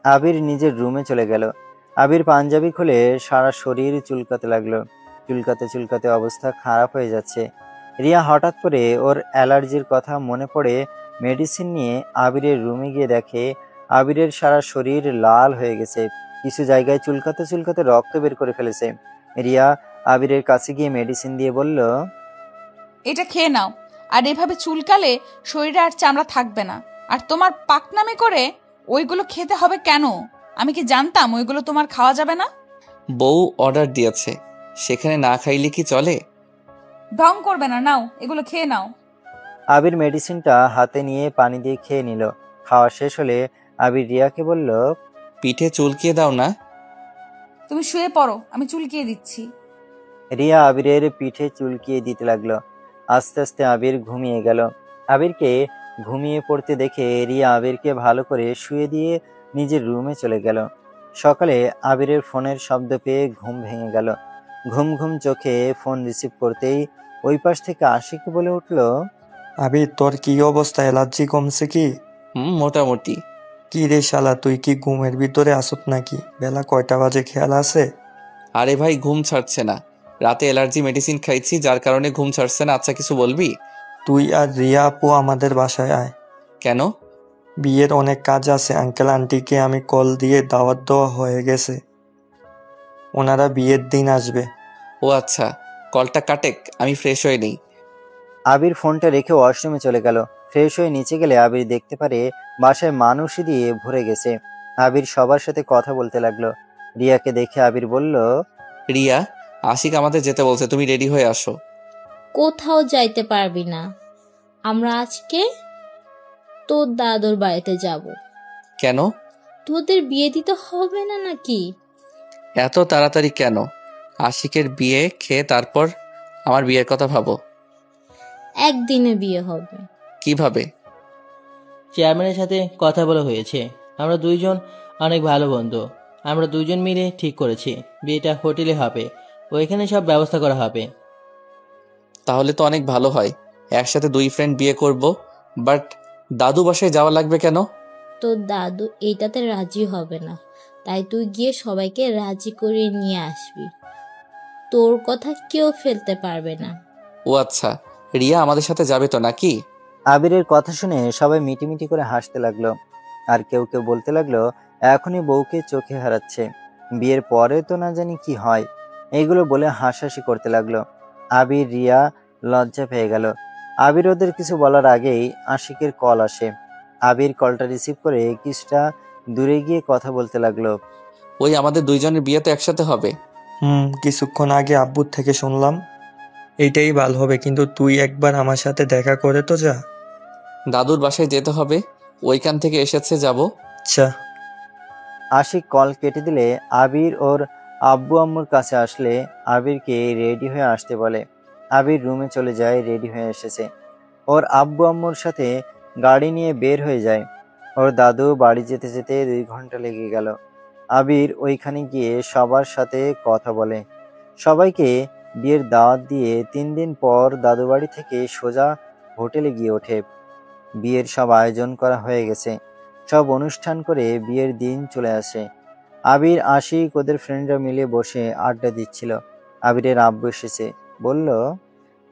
আবির নিজের রুমে চলে গেল। আবির পাঞ্জাবি খুলে সারা শরীর চুলকাতে লাগলো। চুলকাতে চুলকাতে অবস্থা খারাপ হয়ে যাচ্ছে। রিয়া হঠাৎ করে ওর অ্যালার্জির কথা মনে পড়ে মেডিসিন নিয়ে আবিরের রুমে গিয়ে দেখে আবিরের সারা শরীর লাল হয়ে গেছে। কিছু জায়গায় চুলকাতে চুলকাতে রক্ত বের করে ফেলেছে। রিয়া আবিরের কাছে গিয়ে মেডিসিন দিয়ে বলল, এটা খেয়ে নাও, আর এভাবে চুলকালে শরীরে আর চামড়া থাকবে না। আর তোমার পাকনামে করে ওইগুলো খেতে হবে কেন? আমি কি জানতাম ওইগুলো তোমার খাওয়া যাবে না? বউ অর্ডার দিয়েছে, সেখানে না খাইলে কি চলে? ঢং করবে না, নাও এগুলো খেয়ে নাও। আবির মেডিসিনটা হাতে নিয়ে পানি দিয়ে খেয়ে নিল। খাওয়া শেষ হলে আবির রিয়াকে বলল, পিঠে চুলকিয়ে দাও না। তুমি শুয়ে পড়ো, আমি চুলকিয়ে দিচ্ছি। রিয়া আবিরের পিঠে চুলকিয়ে দিতে লাগলো। আস্তে আস্তে আবির ঘুমিয়ে গেল। আবিরকে ঘুমিয়ে পড়তে দেখে রিয়া আবিরকে ভালো করে শুয়ে দিয়ে নিজের রুমে চলে গেল। সকালে আবিরের ফোনের শব্দ পেয়ে ঘুম ভেঙে গেল। ঘুম ঘুম চোখে ফোন রিসিভ করতেই ওই পাশ থেকে আশিক বলে উঠল, আবির, তোর কি অবস্থা? অ্যালার্জি কমছে কি? মোটামুটি। কি রে শালা, তুই কি ঘুমের ভিতরে আসত নাকি? বেলা কয়টা বাজে খেয়াল আছে? আরে ভাই, ঘুম ছাড়ছে না। রাতে অ্যালার্জি মেডিসিন খাইছি, যার কারণে ঘুম ছাড়ছে না। আচ্ছা, কিছু বলবি? তুই আর রিয়া আপু আমাদের বাসায় আয়। কেন? বিয়ের অনেক কাজ আছে। আঙ্কেল আন্টিকে আমি কল দিয়ে দাওয়াত দেওয়া হয়ে গেছে, ওনারা বিয়ের দিন আসবে। ও আচ্ছা, কলটা কাটেক, আমি ফ্রেশ হয়ে নেই। আবির ফোনটা রেখে ওয়াশরুমে চলে গেল। ফ্রেশ হয়ে নিচে গেলে আবির দেখতে পারে বাসায় মানুষই দিয়ে ভরে গেছে। আবির সবার সাথে কথা বলতে লাগলো। রিয়াকে দেখে আবির বলল, রিয়া, আশিক আমাদের যেতে বলছে, তুমি রেডি হয়ে আসো। কোথাও যাইতে পারবি না, আমরা আজকে তোর দাদুর বাড়িতে যাব। কেন? তোদের বিয়ে দিতে হবে না নাকি? এত তাড়াতাড়ি কেন? আশিকের বিয়ে খেয়ে তারপর আমার বিয়ের কথা ভাবো। একদিনে বিয়ে হবে। কিভাবে? চেয়ারম্যানের সাথে কথা বলা হয়েছে। আমরা দুইজন অনেক ভালো বন্ধু। আমরা দুইজন মিলে ঠিক করেছি বিয়েটা হোটেলে হবে। ওইখানে সব ব্যবস্থা করা হবে। তাহলে তো অনেক ভালো হয়, একসাথে 2 ফ্রেন্ড বিয়ে করব। বাট দাদু বাসায় যাওয়া লাগবে কেন? তোর দাদু এইটাতে রাজি হবে না, তাই তুই গিয়ে সবাইকে রাজি করে নিয়ে আসবি। তোর কথা কেউ ফেলতে পারবে না। ও আচ্ছা, রিয়া আমাদের সাথে যাবে তো নাকি? আবিরের কথা শুনে সবাই মিটিমিটি করে হাসতে লাগলো। আর কেউ কেউ বলতে লাগলো এখনই বউকে চোখে হারাচ্ছে, বিয়ের পরে তো না জানি কি হয়। এইগুলো বলে হাসাহাসি করতে লাগলো। আবির রিয়া লজ্জা পেয়ে গেল। আবির ওদের কিছু বলার আগেই আশিকের কল আসে। আবির কলটা রিসিভ করে কিছুটা দূরে গিয়ে কথা বলতে লাগলো। ওই আমাদের দুইজনের বিয়ে তো একসাথে হবে। কিছুক্ষণ আগে আব্বুর থেকে শুনলাম। এইটাই ভালো হবে, কিন্তু তুই একবার আমার সাথে দেখা করে তো যা। দাদুর বাসায় যেতে হবে, ওইখান থেকে এসেছে যাব। আচ্ছা। আশিক কল কেটে দিলে আবির ওর আব্বু আম্মুর কাছে আসলে আবিরকে রেডি হয়ে আসতে বলে। আবির রুমে চলে যায়, রেডি হয়ে এসেছে। ওর আব্বু আম্মুর সাথে গাড়ি নিয়ে বের হয়ে যায়। ওর দাদু বাড়ি যেতে যেতে 2 ঘন্টা লেগে গেল। আবির ওইখানে গিয়ে সবার সাথে কথা বলে, সবাইকে বিয়ের দাওয়াত দিয়ে 3 দিন পর দাদু বাড়ি থেকে সোজা হোটেলে গিয়ে ওঠে। বিয়ের সব আয়োজন করা হয়ে গেছে, সব অনুষ্ঠান করে বিয়ের দিন চলে আসে। আবির আশিক ওদের ফ্রেন্ডরা মিলে বসে আড্ডা দিচ্ছিল। আবিরের আব্বু এসেছে, বলল,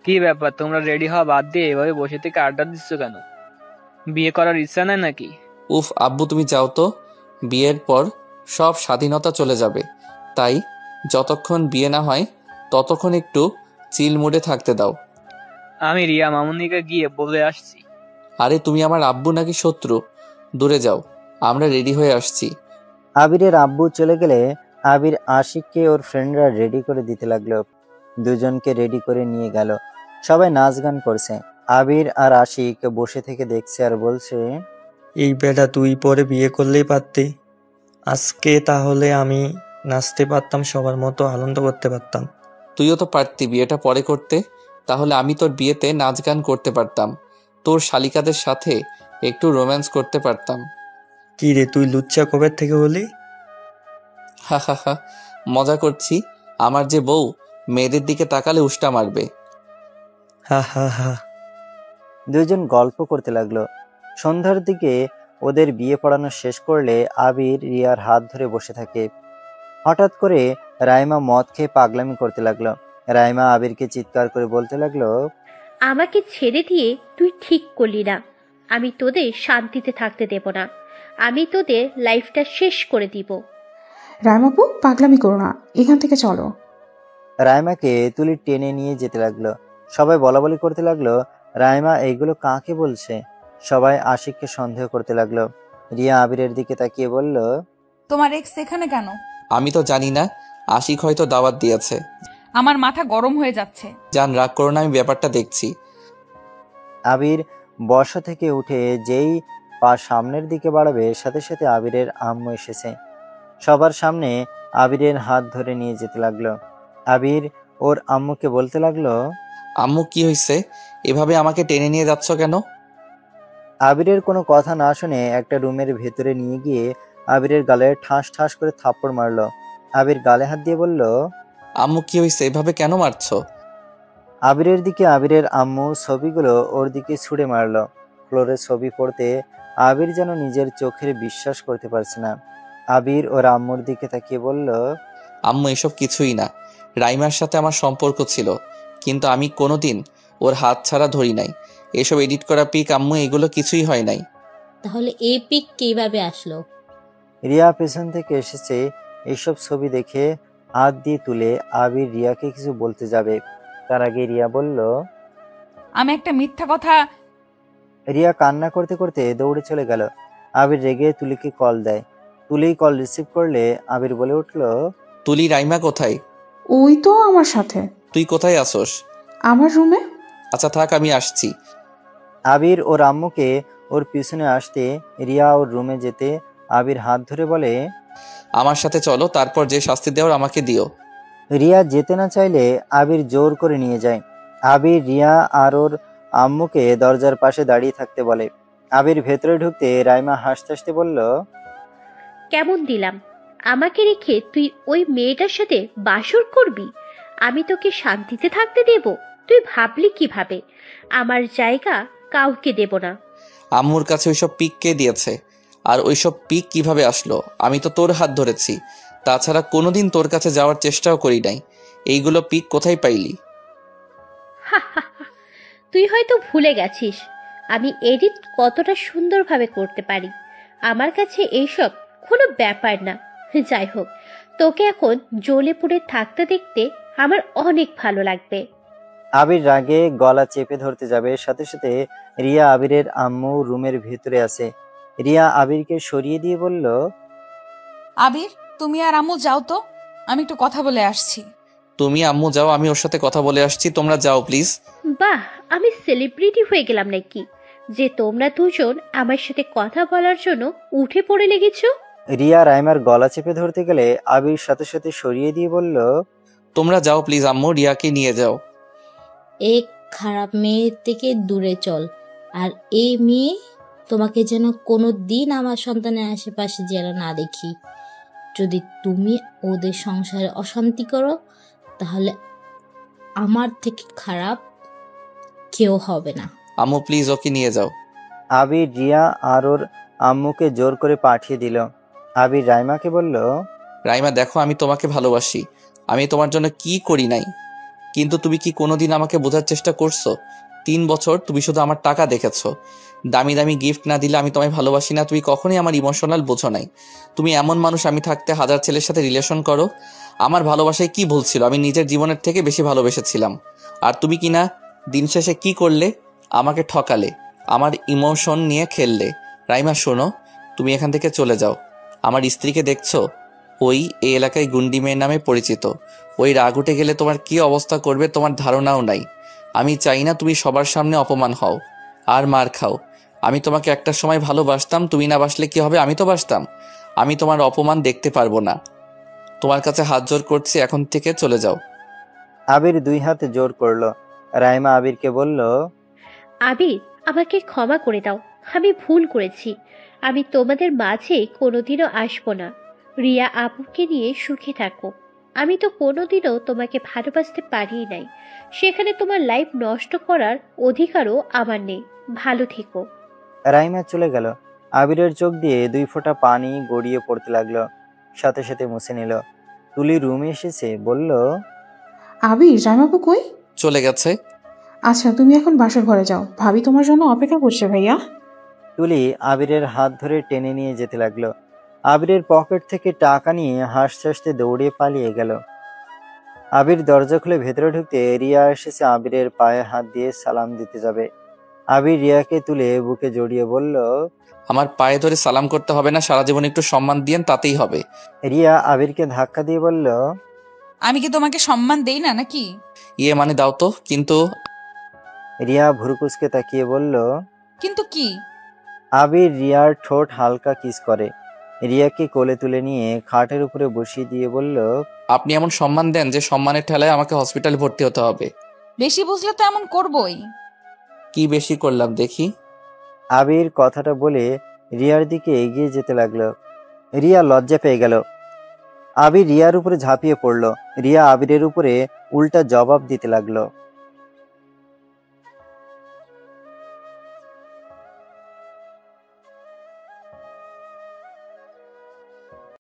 কি ব্যাপার, তোমরা রেডি হওয়া বাদ দিয়ে এভাবে বসে থেকে আড্ডা দিচ্ছ কেন? বিয়ে করার ইচ্ছা নাই নাকি? উফ আব্বু, তুমি যাও তো, বিয়ের পর সব স্বাধীনতা চলে যাবে। তাই যতক্ষণ বিয়ে না হয় ততক্ষণ একটু চিল মুডে থাকতে দাও। আমি রিয়া মামুনিকে গিয়ে বলে আসছি। আরে তুমি আমার আব্বু নাকি শত্রু? দূরে যাও, আমরা রেডি হয়ে আসছি। আবিরের আব্বু চলে গেলে আবির আশিককে ওর ফ্রেন্ডরা রেডি করে দিতে লাগলো। দুজনকে রেডি করে নিয়ে গেল। সবাই নাচ গান করছে। আবির আর আশিক বসে থেকে দেখছে আর বলছে, এই বেটা তুই পরে বিয়ে করলেই পারতি। আজকে তাহলে আমি নাচতে পারতাম, সবার মতো আনন্দ করতে পারতাম। তুইও তো পারতি বিয়েটা পরে করতে, তাহলে আমি তোর বিয়েতে নাচ গান করতে পারতাম, তোর শালিকাদের সাথে একটু রোম্যান্স করতে পারতাম। কি রে, তুই লুচ্চা কবে থেকে হলি? হা হা হা, মজা করছি। আমার যে বউ মেয়েদের দিকে তাকালে উষ্টা মারবে। হা হা হা। দুজন গল্প করতে লাগলো। সন্ধ্যার দিকে ওদের বিয়ে পড়ানো শেষ করলে আবির রিয়ার হাত ধরে বসে থাকে। হঠাৎ করে রাইমা মদ খেয়ে পাগলামি করতে লাগলো। রাইমা আবিরকে চিৎকার করে বলতে লাগলো, আমাকে ছেড়ে দিয়ে তুই ঠিক করলি না। আমি তোদের শান্তিতে থাকতে দেব না। আমি তোদের লাইফটা শেষ করে দিব। রায়মাপু, পাগলামি করো না, এখান থেকে চলো। রাইমাকে তুলি টেনে নিয়ে যেতে লাগলো। সবাই বলাবলি করতে লাগলো, রাইমা এইগুলো কাকে বলছে? সবাই আশিককে সন্দেহ করতে লাগলো। রিয়া আবিরের দিকে তাকিয়ে বলল, তোমার এক্স এখানে কেন? আমি তো জানি না, আশিক হয়তো দাওয়াত দিয়েছে। আমার মাথা গরম হয়ে যাচ্ছে। জান, রাগ করো না, আমি ব্যাপারটা দেখছি। আবির বসা থেকে উঠে যেই পা সামনের দিকে বাড়াবে, সাথে সাথে আবিরের আম্মু এসেছে। সবার সামনে আবিরের হাত ধরে নিয়ে যেতে লাগলো। আবির ওর আম্মুকে বলতে লাগলো, আম্মু কি হয়েছে, এভাবে আমাকে টেনে নিয়ে যাচ্ছ কেন? আবিরের কোনো কথা না শুনে একটা রুমের ভেতরে নিয়ে গিয়ে আবিরের গালে ঠাস ঠাস করে থাপ্পড় মারলো। আবির গালে হাত দিয়ে বলল, আম্মু কি হয়েছে, এভাবে কেন মারছো? আবিরের দিকে আবিরের আম্মু ছবিগুলো ওর দিকে ছুঁড়ে মারলো। ফ্লোরে ছবি পড়তে আবির যেন নিজের চোখের বিশ্বাস করতে পারছে না। আবির ওর আম্মুর দিকে তাকিয়ে বলল, আম্মু এসব কিছুই না, রাইমার সাথে আমার সম্পর্ক ছিল, কিন্তু আমি কোনোদিন ওর হাত ছাড়া ধরি নাই। এসব এডিট করা পিক আম্মু, এগুলো কিছুই হয় নাই। তাহলে এই পিক কিভাবে আসলো? রিয়া পেছন থেকে এসেছে। এইসব ছবি দেখে হাত দিয়ে তুলে আবির রিয়াকে কিছু বলতে যাবে, তার আগে রিয়া বলল, আমি একটা মিথ্যা কথা। রিয়া কান্না করতে করতে দৌড়ে চলে গেল। আবির রেগে তুলিকে কল দেয়। তুলি কল রিসিভ করলে আবির বলে উঠল, তুলি, রাইমা কোথায়? ওই তো আমার সাথে। তুই কোথায় আসোস? আমার রুমে। আচ্ছা থাক, আমি আসছি। আবির ওর আম্মুকে ওর পিছনে আসতে রিয়া ওর রুমে যেতে আবির হাত ধরে বলে, আমার সাথে চলো, তারপর যে শাস্তি দেওয়ার আমাকে দিও। রিয়া যেতে না চাইলে আবির জোর করে নিয়ে যায়। আবির রিয়া আর ওর আম্মুকে দরজার পাশে দাঁড়িয়ে থাকতে বলে। আবির ভেতরে ঢুকতে রাইমা হাসতে হাসতে বলল, কেমন দিলাম? আমাকে রেখে তুই ওই মেয়েটার সাথে বাসর করবি? আমি তোকে শান্তিতে থাকতে দেব? তুই ভাবলি কিভাবে? আমার জায়গা কাউকে দেব না। আম্মুর কাছে ওইসব পিক কে দিয়েছে? আর ওইসব পিক কিভাবে আসলো? আমি তো তোর হাত ধরেছি। তাছাড়া কোনোদিন তোর কাছে যাওয়ার চেষ্টাও করি নাই। এইগুলো পিক কোথায় পাইলি? তুই হয়তো ভুলে গেছিস আমি এডিট কতটা সুন্দরভাবে করতে পারি। আমার কাছে এইসব কোনো ব্যাপার না। যাই হোক, তোকে এখন জ্বলে পুড়ে থাকতে দেখতে আমার অনেক ভালো লাগবে। আবির রাগে গলা চেপে ধরতে যাবে, সাথে সাথে রিয়া আবিরের আম্মু রুমের ভেতরে আছে। রিয়া আবিরকে সরিয়ে দিয়ে বলল, আবির, তুমি আর আম্মু যাও তো, আমি একটু কথা বলে আসছি। তুমি আম্মু যাও, আমি ওর সাথে কথা বলে আসছি। তোমরা যাও প্লিজ। বাহ, আমি সেলিব্রিটি হয়ে গেলাম নাকি যে তোমরা দুজন আমার সাথে কথা বলার জন্য উঠে পড়ে লেগেছো? রিয়া রাইমার গলা চেপে ধরতে গেলে আবির সাথে সাথে সরিয়ে দিয়ে বলল, তোমরা যাও প্লিজ আম্মু, রিয়াকে নিয়ে যাও। এক খারাপ মেয়ের থেকে দূরে চল। আর এই মেয়ে তোমাকে যেন কোনো দিন আমার সন্তানের আশেপাশে যেন না দেখি। যদি তুমি ওদের সংসারে অশান্তি করো তাহলে আমার থেকে খারাপ কেউ হবে না। আম্মু প্লিজ ওকে নিয়ে যাও। আবির রিয়া আর ওর আম্মুকে জোর করে পাঠিয়ে দিল। আবির রাইমাকে বলল, রাইমা দেখো, আমি তোমাকে ভালোবাসি। আমি তোমার জন্য কি করি নাই, কিন্তু তুমি কি কোনোদিন আমাকে বোঝার চেষ্টা করছো? 3 বছর তুমি শুধু আমার টাকা দেখেছো। দামি দামি গিফট না দিলে আমি তোমায় ভালোবাসি না। তুমি কখনোই আমার ইমোশনাল বোঝো নাই। তুমি এমন মানুষ, আমি থাকতে 1000 ছেলের সাথে রিলেশন করো। আমার ভালোবাসায় কি ভুল ছিল? আমি নিজের জীবনের থেকে বেশি ভালোবেসেছিলাম। আর তুমি কিনা দিন শেষে কি করলে? আমাকে ঠকালে, আমার ইমোশন নিয়ে খেললে। রাইমা শোনো, তুমি এখান থেকে চলে যাও। আমার স্ত্রীকে দেখছো? ওই এই এলাকায় গুন্ডি মেয়ের নামে পরিচিত। ওই রাগ উঠে গেলে তোমার কি অবস্থা করবে তোমার ধারণাও নাই। আমি চাই না তুমি সবার সামনে অপমান হও আর মার খাও। আমি তোমাকে একটা সময় ভালোবাসতাম, তুমি না বাসলে কি হবে? আমি তো বাসতাম। আমি তোমার অপমান দেখতে পারবো না। তোমার কাছে হাত জোর করছি, এখন থেকে চলে যাও। আবির 2 হাতে জোর করলো। রাইমা আবিরকে বলল, আবির, আমাকে ক্ষমা করে দাও। আমি ভুল করেছি। আমি তোমাদের মাঝে কোনোদিনও আসবো না। রিয়া আপুকে নিয়ে সুখে থাকো। আমি তো কোনোদিনও তোমাকে ভালোবাসতে পারি নাই। সেখানে তোমার লাইফ নষ্ট করার অধিকারও আমার নেই। ভালো থেকো। রাইমা চলে গেল। আবিরের চোখ দিয়ে 2 ফোঁটা পানি গড়িয়ে পড়তে লাগলো, সাথে সাথে মুছে নিল। তুলি রুমে এসেছে, বলল, আবির, রাইমাপু কই? চলে গেছে। আচ্ছা, তুমি এখন বাসার ঘরে যাও, ভাবি তোমার জন্য অপেক্ষা করছে ভাইয়া। তুলি আবিরের হাত ধরে টেনে নিয়ে যেতে লাগলো। আবিরের পকেট থেকে টাকা নিয়ে হাসতে হাসতে দৌড়ে পালিয়ে গেল। আবির দরজা খুলে ভেতরে ঢুকতে রিয়া এসেছে আবিরের পায়ে হাত দিয়ে সালাম দিতে যাবে। আবির রিয়াকে তুলে বুকে জড়িয়ে বলল, আমার পায়ে ধরে সালাম করতে হবে না, সারা জীবন একটু সম্মান দিয়েন, তাতেই হবে। রিয়া আবিরকে ধাক্কা দিয়ে বলল, আমি কি তোমাকে সম্মান দেই না নাকি? ইয়ে মানে দাও তো। কিন্তু রিয়া ভুরুকুচকে তাকিয়ে বলল, কিন্তু কি? আবির রিয়ার ঠোঁট হালকা কিস করে। রিয়াকে কোলে তুলে নিয়ে খাটের উপরে বসিয়ে দিয়ে বলল, আপনি এমন সম্মান দেন যে সম্মানের ঠেলায় আমাকে হসপিটালে ভর্তি হতে হবে। বেশি বুঝলে তো এমন করবই। কি বেশি করলাম দেখি? আবির কথাটা বলে রিয়ার দিকে এগিয়ে যেতে লাগলো। রিয়া লজ্জা পেয়ে গেল। আবির রিয়ার উপরে ঝাঁপিয়ে পড়ল। রিয়া আবিরের উপরে উল্টা জবাব দিতে লাগলো।